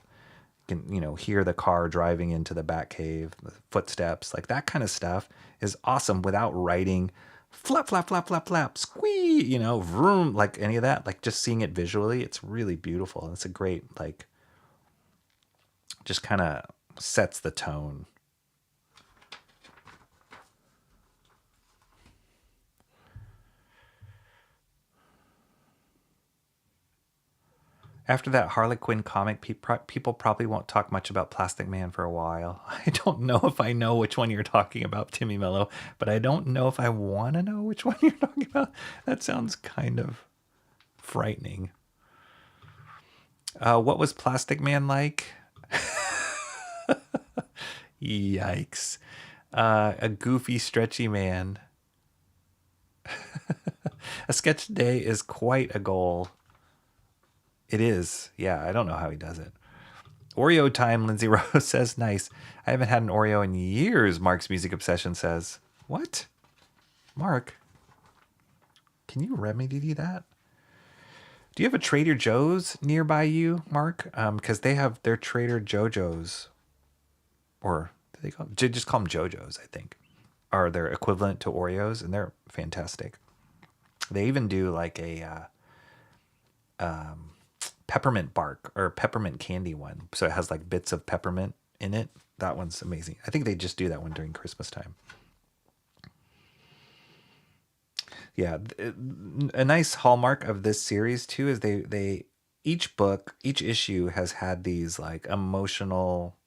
You can, you know, hear the car driving into the Batcave, the footsteps, like that kind of stuff is awesome without writing flap, flap, flap, flap, flap, squee, you know, vroom, like any of that. Like just seeing it visually, it's really beautiful. And it's a great, like, just kind of sets the tone. After that Harley Quinn comic, people probably won't talk much about Plastic Man for a while. I don't know if I know which one you're talking about, Timmy Mello, but I don't know if I want to know which one you're talking about. That sounds kind of frightening. What was Plastic Man like? Yikes. A goofy, stretchy man. A sketch a day is quite a goal. It is. Yeah, I don't know how he does it. Oreo time, Lindsay Rose says. Nice. I haven't had an Oreo in years, Mark's Music Obsession says. What? Mark, can you remedy that? Do you have a Trader Joe's nearby you, Mark? Because they have their Trader Jojo's. Or do they just call them Jojo's, I think. Are their equivalent to Oreos, and they're fantastic. They even do like a peppermint bark or peppermint candy one. So it has like bits of peppermint in it. That one's amazing. I think they just do that one during Christmas time. Yeah, a nice hallmark of this series too is they each book, each issue has had these like emotional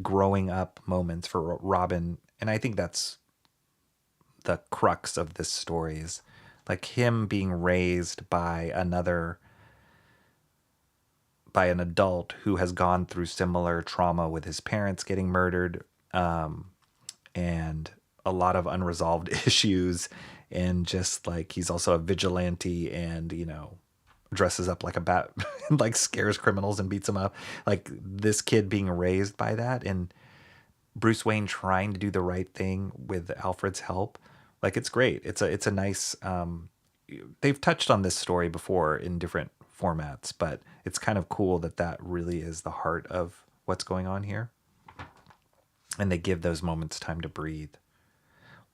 growing up moments for Robin, and I think that's the crux of this story is like him being raised by an adult who has gone through similar trauma with his parents getting murdered, and a lot of unresolved issues, and just like he's also a vigilante and, you know, dresses up like a bat and like scares criminals and beats them up. Like this kid being raised by that, and Bruce Wayne trying to do the right thing with Alfred's help. Like it's great. It's a nice, they've touched on this story before in different formats, but it's kind of cool that really is the heart of what's going on here. And they give those moments time to breathe.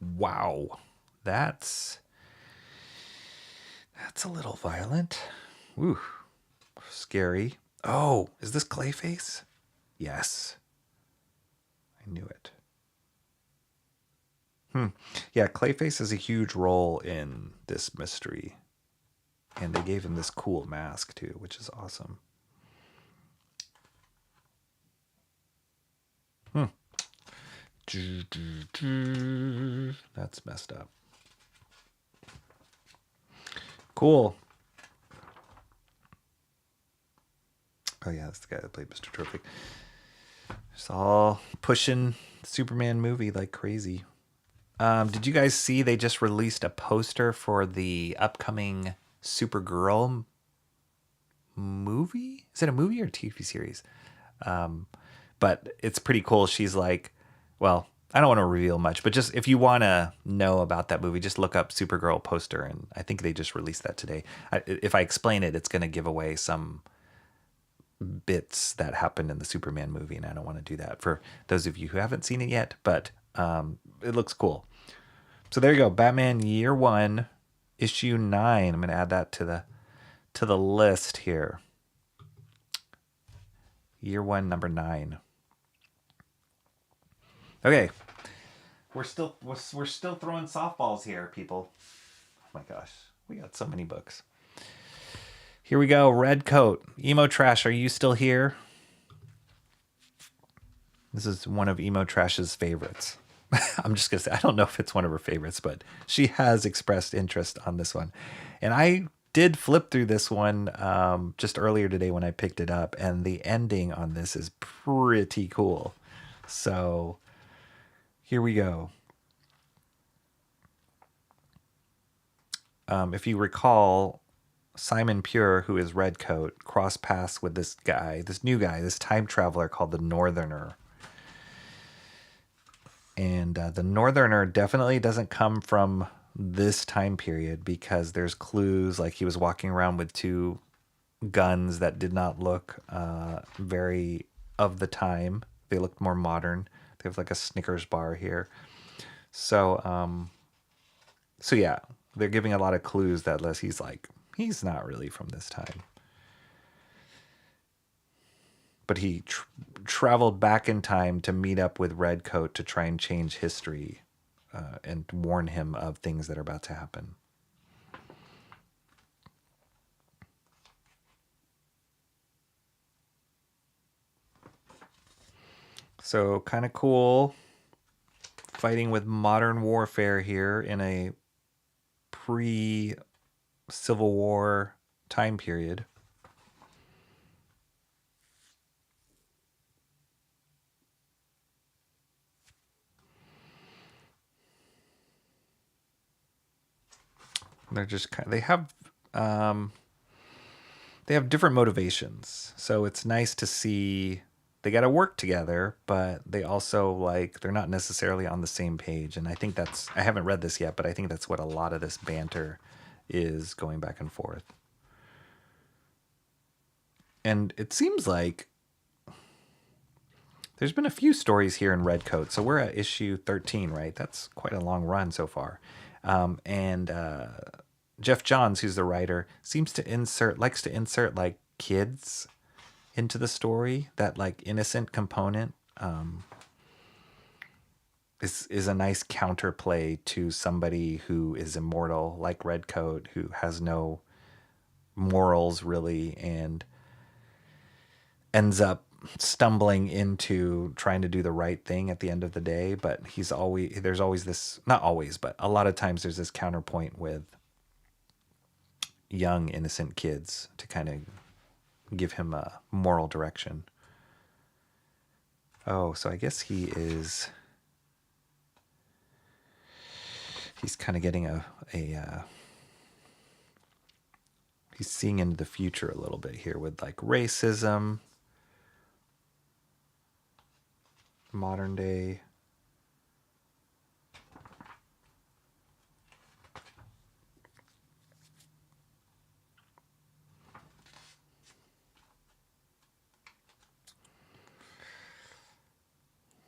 Wow. That's a little violent. Ooh, scary. Oh, is this Clayface? Yes. I knew it. Yeah, Clayface has a huge role in this mystery. And they gave him this cool mask too, which is awesome. That's messed up. Cool. Oh yeah, that's the guy that played Mr. Terrific. Just all pushing Superman movie like crazy. Did you guys see they just released a poster for the upcoming Supergirl movie? Is it a movie or a TV series? But it's pretty cool. She's like, well, I don't want to reveal much, but just if you want to know about that movie, just look up Supergirl poster. And I think they just released that today. If I explain it, it's going to give away some bits that happened in the Superman movie, and I don't want to do that for those of you who haven't seen it yet, but it looks cool. So there you go. Batman Year 1, issue 9. I'm going to add that to the list here. Year 1, number 9. Okay. We're still throwing softballs here, people. Oh my gosh. We got so many books. Here we go. Redcoat. Emo Trash, are you still here? This is one of Emo Trash's favorites. I'm just going to say, I don't know if it's one of her favorites, but she has expressed interest on this one. And I did flip through this one just earlier today when I picked it up, and the ending on this is pretty cool. So here we go. If you recall, Simon Pure, who is Redcoat, crossed paths with this new guy, this time traveler called the Northerner. And the Northerner definitely doesn't come from this time period, because there's clues like he was walking around with two guns that did not look very of the time. They looked more modern. They have like a Snickers bar here. So yeah, they're giving a lot of clues that he's not really from this time. But he traveled back in time to meet up with Redcoat to try and change history and warn him of things that are about to happen. So kind of cool. Fighting with modern warfare here in a pre-Civil War time period. They're just they have different motivations. So it's nice to see they got to work together, but they also like they're not necessarily on the same page. And I think I haven't read this yet, but I think that's what a lot of this banter is, going back and forth. And it seems like there's been a few stories here in Redcoat. So we're at issue 13, right? That's quite a long run so far. And Jeff Johns, who's the writer, likes to insert like kids into the story. That like innocent component is a nice counterplay to somebody who is immortal, like Redcoat, who has no morals really, and ends up stumbling into trying to do the right thing at the end of the day. But there's always this, not always, but a lot of times there's this counterpoint with young innocent kids to kind of give him a moral direction. Oh, so I guess he's kind of getting he's seeing into the future a little bit here with like racism, modern day.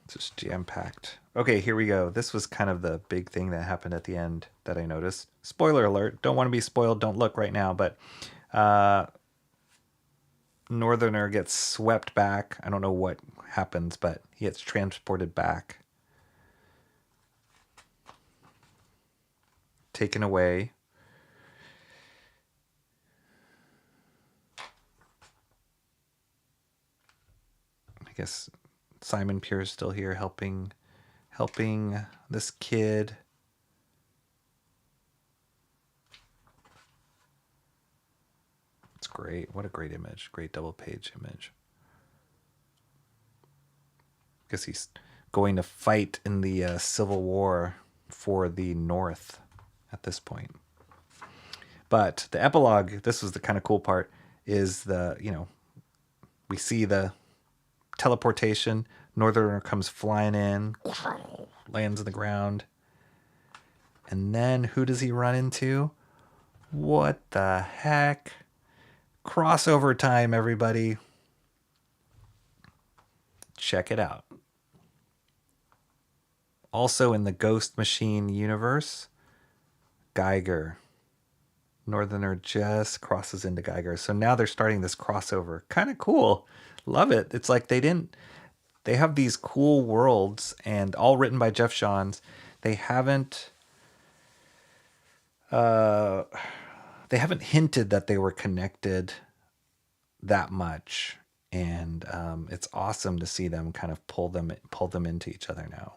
Just jam-packed. Okay, here we go. This was kind of the big thing that happened at the end that I noticed. Spoiler alert. Don't want to be spoiled. Don't look right now. But Northerner gets swept back. I don't know what happens, but he gets transported back. Taken away. I guess Simon Pure is still here helping this kid. It's great. What a great image. Great double page image. I guess he's going to fight in the Civil War for the North at this point. But the epilogue, this was the kind of cool part, is we see the teleportation. Northerner comes flying in, lands on the ground. And then who does he run into? What the heck? Crossover time, everybody. Check it out. Also in the Ghost Machine universe, Geiger. Northerner just crosses into Geiger. So now they're starting this crossover. Kind of cool. Love it. It's like they have these cool worlds, and all written by Jeff Johns. They haven't hinted that they were connected that much, and it's awesome to see them kind of pull them into each other now.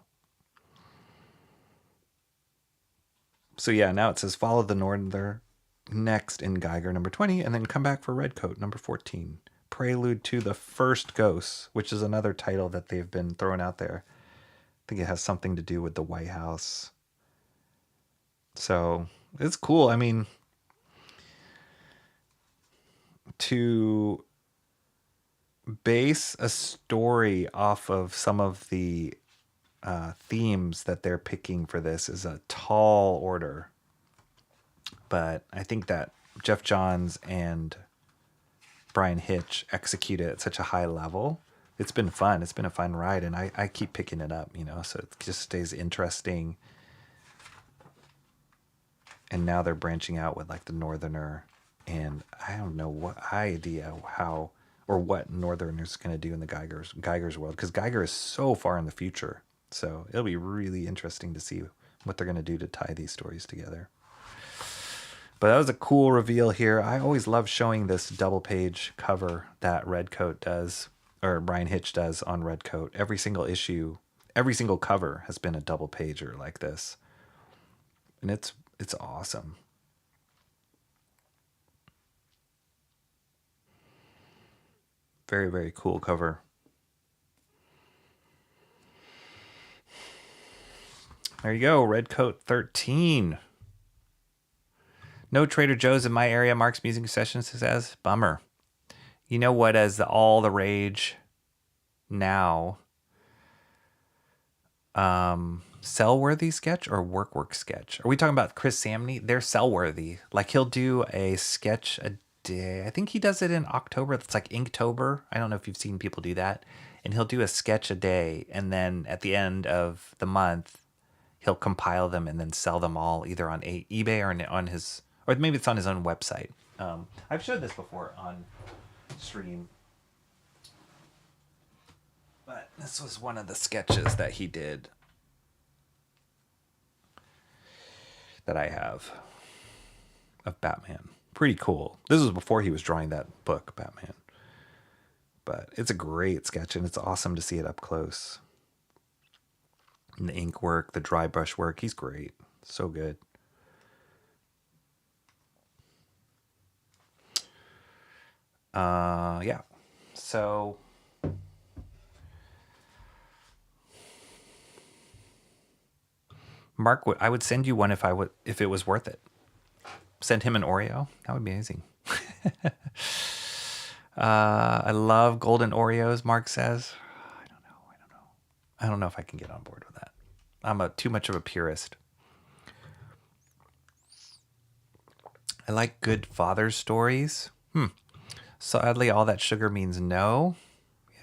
So yeah, now it says follow the Northerner next in Geiger number 20, and then come back for Redcoat number 14. Prelude to the First Ghosts, which is another title that they've been throwing out there. I think it has something to do with the White House. So it's cool. I mean, to base a story off of some of the themes that they're picking for this is a tall order. But I think that Jeff Johns and Brian Hitch execute it at such a high level. It's been fun. It's been a fun ride, and I keep picking it up, so it just stays interesting. And now they're branching out with like the Northerner, and I don't know what idea how or what Northerner's going to do in the Geiger's world, because Geiger is so far in the future. So it'll be really interesting to see what they're going to do to tie these stories together. But that was a cool reveal here. I always love showing this double page cover that Redcoat does, or Brian Hitch does on Redcoat. Every single issue, every single cover has been a double pager like this. And it's awesome. Very, very cool cover. There you go, Redcoat 13. No Trader Joe's in my area. Mark's Music Sessions says, bummer. You know what is all the rage now? Sell-worthy sketch or work sketch? Are we talking about Chris Samney? They're sell-worthy. Like he'll do a sketch a day. I think he does it in October. It's like Inktober. I don't know if you've seen people do that. And he'll do a sketch a day. And then at the end of the month, he'll compile them and then sell them all either on eBay or on his, or maybe it's on his own website. I've showed this before on stream. But this was one of the sketches that he did that I have of Batman. Pretty cool. This was before he was drawing that book, Batman. But it's a great sketch, and it's awesome to see it up close. And the ink work, the dry brush work, he's great. So good. Yeah. So Mark, I would send you one if it was worth it. Send him an Oreo. That would be amazing. I love golden Oreos, Mark says. I don't know if I can get on board with that. I'm too much of a purist. I like good father stories. Sadly, all that sugar means no.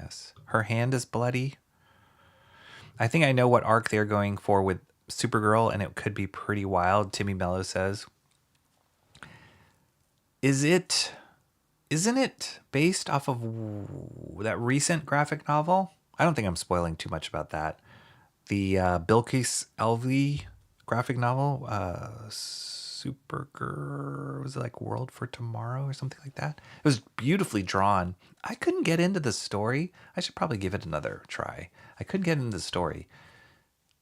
Yes. Her hand is bloody. I think I know what arc they're going for with Supergirl, and it could be pretty wild, Timmy Mello says. Isn't it based off of that recent graphic novel? I don't think I'm spoiling too much about that. The Bilquis Alvey graphic novel, Supergirl, was it like World for Tomorrow or something like that? It was beautifully drawn. I couldn't get into the story. I should probably give it another try. I couldn't get into the story.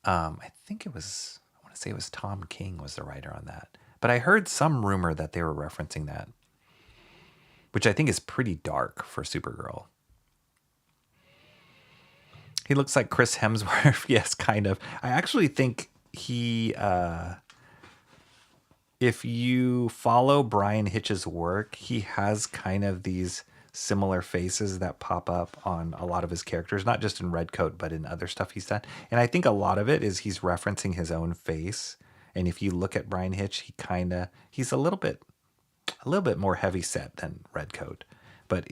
I think I want to say it was Tom King was the writer on that. But I heard some rumor that they were referencing that, which I think is pretty dark for Supergirl. He looks like Chris Hemsworth. Yes, kind of. I actually think he, if you follow Brian Hitch's work, he has kind of these similar faces that pop up on a lot of his characters, not just in Redcoat, but in other stuff he's done. And I think a lot of it is he's referencing his own face. And if you look at Brian Hitch, he's a little bit more heavy set than Redcoat. But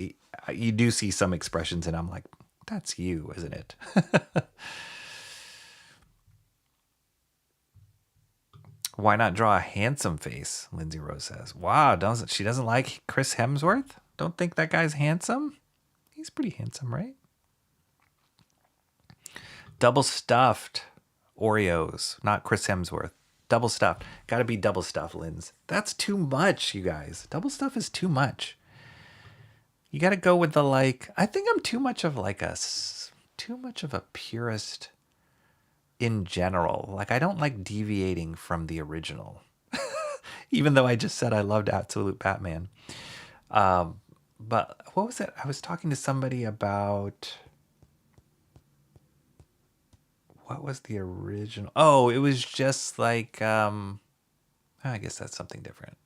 you do see some expressions, and I'm like, that's you, isn't it? Why not draw a handsome face? Lindsay Rose says. Wow, she doesn't like Chris Hemsworth? Don't think that guy's handsome? He's pretty handsome, right? Double stuffed Oreos, not Chris Hemsworth. Double stuffed. Got to be double stuffed, Linz. That's too much, you guys. Double stuff is too much. You got to go with the I think I'm too much of a purist in general. I don't like deviating from the original. Even though I just said I loved Absolute Batman. But what was it? I was talking to somebody about what was the original? Oh, it was just I guess that's something different.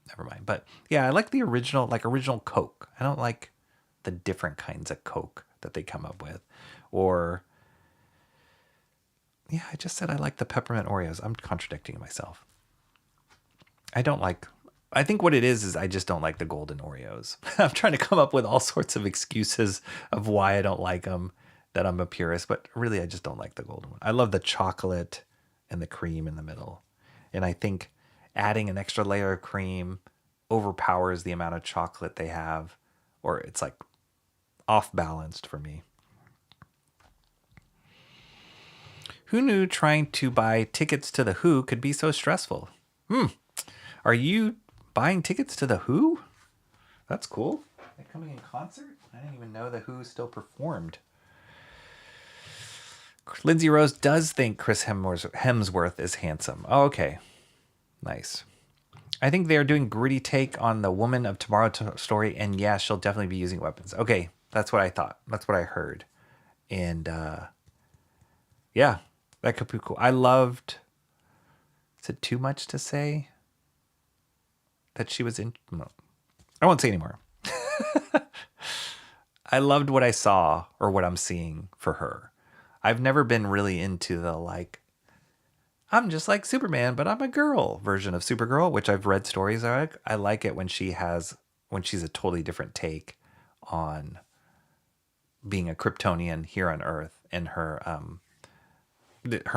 Never mind. But yeah, I like the original Coke. I don't like the different kinds of Coke that they come up with. Or, yeah, I just said I like the peppermint Oreos. I'm contradicting myself. I think what it is I just don't like the golden Oreos. I'm trying to come up with all sorts of excuses of why I don't like them, that I'm a purist, but really I just don't like the golden one. I love the chocolate and the cream in the middle. And I think adding an extra layer of cream overpowers the amount of chocolate they have, or it's off balanced for me. Who knew trying to buy tickets to The Who could be so stressful? Are you buying tickets to The Who? That's cool. They're coming in concert? I didn't even know The Who still performed. Lindsay Rose does think Chris Hemsworth is handsome. Oh, okay. Nice. I think they're doing gritty take on the Woman of Tomorrow story, and yeah, she'll definitely be using weapons. Okay, that's what I thought. That's what I heard. And yeah, that could be cool. I loved... Is it too much to say? that she was in. No, I won't say anymore. I loved what I saw or what I'm seeing for her. I've never been really into the like, I'm just like Superman, but I'm a girl version of Supergirl, which I've read stories of. I like it when she's a totally different take on being a Kryptonian here on Earth, and her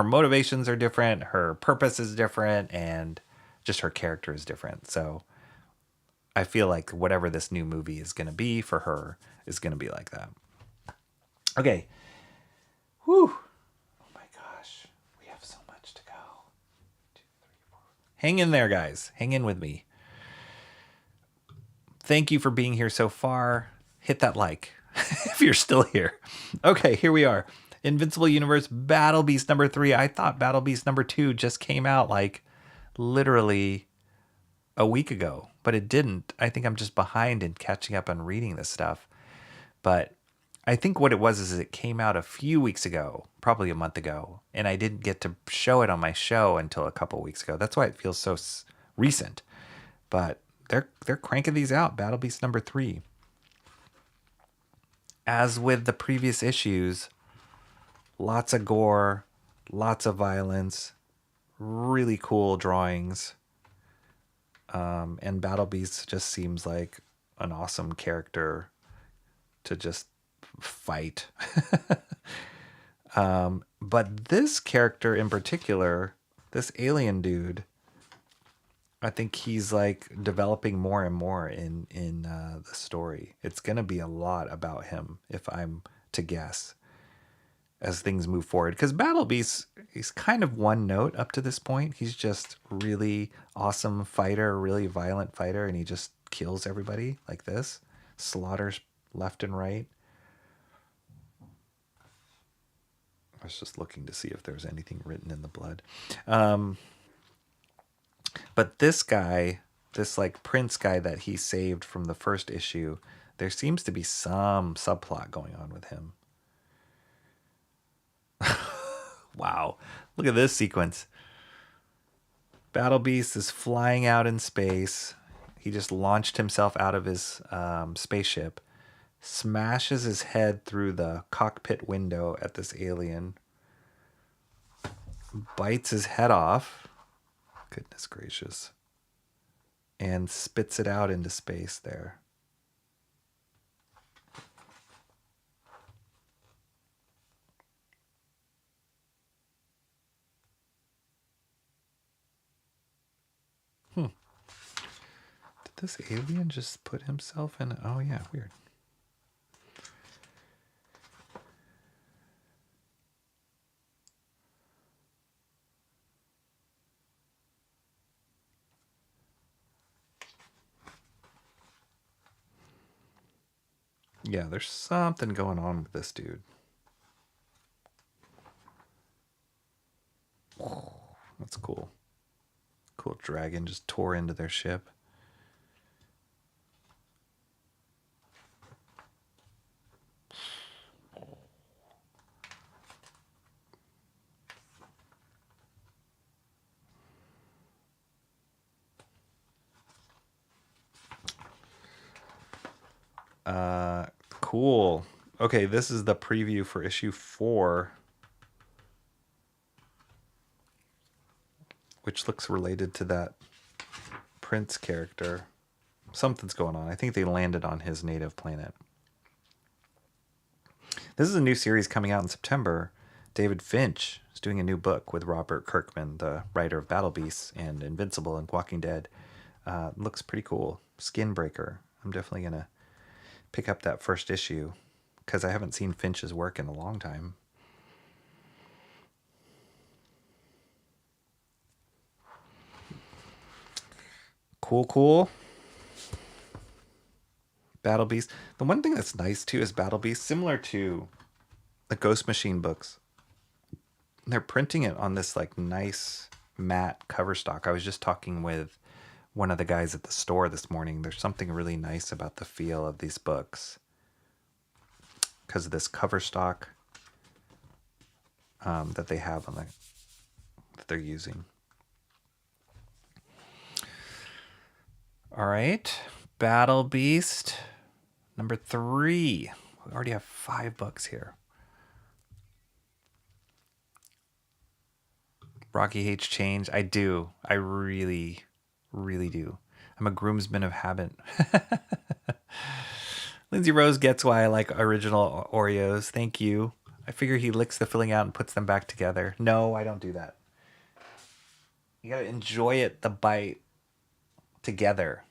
motivations are different, her purpose is different, and just her character is different. So I feel like whatever this new movie is going to be for her is going to be like that. Okay. Whew. Oh my gosh. We have so much to go. 2, 3, 4. Hang in there, guys. Hang in with me. Thank you for being here so far. Hit that like if you're still here. Okay, here we are. Invincible Universe Battle Beast number 3. I thought Battle Beast number 2 just came out like literally a week ago, but it didn't. I think I'm just behind in catching up on reading this stuff. But I think what it was is it came out a few weeks ago, probably a month ago, and I didn't get to show it on my show until a couple weeks ago. That's why it feels so recent. But they're cranking these out. Battle Beast number 3. As with the previous issues, lots of gore, lots of violence, really cool drawings. And Battle Beast just seems like an awesome character to just fight. But this character in particular, this alien dude, I think he's like developing more and more in the story. It's going to be a lot about him, if I'm to guess, as things move forward. Because Battle Beast, he's kind of one note up to this point. He's just really awesome fighter, really violent fighter, and he just kills everybody like this. Slaughters left and right. I was just looking to see if there's anything written in the blood. But this guy, this like prince guy that he saved from the first issue, there seems to be some subplot going on with him. Wow. Look at this sequence. Battle Beast is flying out in space. He just launched himself out of his spaceship, smashes his head through the cockpit window at this alien, bites his head off. Goodness gracious. And spits it out into space there. Did this alien just put himself in? Oh yeah, weird. Yeah, there's something going on with this dude. That's cool. Cool dragon just tore into their ship. Cool. Okay, this is the preview for issue 4, which looks related to that Prince character. Something's going on. I think they landed on his native planet. This is a new series coming out in September. David Finch is doing a new book with Robert Kirkman, the writer of Battle Beasts and Invincible and Walking Dead. Looks pretty cool. Skinbreaker. I'm definitely going to pick up that first issue because I haven't seen Finch's work in a long time. Cool. Battle Beast. The one thing that's nice too is Battle Beast, similar to the Ghost Machine books, they're printing it on this like nice matte cover stock. I was just talking with one of the guys at the store this morning. There's something really nice about the feel of these books because of this cover stock that they have on that they're using. All right. Battle Beast, number 3. We already have 5 books here. Rocky hates change. I do. I really, really do. I'm a groomsman of habit. Lindsay Rose gets why I like original Oreos. Thank you. I figure he licks the filling out and puts them back together. No, I don't do that. You gotta enjoy it, the bite, together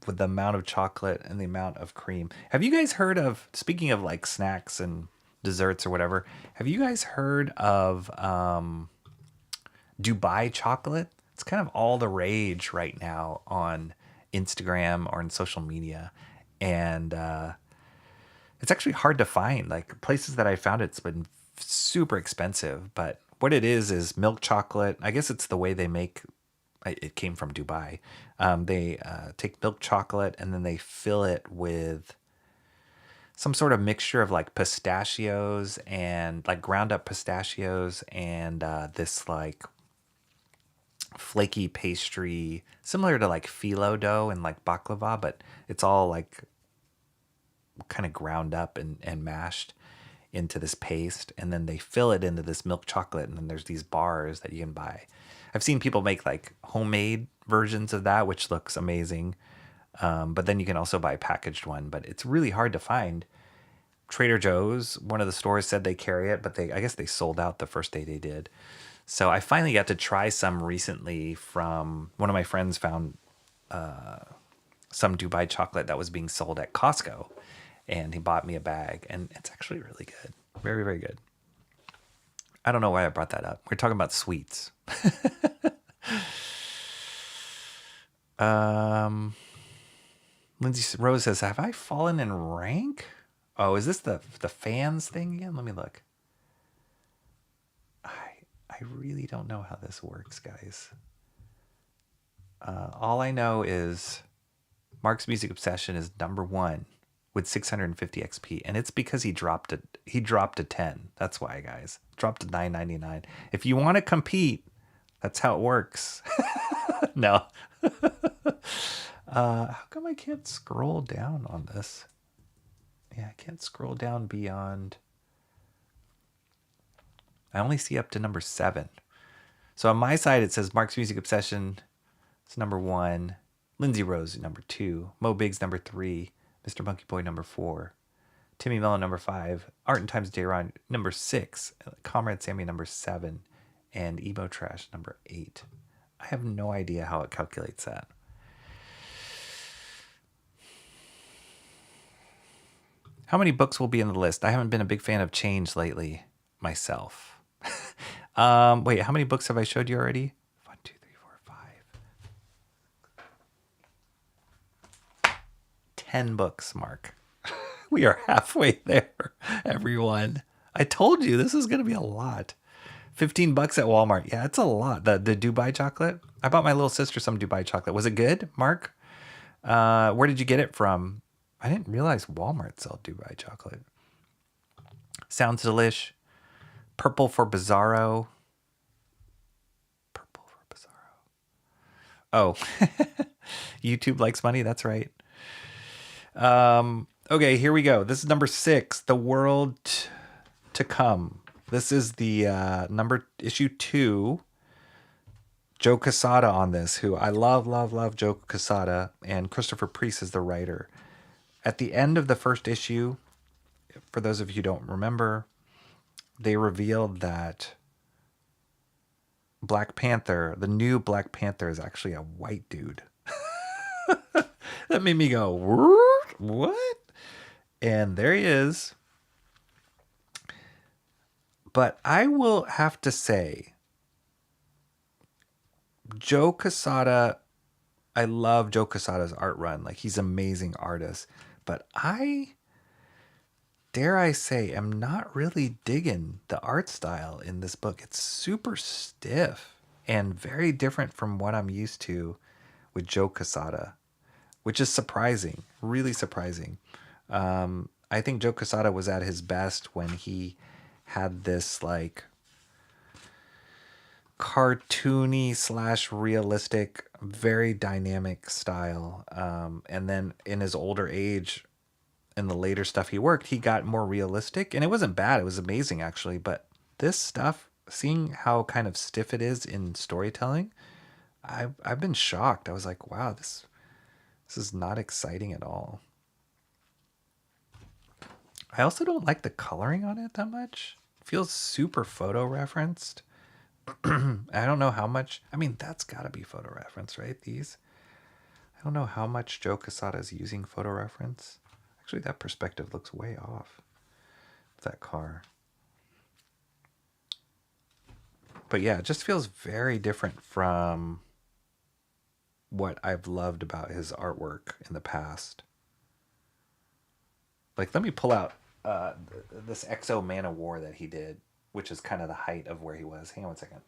with the amount of chocolate and the amount of cream. Have you guys heard of, speaking of like snacks and desserts or whatever, have you guys heard of Dubai chocolate? It's kind of all the rage right now on Instagram or in social media. And it's actually hard to find. Like places that I found it's been super expensive. But what it is milk chocolate. I guess it's the way they make. It came from Dubai. They take milk chocolate and then they fill it with some sort of mixture of like pistachios and like ground up pistachios and this like flaky pastry similar to like phyllo dough and like baklava, but it's all like kind of ground up and mashed into this paste, and then they fill it into this milk chocolate, and then there's these bars that you can buy. I've seen people make like homemade versions of that, which looks amazing, but then you can also buy a packaged one, but it's really hard to find. Trader Joe's, one of the stores, said they carry it, but I guess they sold out the first day they did. So I finally got to try some recently from one of my friends found some Dubai chocolate that was being sold at Costco, and he bought me a bag, and it's actually really good. Very, very good. I don't know why I brought that up. We're talking about sweets. Lindsay Rose says, have I fallen in rank? Oh, is this the fans thing again? Let me look. I really don't know how this works, guys. All I know is Mark's Music Obsession is number 1 with 650 XP, and it's because he dropped it. He dropped a 10. That's why, guys. Dropped to $9.99. If you want to compete, that's how it works. No. How come I can't scroll down on this? Yeah, I can't scroll down beyond. I only see up to number 7. So on my side, it says Mark's Music Obsession is number 1. Lindsay Rose, number 2. Mo Biggs, number 3. Mr. Monkey Boy, number 4. Timmy Mellon, number 5. Art and Times Dayron, number 6. Comrade Sammy, number 7. And Emo Trash, number 8. I have no idea how it calculates that. How many books will be in the list? I haven't been a big fan of change lately myself. Wait, how many books have I showed you already? 1, 2, 3, 4, 5. 10 books, Mark. We are halfway there, everyone. I told you this is going to be a lot. $15 at Walmart. Yeah, it's a lot. The Dubai chocolate. I bought my little sister some Dubai chocolate. Was it good, Mark? Where did you get it from? I didn't realize Walmart sold Dubai chocolate. Sounds delish. Purple for Bizarro. Purple for Bizarro. Oh, YouTube likes money. That's right. Okay, here we go. This is number 6. The World to Come. This is the issue 2. Joe Quesada on this, who I love Joe Quesada, and Christopher Priest is the writer. At the end of the first issue, for those of you who don't remember, they revealed that Black Panther, the new Black Panther, is actually a white dude. That made me go, what? And there he is. But I will have to say, Joe Quesada, I love Joe Quesada's art run. Like, he's an amazing artist. But dare I say, am not really digging the art style in this book. It's super stiff and very different from what I'm used to with Joe Quesada, which is surprising, really surprising. I think Joe Quesada was at his best when he had this like cartoony / realistic very dynamic style. And then in his older age, in the later stuff he worked, he got more realistic, and it wasn't bad. It was amazing actually. But this stuff, seeing how kind of stiff it is in storytelling, I've been shocked. I was like, wow, this is not exciting at all. I also don't like the coloring on it that much. It feels super photo referenced. I don't know how much. I mean, that's got to be photo reference, right? These. I don't know how much Joe Quesada is using photo reference. Actually, that perspective looks way off. That car. But yeah, it just feels very different from what I've loved about his artwork in the past. Like, let me pull out this XO Man of War that he did, which is kind of the height of where he was. Hang on one second.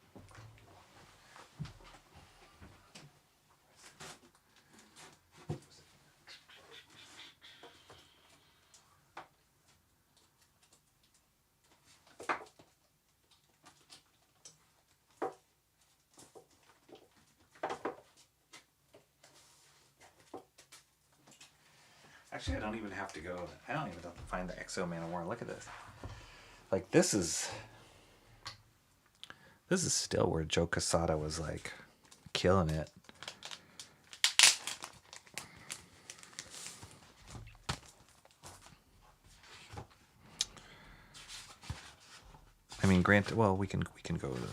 Actually, I don't even have to go. I don't even have to find the XO Man of War. Look at this. Like, this is still where Joe Quesada was like killing it. I mean, granted, well, we can go to the,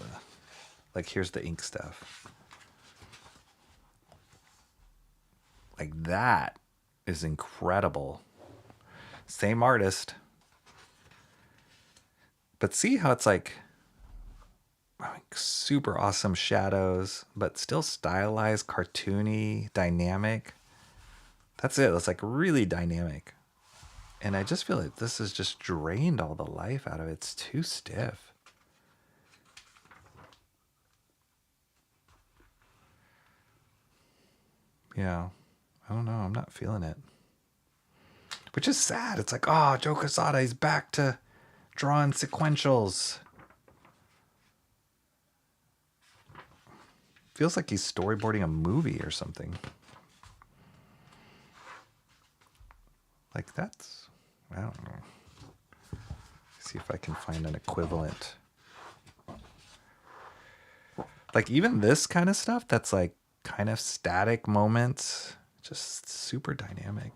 like, here's the ink stuff. Like, that is incredible. Same artist. But see how it's like super awesome shadows, but still stylized, cartoony, dynamic. That's it. It's like really dynamic. And I just feel like this has just drained all the life out of it. It's too stiff. Yeah. I don't know. I'm not feeling it. Which is sad. It's like, oh, Joe Quesada, he's back to drawing sequentials. Feels like he's storyboarding a movie or something. Like, that's, I don't know. See if I can find an equivalent. Like, even this kind of stuff that's like kind of static moments, just super dynamic.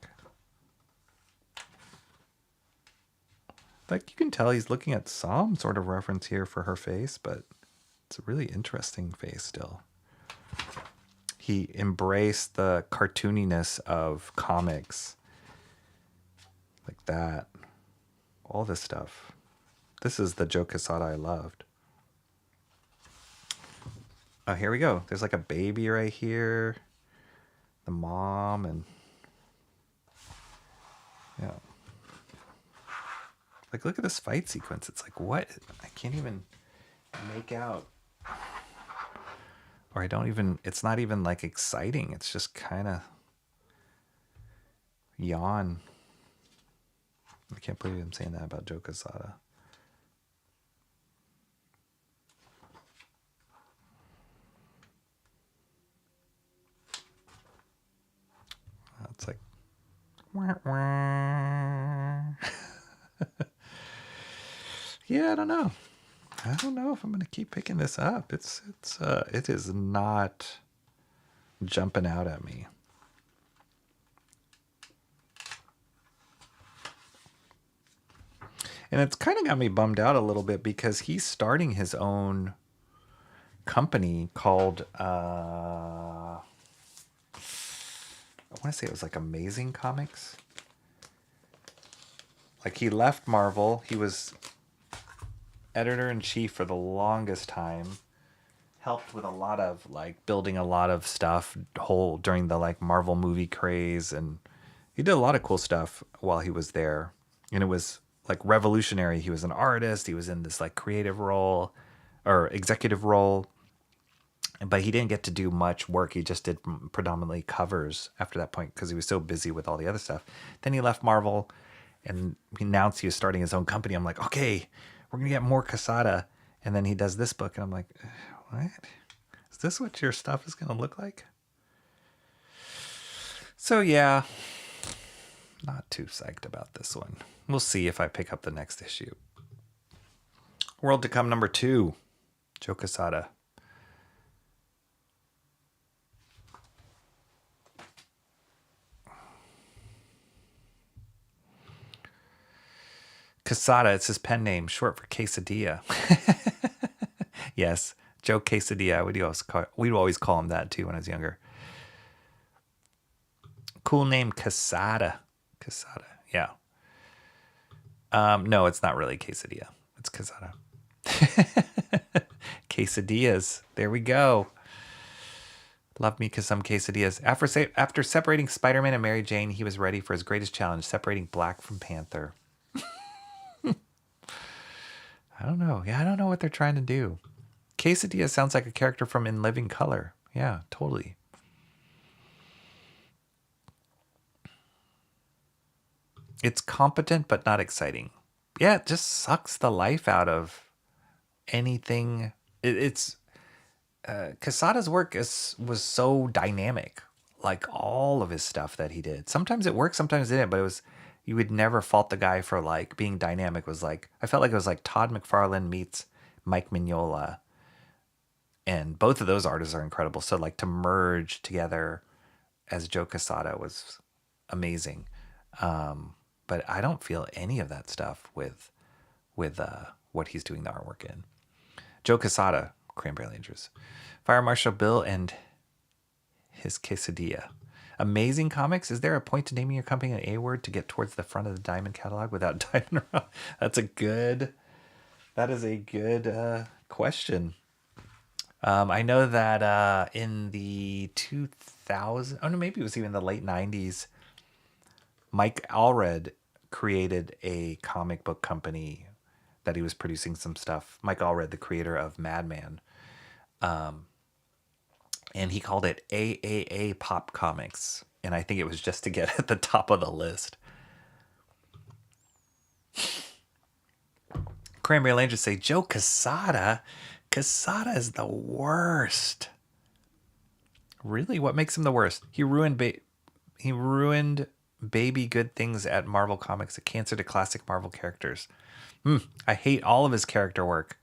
Like, you can tell he's looking at some sort of reference here for her face, but it's a really interesting face still. He embraced the cartooniness of comics. Like that. All this stuff. This is the Joe Quesada I loved. Oh, here we go. There's like a baby right here. The mom and... yeah. Like, look at this fight sequence. It's like, what? I can't even make out. Or I don't even... it's not even, like, exciting. It's just kind of... yawn. I can't believe I'm saying that about Joe Quesada. It's like... wah, wah. Yeah, I don't know. I don't know if I'm gonna keep picking this up. It is not jumping out at me. And it's kind of got me bummed out a little bit because he's starting his own company called I want to say it was like Amazing Comics. Like, he left Marvel. He was editor-in-chief for the longest time. Helped with a lot of, like, building a lot of stuff during the, like, Marvel movie craze. And he did a lot of cool stuff while he was there. And it was, like, revolutionary. He was an artist. He was in this, like, creative role or executive role. But he didn't get to do much work. He just did predominantly covers after that point because he was so busy with all the other stuff. Then he left Marvel and he announced he was starting his own company. I'm like, okay, we're going to get more Quesada. And then he does this book. And I'm like, what? Is this what your stuff is going to look like? So yeah, not too psyched about this one. We'll see if I pick up the next issue. World to Come #2, Joe Quesada. Quesada, it's his pen name, short for Quesadilla. Yes, Joe Quesadilla. We'd always call him that too when I was younger. Cool name, Quesada. Quesada, yeah. No, it's not really Quesadilla. It's Quesada. Quesadillas. There we go. Love me some quesadillas. After separating Spider-Man and Mary Jane, he was ready for his greatest challenge, separating Black from Panther. I don't know. Yeah, I don't know what they're trying to do. Quesadilla sounds like a character from In Living Color. Yeah, totally. It's competent but not exciting. Yeah, it just sucks the life out of anything. Quesada's work was so dynamic. Like all of his stuff that he did. Sometimes it worked, sometimes it didn't, but you would never fault the guy for like being dynamic. I felt like it was like Todd McFarlane meets Mike Mignola. And both of those artists are incredible. So like to merge together as Joe Quesada was amazing. But I don't feel any of that stuff with what he's doing the artwork in. Joe Quesada, Cranberry Rangers. Fire Marshal Bill and his Quesadilla. Amazing Comics. Is there a point to naming your company an A word to get towards the front of the Diamond catalog without Diamond around? That is a good question. I know that in the 2000s, oh no, maybe it was even the late 90s, Mike Allred created a comic book company that he was producing some stuff. Mike Allred, the creator of Madman. And he called it AAA Pop Comics. And I think it was just to get at the top of the list. Cranberry Rangers say, Joe Quesada? Quesada is the worst. Really? What makes him the worst? He ruined baby good things at Marvel Comics, a cancer to classic Marvel characters. I hate all of his character work.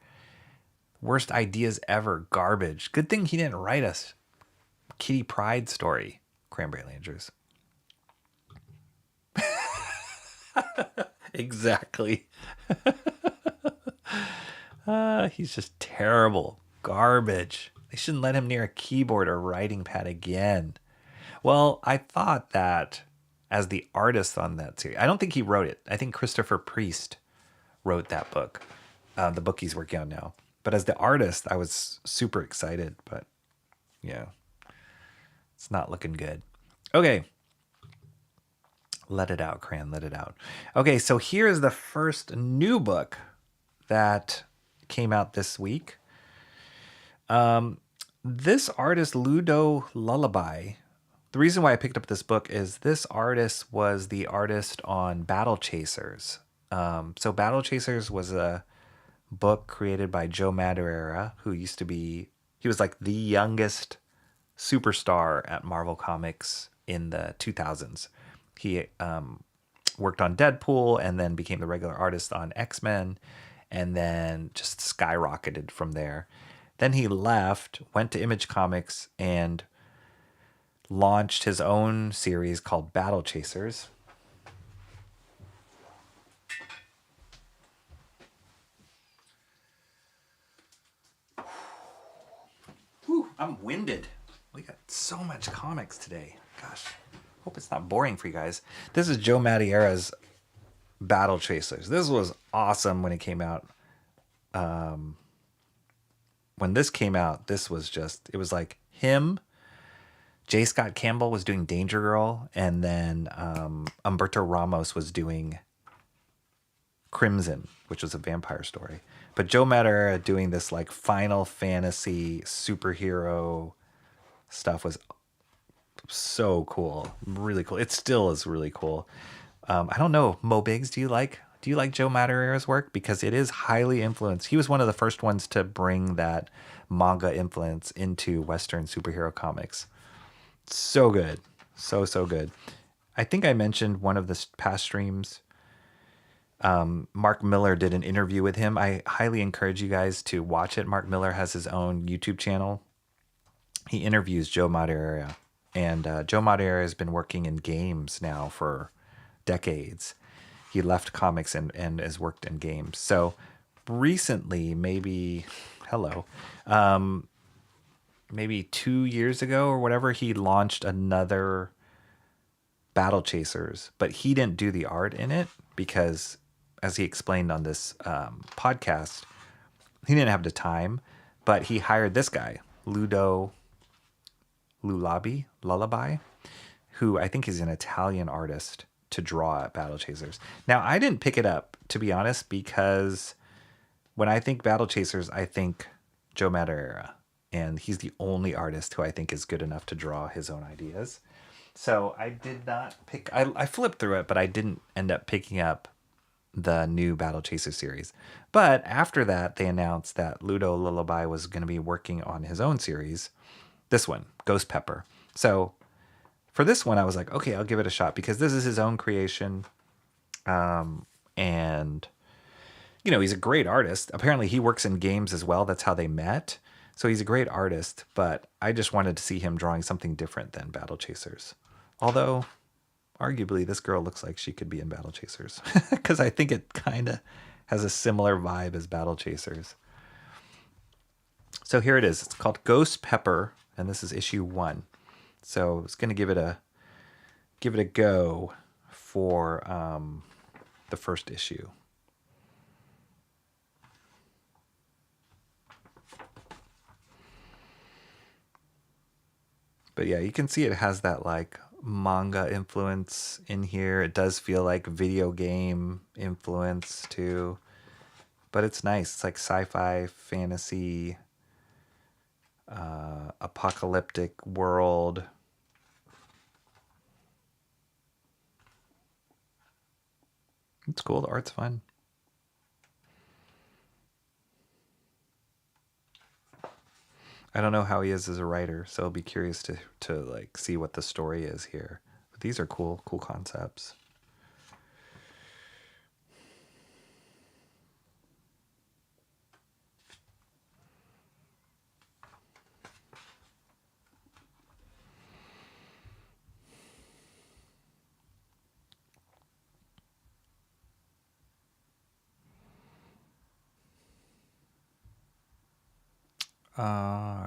Worst ideas ever. Garbage. Good thing he didn't write us Kitty Pryde story. Cranberry Rangers. Exactly. He's just terrible. Garbage. They shouldn't let him near a keyboard or writing pad again. Well, I thought that as the artist on that series, I don't think he wrote it. I think Christopher Priest wrote that book, the book he's working on now. But as the artist, I was super excited. But yeah, it's not looking good. Okay. Let it out, Cran. Let it out. Okay, so here's the first new book that came out this week. This artist, Ludo Lullaby. The reason why I picked up this book is this artist was the artist on Battle Chasers. So Battle Chasers was a book created by Joe Madureira, who he was like the youngest superstar at Marvel Comics in the 2000s. He worked on Deadpool and then became the regular artist on X-Men and then just skyrocketed from there. Then he left, went to Image Comics, and launched his own series called Battle Chasers. Whew, I'm winded. We got so much comics today. Gosh, hope it's not boring for you guys. This is Joe Madureira's Battle Chasers. This was awesome when it came out. When this came out, it was like him. J. Scott Campbell was doing Danger Girl, and then Humberto Ramos was doing Crimson, which was a vampire story. But Joe Madureira doing this like Final Fantasy superhero stuff was so cool, really cool. It still is really cool. I don't know, Mo Biggs, do you like Joe Madureira's work? Because it is highly influenced. He was one of the first ones to bring that manga influence into Western superhero comics. So good. So good. I think I mentioned one of the past streams. Mark Miller did an interview with him. I highly encourage you guys to watch it. Mark Miller has his own YouTube channel. He interviews Joe Madureira. And Joe Madureira has been working in games now for decades. He left comics and has worked in games. So recently, maybe 2 years ago or whatever, he launched another Battle Chasers, but he didn't do the art in it because, as he explained on this podcast, he didn't have the time, but he hired this guy, Lullaby, who I think is an Italian artist, to draw at Battle Chasers. Now, I didn't pick it up, to be honest, because when I think Battle Chasers, I think Joe Madureira, and he's the only artist who I think is good enough to draw his own ideas. So I did not pick... I flipped through it, but I didn't end up picking up the new Battle Chaser series. But after that, they announced that Lullaby was going to be working on his own series. This one, Ghost Pepper. So for this one, I was like, okay, I'll give it a shot because this is his own creation. And, you know, he's a great artist. Apparently he works in games as well. That's how they met. So he's a great artist, but I just wanted to see him drawing something different than Battle Chasers. Although, arguably, this girl looks like she could be in Battle Chasers because I think it kind of has a similar vibe as Battle Chasers. So here it is. It's called Ghost Pepper, and this is issue 1. So it's going to give it a go for the first issue. But yeah, you can see it has that like manga influence in here. It does feel like video game influence too. But it's nice. It's like sci-fi, fantasy, apocalyptic world. It's cool. The art's fun. I don't know how he is as a writer, so I'll be curious to like see what the story is here. But these are cool concepts.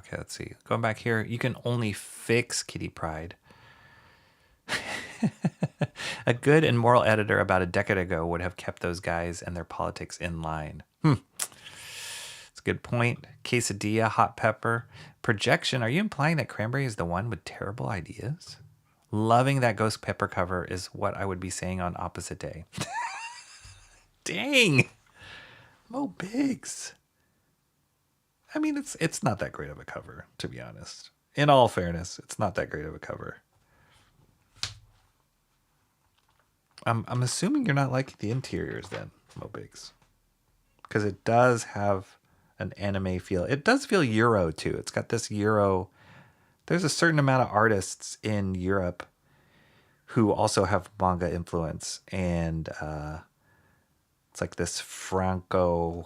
Okay, let's see. Going back here, you can only fix Kitty Pryde. A good and moral editor about a decade ago would have kept those guys and their politics in line. It's a good point. Quesadilla, hot pepper. Projection, are you implying that Cranberry is the one with terrible ideas? Loving that Ghost Pepper cover is what I would be saying on opposite day. Dang! Mo Biggs. I mean, it's not that great of a cover, to be honest. In all fairness, it's not that great of a cover. I'm assuming you're not liking the interiors then, Mo Biggs. Because it does have an anime feel. It does feel Euro, too. It's got this Euro... There's a certain amount of artists in Europe who also have manga influence. And it's like this Franco...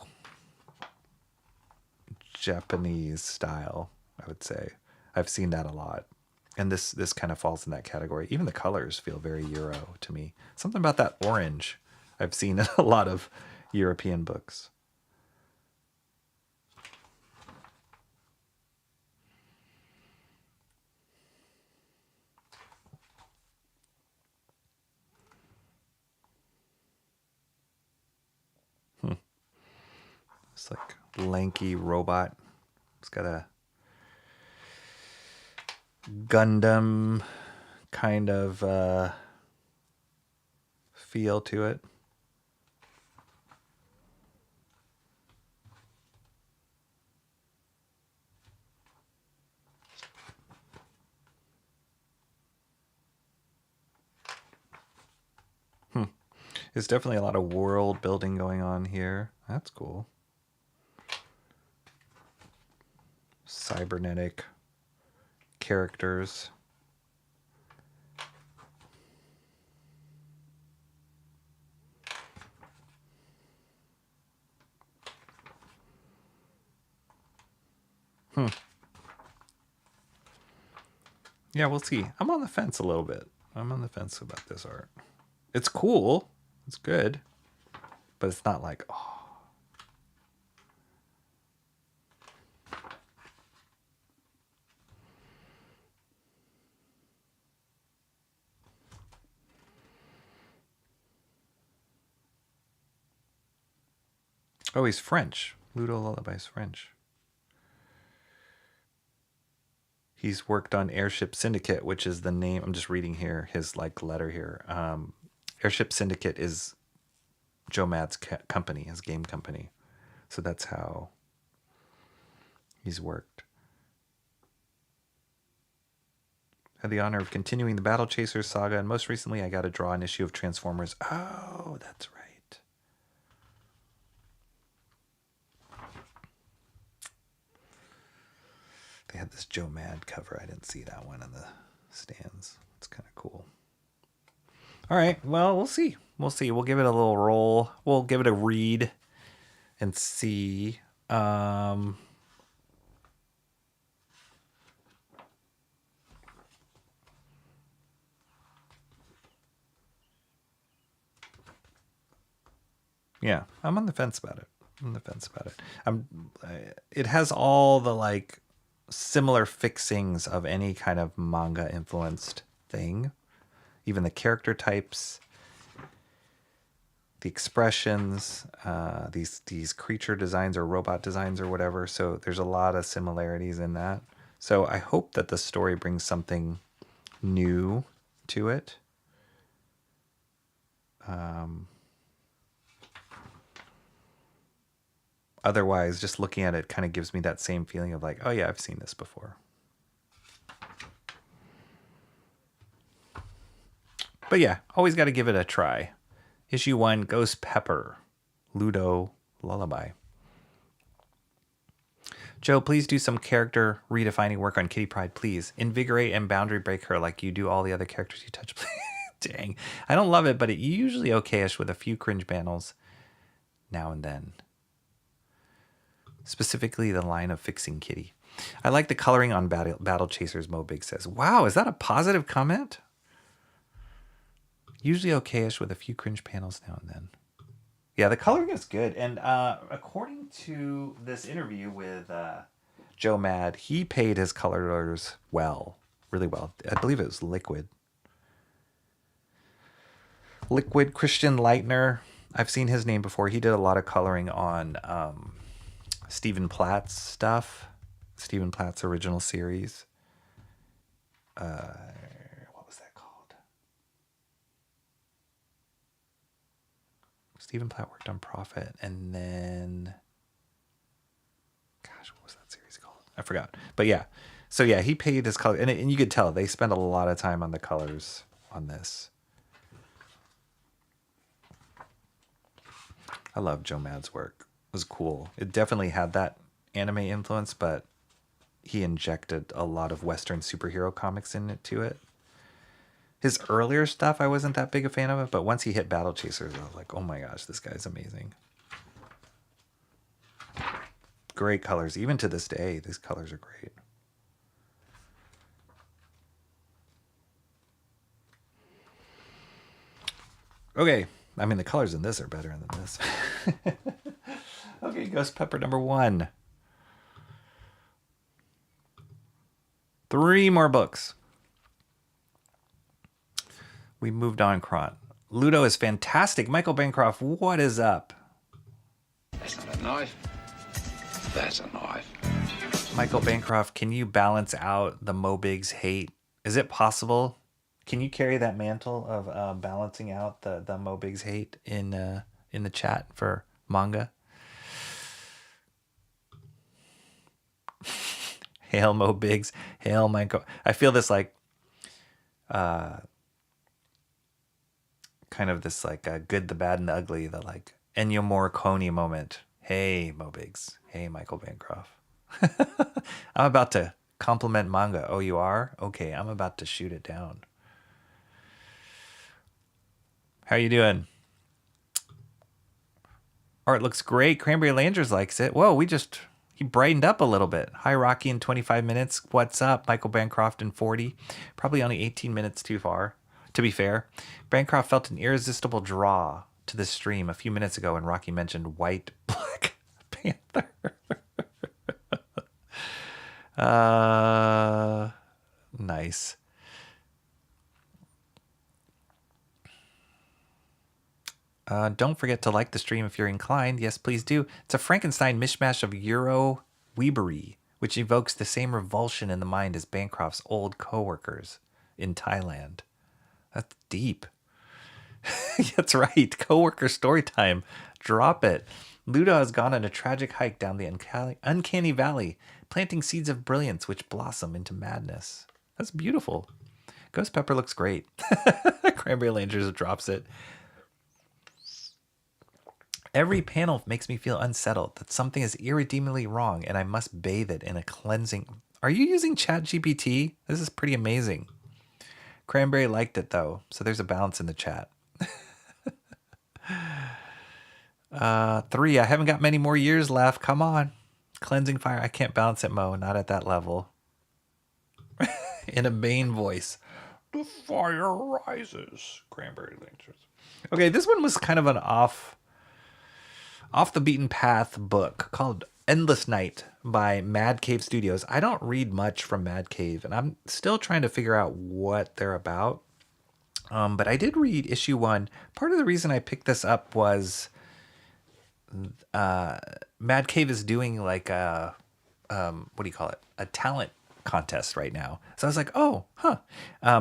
Japanese style, I would say. I've seen that a lot. And this kind of falls in that category. Even the colors feel very Euro to me. Something about that orange I've seen in a lot of European books. It's like lanky robot. It's got a Gundam kind of feel to it. There's definitely a lot of world building going on here. That's cool. Cybernetic characters. Yeah, we'll see. I'm on the fence a little bit. I'm on the fence about this art. It's cool. It's good. But it's not like, oh. Oh, he's French. Ludo Lullaby is French. He's worked on Airship Syndicate, which is the name. I'm just reading here his like letter here. Airship Syndicate is Joe Mad's company, his game company. So that's how he's worked. Had the honor of continuing the Battle Chasers saga, and most recently I got to draw an issue of Transformers. Oh, that's right. They had this Joe Mad cover. I didn't see that one in the stands. It's kind of cool. All right. Well, we'll see. We'll see. We'll give it a little roll. We'll give it a read and see. Yeah, I'm on the fence about it. It has all the like similar fixings of any kind of manga influenced thing. Even the character types, the expressions, these creature designs or robot designs or whatever. So there's a lot of similarities in that. So I hope that the story brings something new to it. Otherwise, just looking at it kind of gives me that same feeling of like, oh yeah, I've seen this before. But yeah, always got to give it a try. Issue 1, Ghost Pepper, Ludo Lullaby. Joe, please do some character redefining work on Kitty Pryde, please. Invigorate and boundary break her like you do all the other characters you touch. Dang. I don't love it, but it's usually okay-ish with a few cringe panels now and then. Specifically the line of fixing Kitty. I like the coloring on Battle Chasers, Mo Big says. Wow, is that a positive comment? Usually okay-ish with a few cringe panels now and then. Yeah, the coloring is good. And according to this interview with Joe Mad, he paid his colorers well. Really well. I believe it was Liquid. Liquid Christian Leitner. I've seen his name before. He did a lot of coloring on Stephen Platt's stuff. Stephen Platt's original series. What was that called? Stephen Platt worked on Prophet, and then, gosh, what was that series called? I forgot. But yeah, so yeah, he paid his color, and you could tell they spent a lot of time on the colors on this. I love Joe Mad's work. It was cool. It definitely had that anime influence, but he injected a lot of Western superhero comics into it. His earlier stuff, I wasn't that big a fan of it, but once he hit Battle Chasers, I was like, oh my gosh, this guy's amazing. Great colors. Even to this day, these colors are great. Okay. I mean, the colors in this are better than this. Okay, Ghost Pepper number 1. 3 more books. We moved on, Kron. Ludo is fantastic. Michael Bancroft, what is up? That's not a knife. That's a knife. Michael Bancroft, can you balance out the Mobig's hate? Is it possible? Can you carry that mantle of balancing out the Mobig's hate in the chat for manga? Hail Mobig's, hail Michael. I feel this like kind of this like good, the bad, and the ugly, the like Ennio Morricone moment. Hey Mobig's, hey Michael Bancroft. I'm about to compliment manga. Oh, you are? Okay, I'm about to shoot it down. How you doing? Art looks great. Cranberry Landers likes it. Whoa, we just He brightened up a little bit. Hi, Rocky in 25 minutes. What's up? Michael Bancroft in 40. Probably only 18 minutes too far. To be fair, Bancroft felt an irresistible draw to the stream a few minutes ago when Rocky mentioned White Black Panther. Nice. Don't forget to like the stream if you're inclined. Yes, please do. It's a Frankenstein mishmash of Euro weebery, which evokes the same revulsion in the mind as Bancroft's old co-workers in Thailand. That's deep. That's right. Co-worker story time. Drop it. Luda has gone on a tragic hike down the uncanny valley, planting seeds of brilliance which blossom into madness. That's beautiful. Ghost Pepper looks great. Cranberry Langers drops it. Every panel makes me feel unsettled that something is irredeemably wrong and I must bathe it in a cleansing. Are you using ChatGPT? This is pretty amazing. Cranberry liked it though, so there's a balance in the chat. 3, I haven't got many more years left. Come on. Cleansing fire. I can't balance it, Mo. Not at that level. In a main voice. The fire rises. Cranberry Langers. Okay, this one was kind of an off the beaten path book called Endless Night by Mad Cave Studios. I don't read much from Mad Cave, and I'm still trying to figure out what they're about. But I did read issue 1. Part of the reason I picked this up was Mad Cave is doing like a what do you call it? A talent contest right now. So I was like, oh, huh.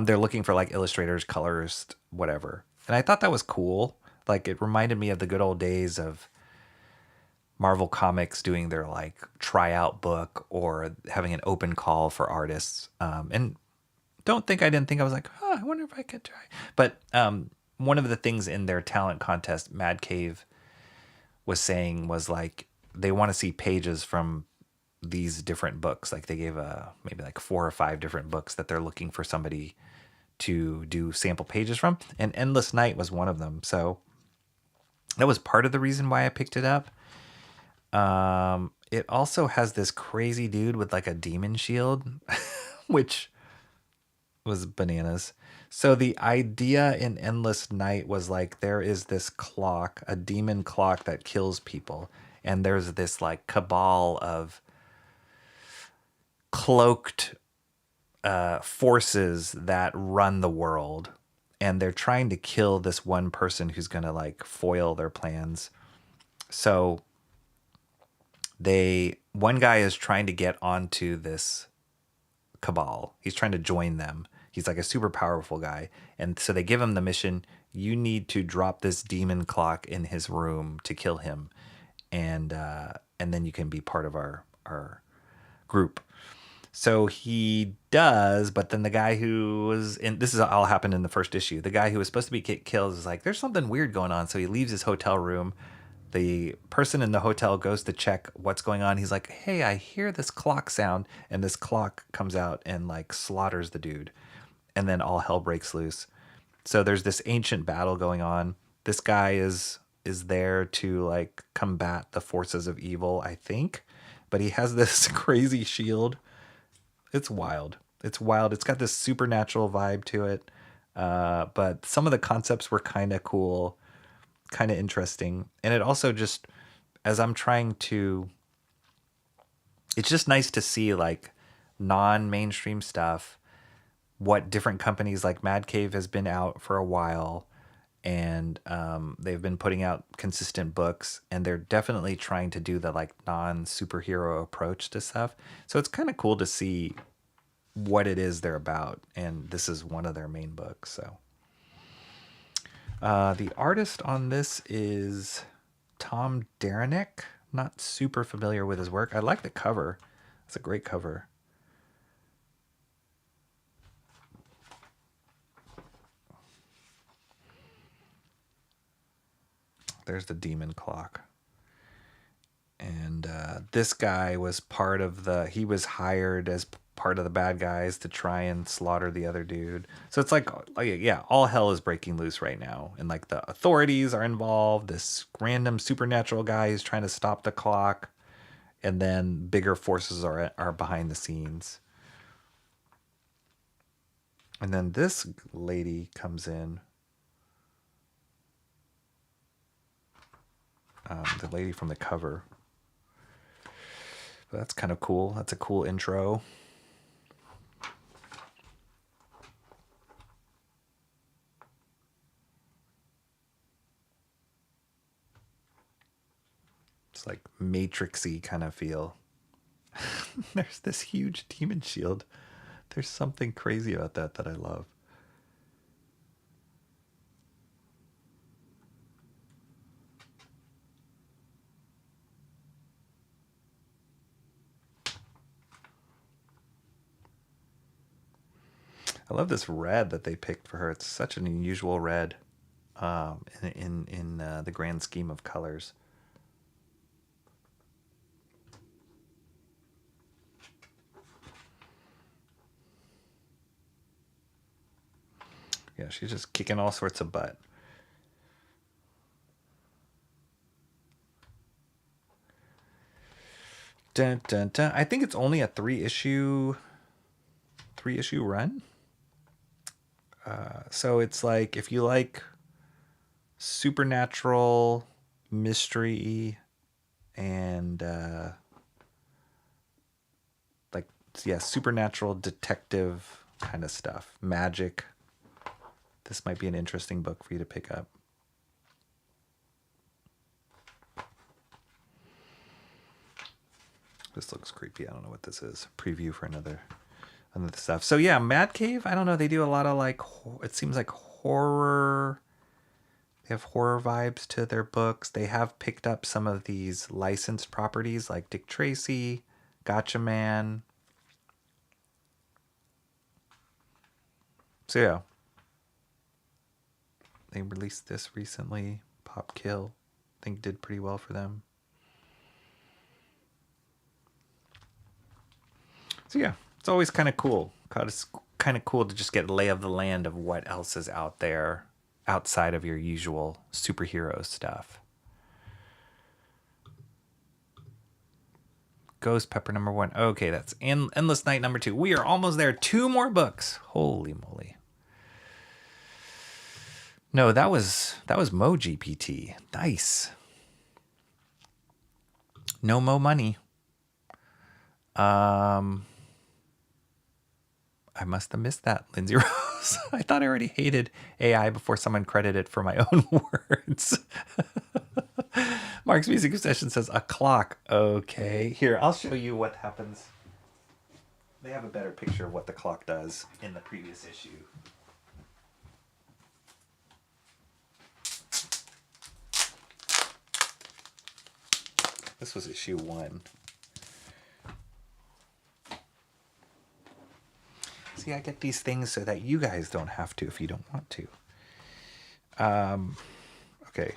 They're looking for like illustrators, colorists, whatever. And I thought that was cool. Like it reminded me of the good old days of Marvel Comics doing their like tryout book or having an open call for artists. And don't think I didn't think I was like, oh, I wonder if I could try. But one of the things in their talent contest, Mad Cave was saying was like they want to see pages from these different books. Like they gave maybe like 4 or 5 different books that they're looking for somebody to do sample pages from. And Endless Night was one of them. So that was part of the reason why I picked it up. It also has this crazy dude with like a demon shield, which was bananas. So the idea in Endless Night was like there is this clock, a demon clock that kills people, and there's this like cabal of cloaked forces that run the world, and they're trying to kill this one person who's gonna like foil their plans. So one guy is trying to get onto this cabal. He's trying to join them. He's like a super powerful guy. And so they give him the mission, you need to drop this demon clock in his room to kill him. And then you can be part of our group. So he does, but then the guy who was in, this is all happened in the first issue. The guy who was supposed to be killed is like, there's something weird going on. So he leaves his hotel room. The person in the hotel goes to check what's going on. He's like, hey, I hear this clock sound. And this clock comes out and like slaughters the dude. And then all hell breaks loose. So there's this ancient battle going on. This guy is there to like combat the forces of evil, I think. But he has this crazy shield. It's wild. It's wild. It's got this supernatural vibe to it. But some of the concepts were kind of cool, kind of interesting. And it also just, as I'm trying to, it's just nice to see like non-mainstream stuff, what different companies like Mad Cave has been out for a while, and they've been putting out consistent books, and they're definitely trying to do the like non-superhero approach to stuff. So it's kind of cool to see what it is they're about, and this is one of their main books. So the artist on this is Tom Derenick. Not super familiar with his work. I like the cover. It's a great cover. There's the demon clock. And this guy was part of he was hired as part of the bad guys to try and slaughter the other dude. So it's like yeah, all hell is breaking loose right now. And like the authorities are involved. This random supernatural guy is trying to stop the clock. and then bigger forces are behind the scenes. And then this lady comes in. The lady from the cover. But that's kind of cool. That's a cool intro. It's like Matrixy kind of feel. There's this huge demon shield. There's something crazy about that I love. I love this red that they picked for her. It's such an unusual red in the grand scheme of colors. Yeah, she's just kicking all sorts of butt. Dun, dun, dun. I think it's only a three issue run. So it's like, if you like supernatural, mystery, and supernatural detective kind of stuff, magic, this might be an interesting book for you to pick up. This looks creepy. I don't know what this is. Preview for another stuff. So yeah, Mad Cave, I don't know. They do a lot of like, it seems like horror. They have horror vibes to their books. They have picked up some of these licensed properties like Dick Tracy, Gotcha Man. So yeah. They released this recently. Pop Kill, I think did pretty well for them. So yeah, it's always kind of cool. It's kind of cool to just get a lay of the land of what else is out there outside of your usual superhero stuff. Ghost Pepper #1. Okay, that's Endless Night #2. We are almost there. 2 more books. Holy moly. No, that was Mo GPT. Nice. No Mo money. I must have missed that, Lindsay Rose. I thought I already hated AI before someone credited it for my own words. Mark's Music Obsession says a clock. Okay, here, I'll show you what happens. They have a better picture of what the clock does in the previous issue. This was issue 1. See, I get these things so that you guys don't have to if you don't want to. Okay.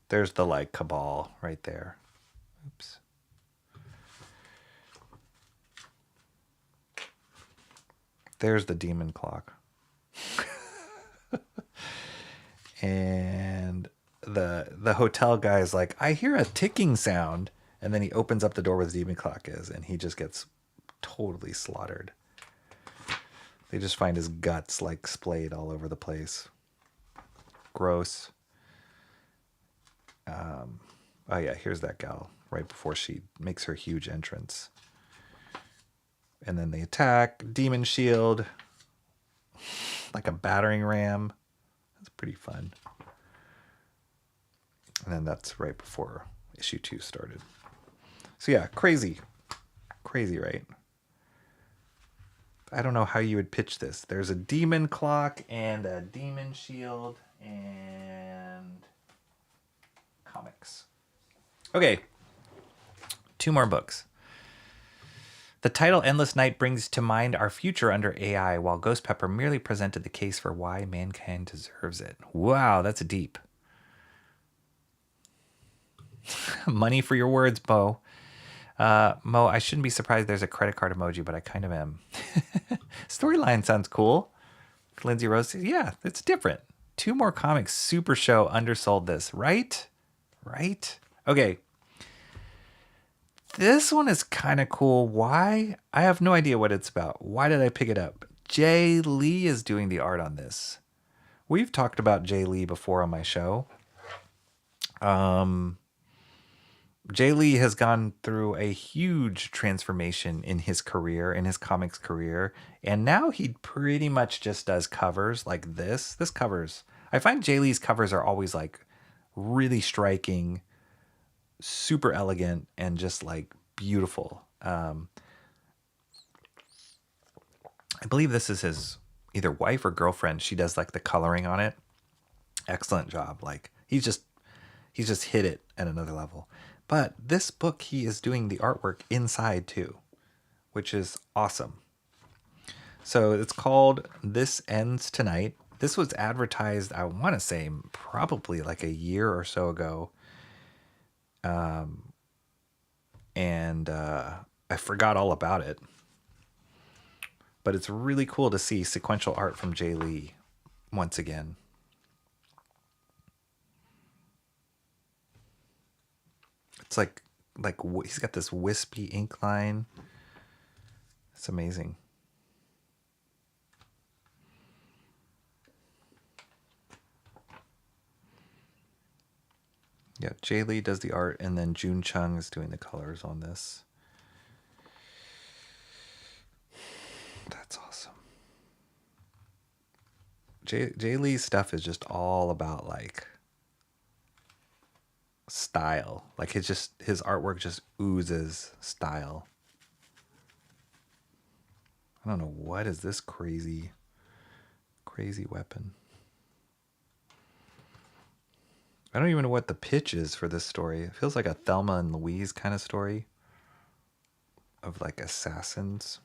There's the like cabal right there. Oops. There's the demon clock. And the hotel guy is like, I hear a ticking sound. And then he opens up the door where the demon clock is, and he just gets totally slaughtered. They just find his guts like splayed all over the place. Gross. Oh yeah, here's that gal right before she makes her huge entrance. And then they attack. Demon shield. Like a battering ram. That's pretty fun. And then that's right before issue 2 started. So yeah, crazy. Crazy, right? I don't know how you would pitch this. There's a demon clock and a demon shield and comics. Okay. 2 more books. The title Endless Night brings to mind our future under AI, while Ghost Pepper merely presented the case for why mankind deserves it. Wow, that's deep. Money for your words, Mo. Mo, I shouldn't be surprised there's a credit card emoji, but I kind of am. Storyline sounds cool. Lindsay Rose says, yeah, it's different. 2 more comics. Super Show undersold this, right? Right? Okay. This one is kind of cool. Why? I have no idea what it's about. Why did I pick it up? Jay Lee is doing the art on this. We've talked about Jay Lee before on my show. Jay Lee has gone through a huge transformation in his career, in his comics career, and now he pretty much just does covers like this. This covers. I find Jay Lee's covers are always like really striking, super elegant, and just like beautiful. I believe this is his either wife or girlfriend. She does like the coloring on it. Excellent job. Like he's just hit it at another level. But this book, he is doing the artwork inside too, which is awesome. So it's called This Ends Tonight. This was advertised, I want to say, probably like a year or so ago. And I forgot all about it. But it's really cool to see sequential art from Jay Lee once again. It's like he's got this wispy ink line. It's amazing. Yeah, Jay Lee does the art, and then June Chung is doing the colors on this. That's awesome. Jay Lee's stuff is just all about like style. Like his artwork just oozes style. I don't know, what is this crazy weapon? I don't even know what the pitch is for this story. It feels like a Thelma and Louise kind of story of like assassins.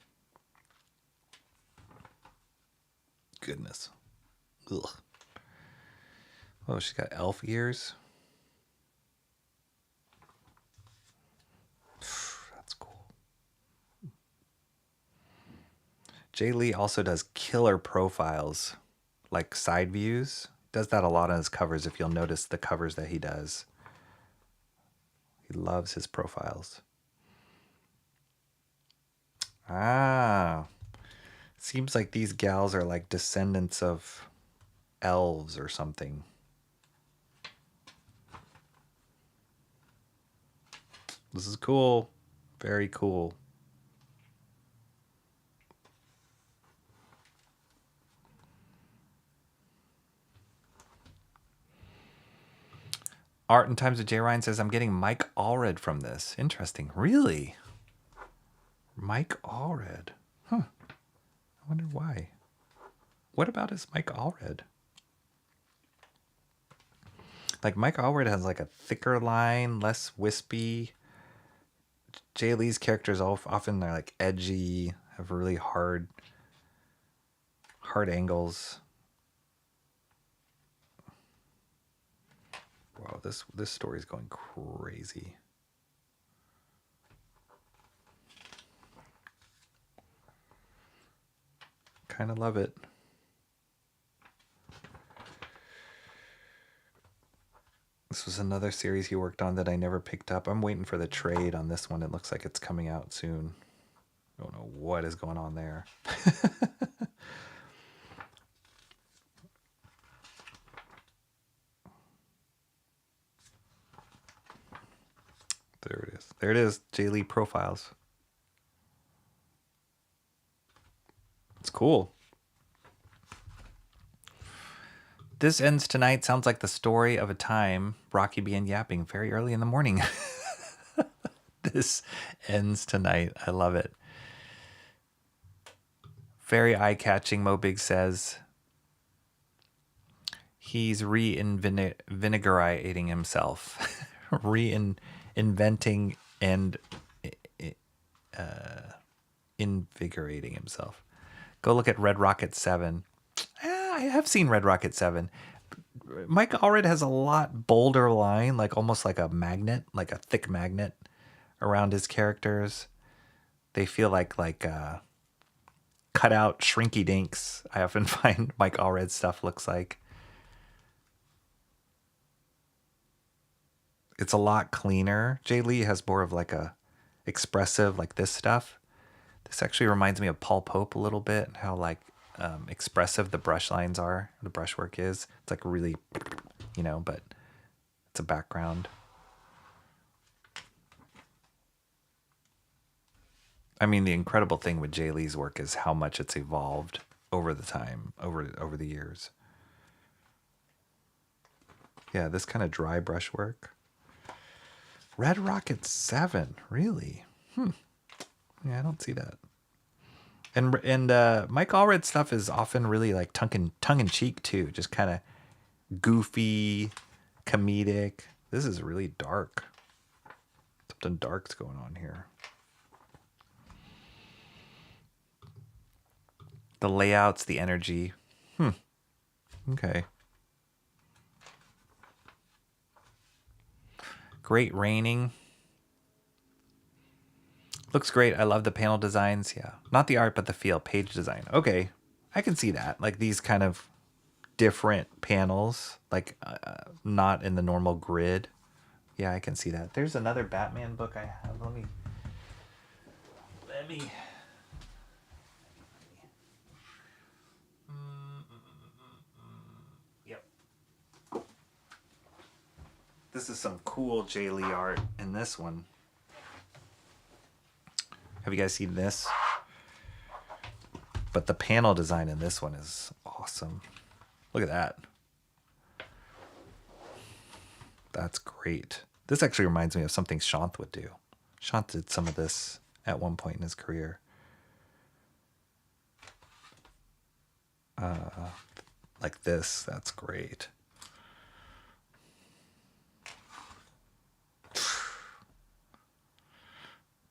Goodness. Ugh. Oh, she's got elf ears. That's cool. Jay Lee also does killer profiles, like side views. Does that a lot on his covers, if you'll notice the covers that he does. He loves his profiles. Ah. Seems like these gals are like descendants of elves or something. This is cool. Very cool. Art in Times of J. Ryan says, I'm getting Mike Allred from this. Interesting. Really? Mike Allred. Huh. I wonder why. What about his Mike Allred? Like Mike Allred has like a thicker line, less wispy. Jay Lee's characters often they're like edgy, have really hard angles. Wow, this story is going crazy. Kind of love it. This was another series he worked on that I never picked up. I'm waiting for the trade on this one. It looks like it's coming out soon. I don't know what is going on there. There it is. There it is. Jay Lee Profiles. It's cool. This Ends Tonight sounds like the story of a time Rocky began yapping very early in the morning. This Ends Tonight. I love it. Very eye-catching, Mo Big says. He's reinvigorating himself. Reinventing and invigorating himself. Go look at Red Rocket 7. I have seen Red Rocket 7. Mike Allred has a lot bolder line, like almost like a magnet, like a thick magnet around his characters. They feel like cut out shrinky dinks. I often find Mike Allred stuff looks like. It's a lot cleaner. Jay Lee has more of like a expressive like this stuff. This actually reminds me of Paul Pope a little bit, how like expressive the brush lines are, the brushwork is. It's like really, you know, but it's a background. I mean, the incredible thing with Jay Lee's work is how much it's evolved over the time, over the years. Yeah, this kind of dry brushwork. Red Rocket 7, really? Yeah, I don't see that. And Mike Allred stuff is often really like tongue in cheek too, just kind of goofy, comedic. This is really dark. Something dark's going on here. The layouts, the energy. Okay. Great raining. Looks great. I love the panel designs. Yeah. Not the art, but the feel. Page design. Okay. I can see that. Like these kind of different panels. Like not in the normal grid. Yeah, I can see that. There's another Batman book I have. Let me... Yep. This is some cool Jay Lee art in this one. Have you guys seen this? But the panel design in this one is awesome. Look at that. That's great. This actually reminds me of something Shant would do. Shant did some of this at one point in his career. Like this, that's great.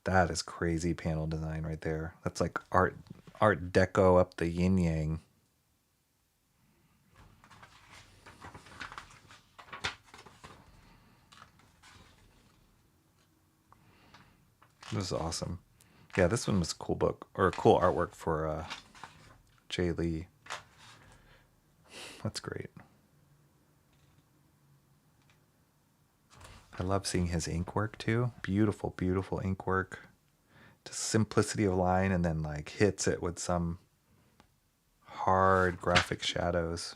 That is crazy panel design right there. That's like art deco up the yin yang. This is awesome. Yeah, this one was a cool book, or a cool artwork for Jay Lee. That's great. I love seeing his ink work too. Beautiful, beautiful ink work. Just simplicity of line, and then like hits it with some hard graphic shadows.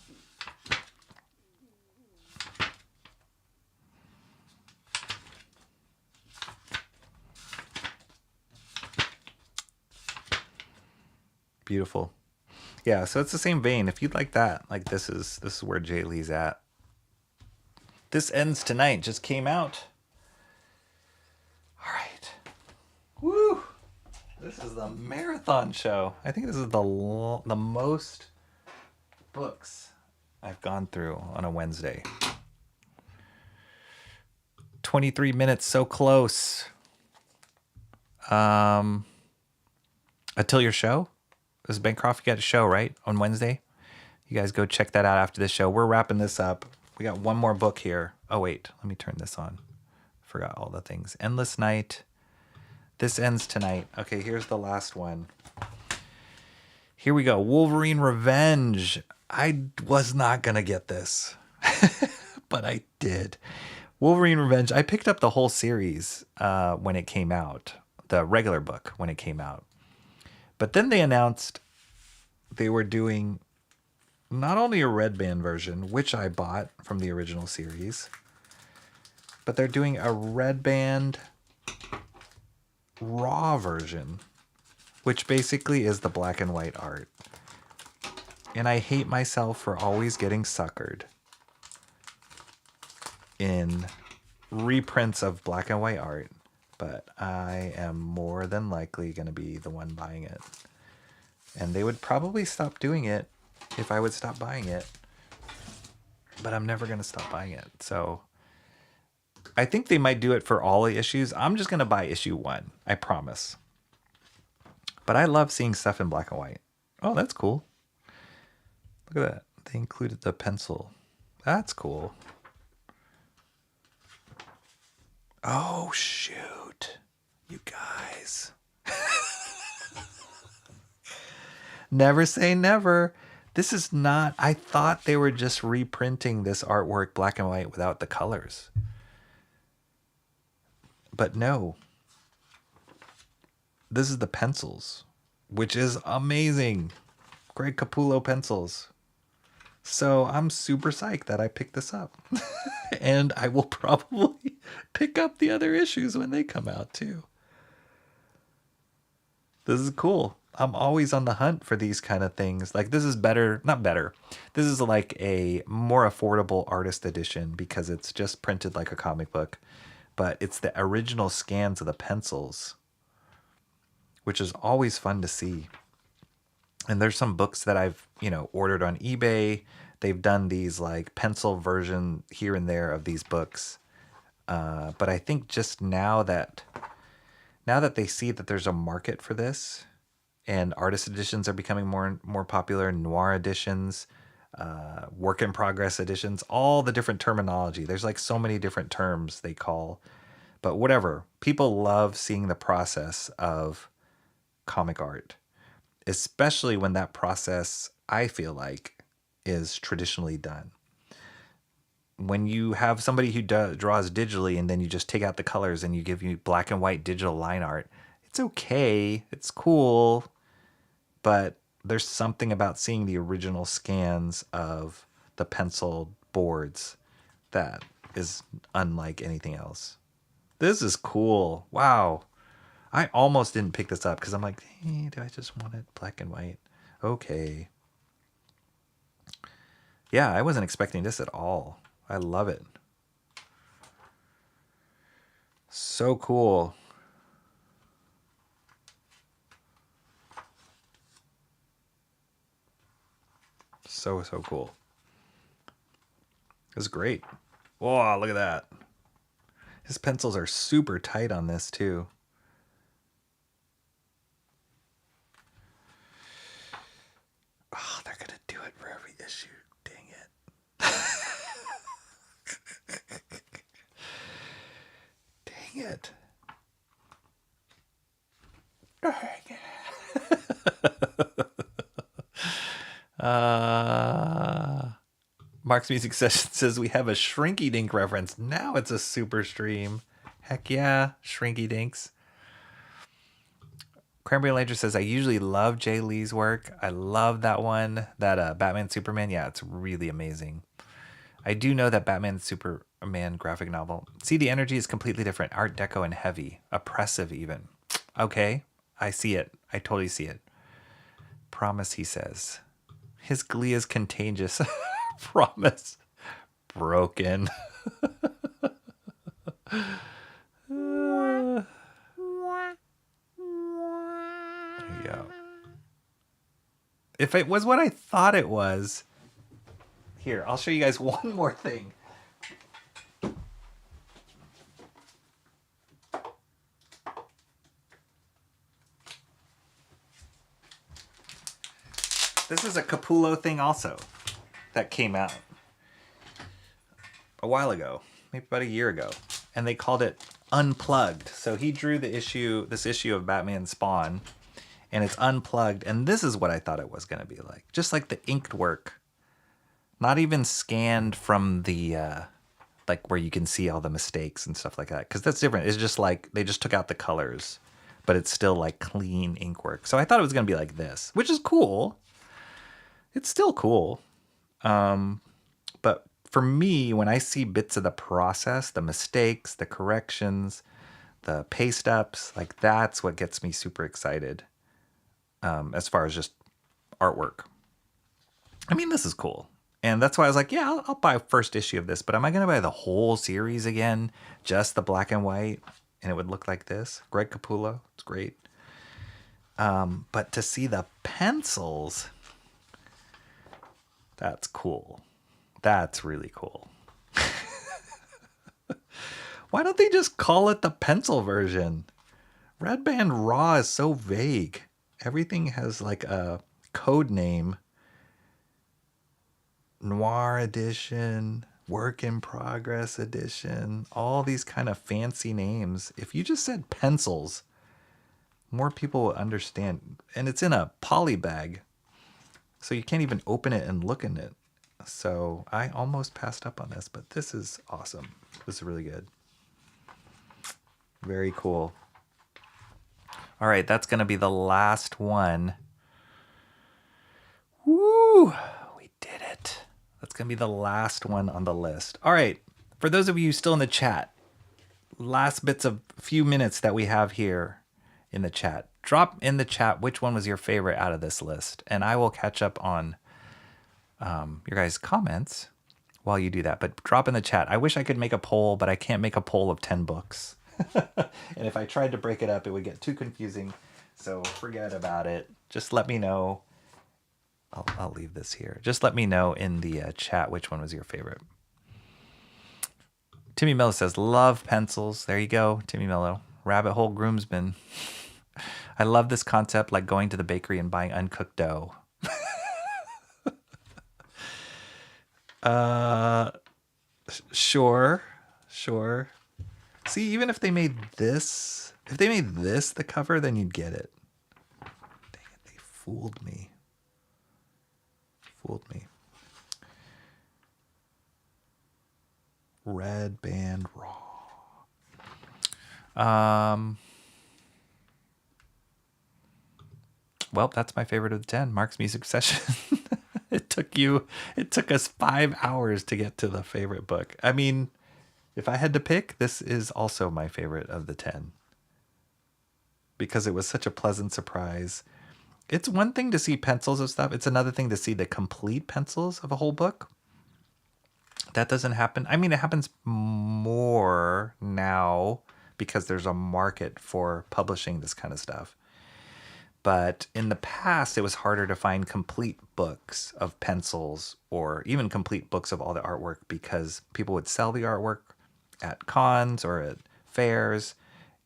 Beautiful. Yeah, so it's the same vein. If you'd like that, like this is where Jay Lee's at. This Ends Tonight just came out. All right. Woo! This is the marathon show. I think this is the most books I've gone through on a Wednesday. 23 minutes, so close. Until your show? This is Bancroft. You got a show, right? On Wednesday? You guys go check that out after the show. We're wrapping this up. We got one more book here. Oh, wait. Let me turn this on. Forgot all the things. Endless Night. This Ends Tonight. Okay, here's the last one. Here we go. Wolverine Revenge. I was not going to get this. But I did. Wolverine Revenge. I picked up the whole series when it came out. The regular book when it came out. But then they announced they were doing not only a red band version, which I bought from the original series, but they're doing a red band raw version, which basically is the black and white art. And I hate myself for always getting suckered in reprints of black and white art. But I am more than likely going to be the one buying it. And they would probably stop doing it if I would stop buying it. But I'm never going to stop buying it. So I think they might do it for all the issues. I'm just going to buy issue 1. I promise. But I love seeing stuff in black and white. Oh, that's cool. Look at that. They included the pencil. That's cool. Oh, shoot. You guys. Never say never. This is not... I thought they were just reprinting this artwork black and white without the colors. But no. this is the pencils, which is amazing. Greg Capullo pencils. So I'm super psyched that I picked this up. And I will probably pick up the other issues when they come out too. This is cool. I'm always on the hunt for these kind of things. Like this is better, not better. This is like a more affordable artist edition because it's just printed like a comic book, but it's the original scans of the pencils, which is always fun to see. And there's some books that I've, ordered on eBay. They've done these like pencil version here and there of these books. But I think just now that they see that there's a market for this, and artist editions are becoming more and more popular, noir editions, work in progress editions, all the different terminology. There's like so many different terms they call, but whatever. People love seeing the process of comic art, especially when that process, I feel like, is traditionally done. When you have somebody who draws digitally and then you just take out the colors and you give you black and white digital line art, it's okay, it's cool, but there's something about seeing the original scans of the penciled boards that is unlike anything else. This is cool. Wow. I almost didn't pick this up because I'm like, hey, do I just want it black and white? Okay. Yeah, I wasn't expecting this at all. I love it. So cool. So cool. It's great. Whoa, look at that. His pencils are super tight on this too. Oh, they're going to do it for every issue. Dang it. Dang it. Mark's Music Session says we have a Shrinky Dink reference. Now it's a super stream. Heck yeah, Shrinky Dinks. Cranberry Ledger says, I usually love Jay Lee's work. I love that one, that Batman Superman. Yeah, it's really amazing. I do know that Batman Superman graphic novel. See, the energy is completely different. Art Deco and heavy. Oppressive even. Okay, I see it. I totally see it. Promise, he says. His glee is contagious. Promise. Broken. There you go. If it was what I thought it was, here, I'll show you guys one more thing. This is a Capullo thing also that came out a while ago, maybe about a year ago, and they called it Unplugged. So he drew this issue of Batman Spawn, and it's unplugged, and this is what I thought it was going to be like. Just like the inked work. Not even scanned from the, like where you can see all the mistakes and stuff like that. Because that's different. It's just like, they just took out the colors, but it's still like clean ink work. So I thought it was going to be like this, which is cool. It's still cool. But for me, when I see bits of the process, the mistakes, the corrections, the paste ups, like that's what gets me super excited. As far as just artwork. I mean, this is cool. And that's why I was like, yeah, I'll buy a first issue of this. But am I going to buy the whole series again? Just the black and white? And it would look like this. Greg Capullo. It's great. But to see the pencils, that's cool. That's really cool. Why don't they just call it the pencil version? Red Band Raw is so vague. Everything has like a code name. Noir edition, work in progress edition, all these kind of fancy names. If you just said pencils, more people will understand. And it's in a poly bag, so you can't even open it and look in it. So I almost passed up on this, but this is awesome. This is really good. Very cool. All right, that's going to be the last one. Woo! We did it. That's going to be the last one on the list. All right, for those of you still in the chat, last bits of few minutes that we have here in the chat, drop in the chat which one was your favorite out of this list, and I will catch up on your guys' comments while you do that. But drop in the chat. I wish I could make a poll, but I can't make a poll of 10 books. And if I tried to break it up, it would get too confusing. So forget about it. Just let me know. I'll leave this here. Just let me know in the chat which one was your favorite. Timmy Mello says, love pencils. There you go, Timmy Mello. Rabbit hole groomsman. I love this concept, like going to the bakery and buying uncooked dough. Sure. See, even if they made this, the cover, then you'd get it. Dang it, they fooled me. Red Band Raw. Well, that's my favorite of the 10. Mark's music session. It took us 5 hours to get to the favorite book. I mean, if I had to pick, this is also my favorite of the 10. Because it was such a pleasant surprise. It's one thing to see pencils of stuff. It's another thing to see the complete pencils of a whole book. That doesn't happen. I mean, it happens more now because there's a market for publishing this kind of stuff. But in the past, it was harder to find complete books of pencils or even complete books of all the artwork because people would sell the artwork at cons or at fairs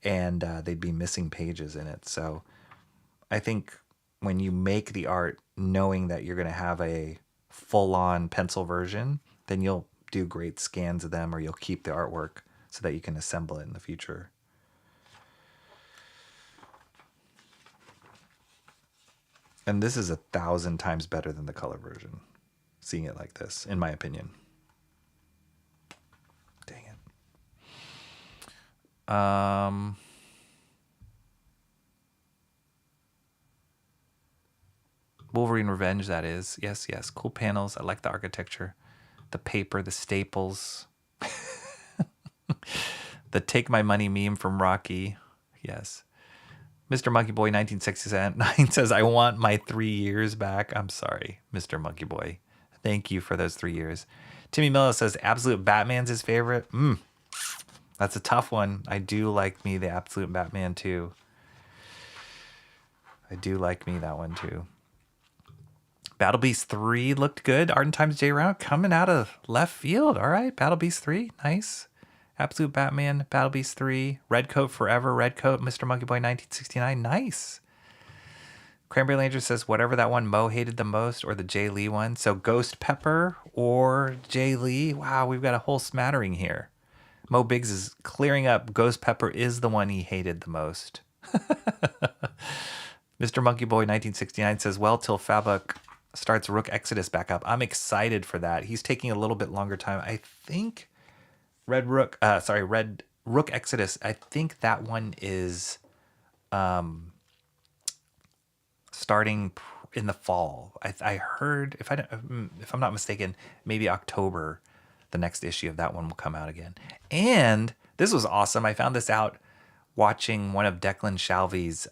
and they'd be missing pages in it. So I think when you make the art knowing that you're going to have a full-on pencil version, then you'll do great scans of them or you'll keep the artwork so that you can assemble it in the future. And this is 1,000 times better than the color version. Seeing it like this, in my opinion. Dang it. Wolverine Revenge, that is. Yes. Cool panels. I like the architecture. The paper, the staples. The Take My Money meme from Rocky. Yes. Mr. Monkey Boy 1969 says, I want my 3 years back. I'm sorry, Mr. Monkey Boy. Thank you for those 3 years. Timmy Miller says, Absolute Batman's his favorite. That's a tough one. I do like me the Absolute Batman too. I do like me that one too. Battle Beast 3 looked good. Art and Times J. Round coming out of left field. All right, Battle Beast 3, nice. Absolute Batman, Battle Beast 3, Redcoat Forever, Redcoat, Mr. Monkey Boy 1969, nice. Cranberry Ranger says whatever that one Mo hated the most or the Jay Lee one. So Ghost Pepper or Jay Lee. Wow, we've got a whole smattering here. Mo Biggs is clearing up. Ghost Pepper is the one he hated the most. Mr. Monkey Boy 1969 says, well, till Fabok starts Rook Exodus back up. I'm excited for that. He's taking a little bit longer time. I think Red Rook Exodus, I think that one is starting in the fall. I heard, if I'm not mistaken, maybe October, the next issue of that one will come out again. And this was awesome. I found this out watching one of Declan Shalvey's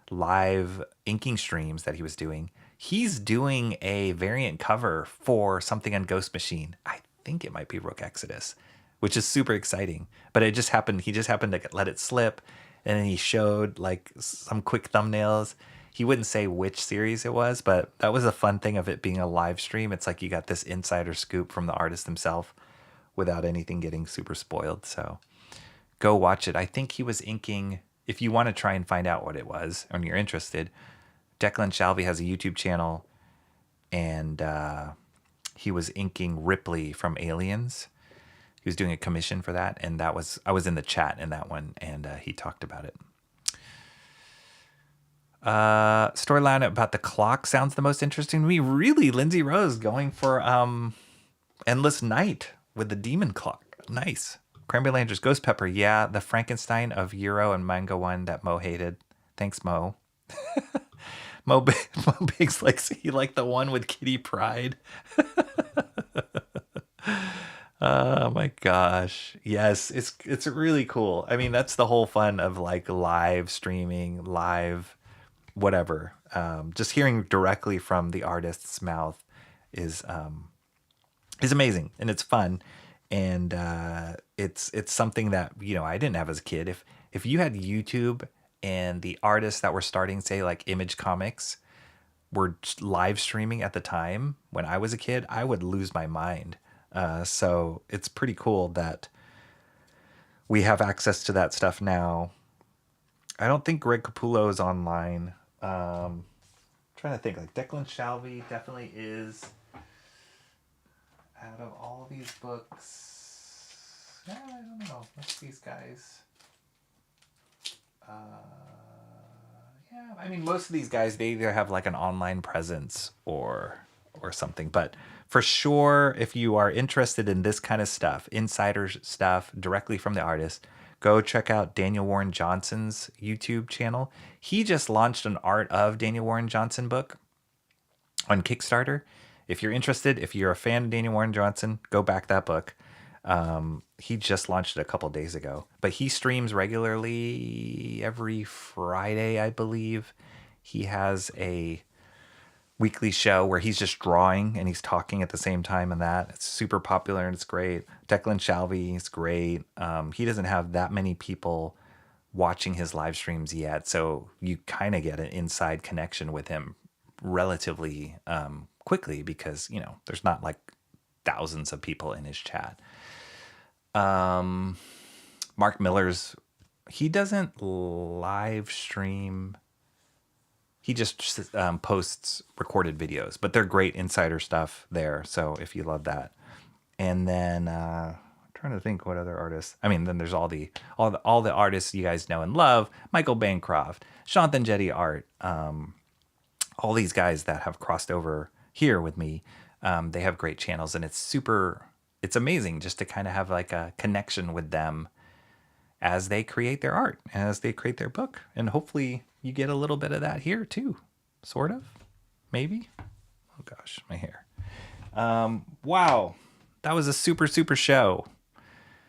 live inking streams that he was doing. He's doing a variant cover for something on Ghost Machine. I think it might be Rook Exodus, which is super exciting. But he just happened to let it slip, and then he showed like some quick thumbnails. He wouldn't say which series it was, but that was a fun thing of it being a live stream. It's like you got this insider scoop from the artist himself without anything getting super spoiled. So go watch it. I think he was inking, if you want to try and find out what it was and you're interested, Declan Shalvey has a YouTube channel, and he was inking Ripley from Aliens. He was doing a commission for that, and I was in the chat in that one, and he talked about it. Storyline about the clock sounds the most interesting to me. Really, Lindsay Rose going for Endless Night with the demon clock. Nice. Cranberry Landers, Ghost Pepper. Yeah, the Frankenstein of Euro and Manga One that Mo hated. Thanks, Mo. Mo Biggs likes he liked the one with Kitty Pryde. Oh my gosh. Yes, it's really cool. I mean, that's the whole fun of like live streaming, live whatever. Just hearing directly from the artist's mouth is amazing, and it's fun, and it's something that, you know, I didn't have as a kid. If you had YouTube and the artists that were starting, say like Image Comics, were live streaming at the time when I was a kid, I would lose my mind. So it's pretty cool that we have access to that stuff now. I don't think Greg Capullo is online. Trying to think, like Declan Shalvey definitely is. Out of all these books, I don't know. What's these guys? Yeah, I mean, most of these guys, they either have like an online presence or something. But for sure, if you are interested in this kind of stuff, insider stuff directly from the artist, go check out Daniel Warren Johnson's YouTube channel. He just launched an Art of Daniel Warren Johnson book on Kickstarter. If you're interested, if you're a fan of Daniel Warren Johnson, go back that book. He just launched it a couple days ago, but he streams regularly every Friday, I believe. He has a weekly show where he's just drawing and he's talking at the same time, and that it's super popular and it's great. Declan Shalvey is great. He doesn't have that many people watching his live streams yet, so you kind of get an inside connection with him relatively quickly because, you know, there's not like thousands of people in his chat. Mark Miller's, he doesn't live stream. He just posts recorded videos, but they're great insider stuff there. So if you love that, and then I'm trying to think what other artists. I mean, then there's all the artists you guys know and love: Michael Bancroft, Shanthan Jetty Art, all these guys that have crossed over here with me. They have great channels, and it's amazing just to kind of have like a connection with them as they create their art, as they create their book, and hopefully you get a little bit of that here too, sort of, maybe. Oh gosh, my hair. Wow, that was a super show.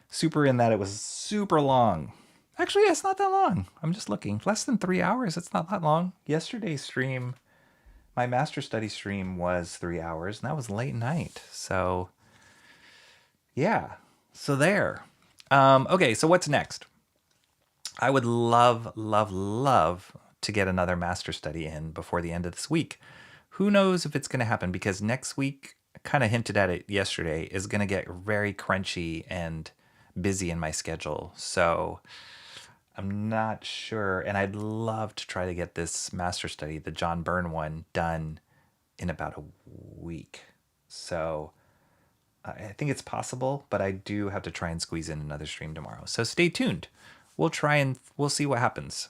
Super in that it was super long. Actually, yeah, it's not that long. I'm just looking. Less than 3 hours. It's not that long. Yesterday's stream, my master study stream, was 3 hours, and that was late night. So yeah, so there. Okay, so what's next? I would love to get another master study in before the end of this week. Who knows if it's going to happen, because next week, I kind of hinted at it yesterday, is going to get very crunchy and busy in my schedule. So I'm not sure, and I'd love to try to get this master study, the John Byrne one, done in about a week. So I think it's possible, but I do have to try and squeeze in another stream tomorrow. So stay tuned. We'll see what happens.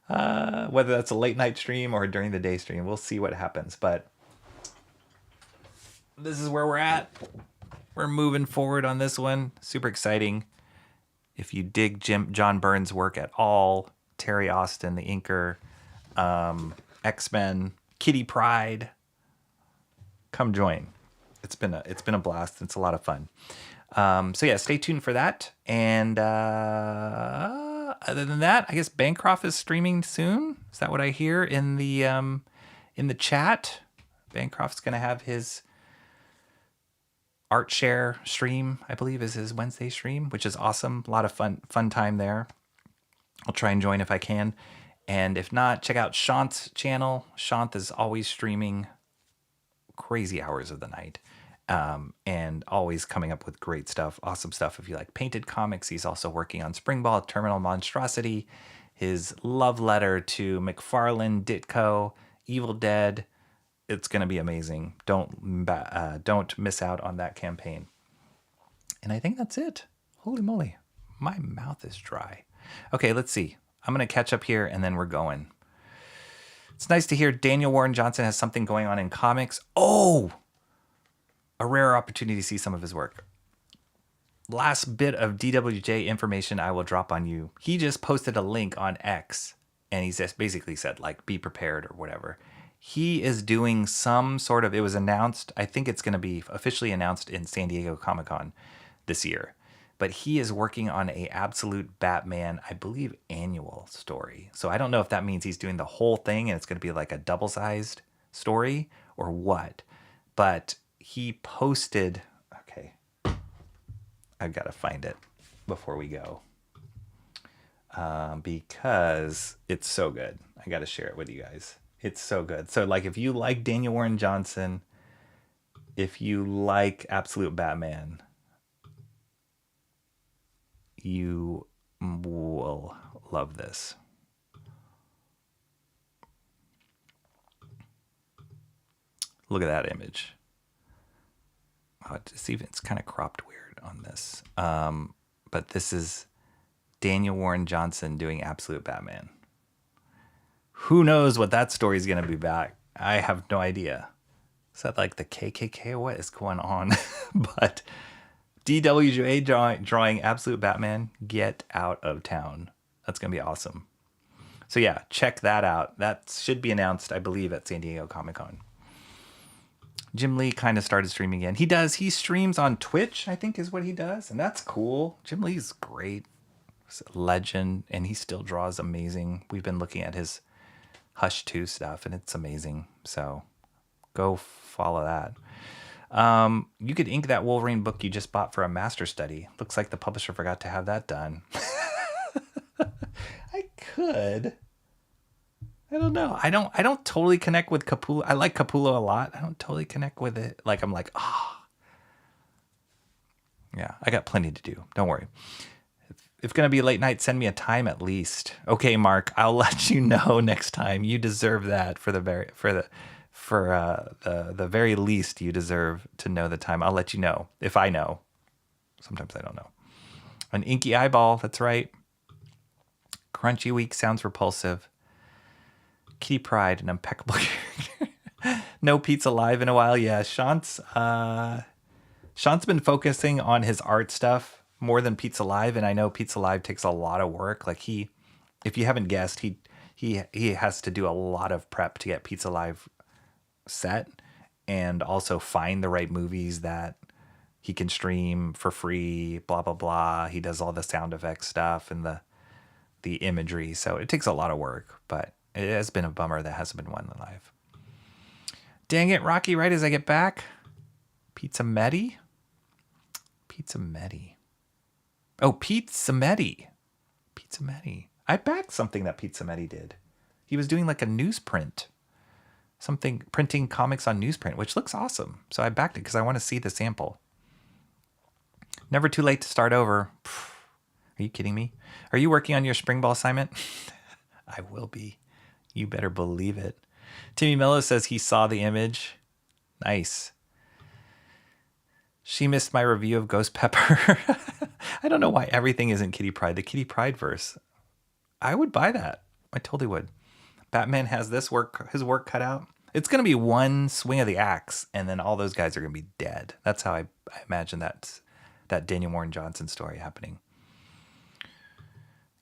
Whether that's a late night stream or during the day stream, we'll see what happens. But this is where we're at. We're moving forward on this one. Super exciting. If you dig John Byrne's work at all, Terry Austin, the inker, X-Men, Kitty Pryde, come join. It's been a blast. It's a lot of fun. So yeah, stay tuned for that. And other than that, I guess Bancroft is streaming soon. Is that what I hear in the chat? Bancroft's gonna have his Art Share stream, I believe, is his Wednesday stream, which is awesome. A lot of fun time there. I'll try and join if I can. And if not, check out Shant's channel. Shant is always streaming crazy hours of the night. And always coming up with great stuff, awesome stuff. If you like painted comics, he's also working on Springball, Terminal Monstrosity, his love letter to McFarlane, Ditko, Evil Dead. It's going to be amazing. Don't miss out on that campaign. And I think that's it. Holy moly, my mouth is dry. Okay, let's see. I'm going to catch up here, and then we're going. It's nice to hear Daniel Warren Johnson has something going on in comics. Oh! A rare opportunity to see some of his work. last bit of DWJ information I will drop on you. He just posted a link on X, and he just basically said, like, be prepared or whatever. He is doing some sort of, it was announced, I think it's going to be officially announced in San Diego Comic-Con this year. But he is working on a Absolute Batman, I believe, annual story. So I don't know if that means he's doing the whole thing and it's going to be like a double-sized story or what. But he posted, okay, I've got to find it before we go. Because it's so good. I got to share it with you guys. It's so good. So, like, if you like Daniel Warren Johnson, if you like Absolute Batman, you will love this. Look at that image. Oh, it's kind of cropped weird on this. But this is Daniel Warren Johnson doing Absolute Batman. Who knows what that story is going to be back? I have no idea. Is that like the KKK? What is going on? But DWJ drawing Absolute Batman, get out of town. That's going to be awesome. So yeah, check that out. That should be announced, I believe, at San Diego Comic-Con. Jim Lee kind of started streaming again. He streams on Twitch, I think is what he does. And that's cool. Jim Lee's great. He's a legend, and he still draws amazing. We've been looking at his Hush 2 stuff, and it's amazing. So go follow that. You could ink that Wolverine book you just bought for a master study. Looks like the publisher forgot to have that done. I could. I don't know. I don't totally connect with Capullo. I like Capullo a lot. I don't totally connect with it. Like, I'm like, Yeah, I got plenty to do. Don't worry. If it's going to be a late night, send me a time at least. Okay, Mark, I'll let you know next time. You deserve that for the very least. You deserve to know the time. I'll let you know if I know. Sometimes I don't know. An inky eyeball. That's right. Crunchy week sounds repulsive. Kitty Pryde, an impeccable character. No pizza live in a while. Yeah, Sean's been focusing on his art stuff more than Pizza Live, and I know Pizza Live takes a lot of work. Like if you haven't guessed, he has to do a lot of prep to get Pizza Live set, and also find the right movies that he can stream for free. Blah blah blah. He does all the sound effects stuff and the imagery, so it takes a lot of work. But it has been a bummer that hasn't been one live. Dang it, Rocky! Right as I get back, Pizza Medi. Oh, Pizza Medi. I backed something that Pizza Medi did. He was doing like a newsprint. Something, printing comics on newsprint, which looks awesome. So I backed it because I want to see the sample. Never too late to start over. Are you kidding me? Are you working on your spring ball assignment? I will be. You better believe it. Timmy Mello says he saw the image. Nice. She missed my review of Ghost Pepper. I don't know why everything isn't Kitty Pryde. The Kitty Pryde verse. I would buy that. I totally would. Batman has his work cut out. It's going to be one swing of the axe, and then all those guys are going to be dead. That's how I imagine that Daniel Warren Johnson story happening.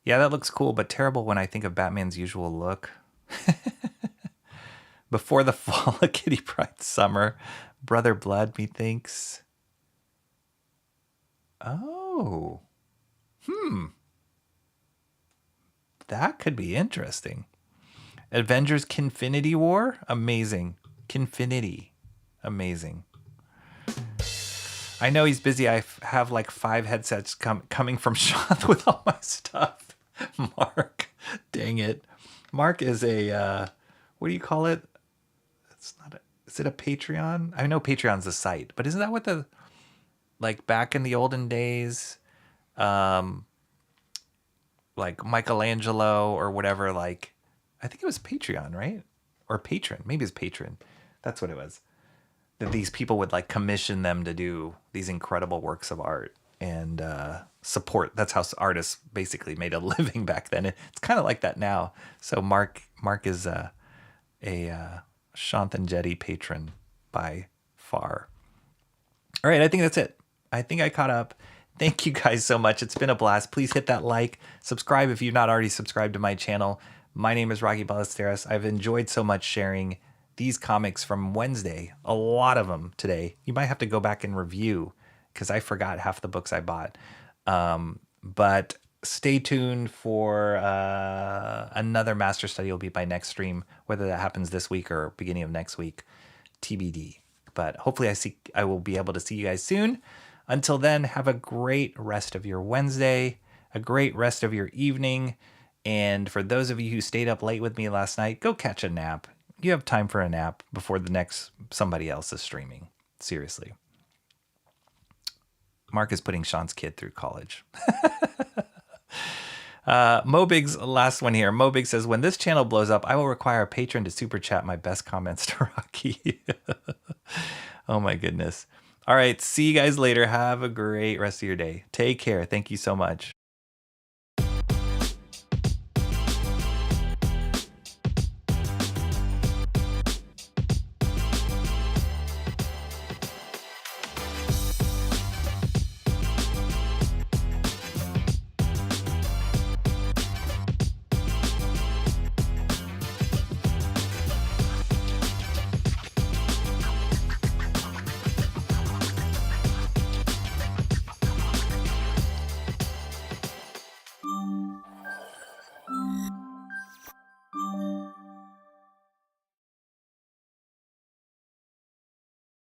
Yeah, that looks cool, but terrible when I think of Batman's usual look. Before the fall of Kitty Pryde summer, Brother Blood, methinks. Oh. That could be interesting. Avengers Kinfinity War? Amazing. Kinfinity. Amazing. I know he's busy. I have like 5 headsets coming from Sean with all my stuff. Mark. Dang it. Mark is a, what do you call it? It's not is it a Patreon? I know Patreon's a site, but isn't that what like back in the olden days, like Michelangelo or whatever, like, I think it was Patreon, right? Or Patron. Maybe it's Patron. That's what it was. That these people would like commission them to do these incredible works of art and support. That's how artists basically made a living back then. It's kind of like that now. So Mark is a Shanthan Jetty patron by far. All right, I think that's it. I think I caught up. Thank you guys so much. It's been a blast. Please hit that like, subscribe if you've not already subscribed to my channel. My name is Rocky Ballesteros. I've enjoyed so much sharing these comics from Wednesday. A lot of them today. You might have to go back and review because I forgot half the books I bought. But stay tuned for another master study. Will be my next stream, whether that happens this week or beginning of next week, TBD. But hopefully I will be able to see you guys soon. Until then, have a great rest of your Wednesday, a great rest of your evening. And for those of you who stayed up late with me last night, go catch a nap. You have time for a nap before the next somebody else is streaming. Seriously. Mark is putting Sean's kid through college. Mobig's last one here. Mobig says, when this channel blows up, I will require a patron to super chat my best comments to Rocky. Oh my goodness. All right. See you guys later. Have a great rest of your day. Take care. Thank you so much.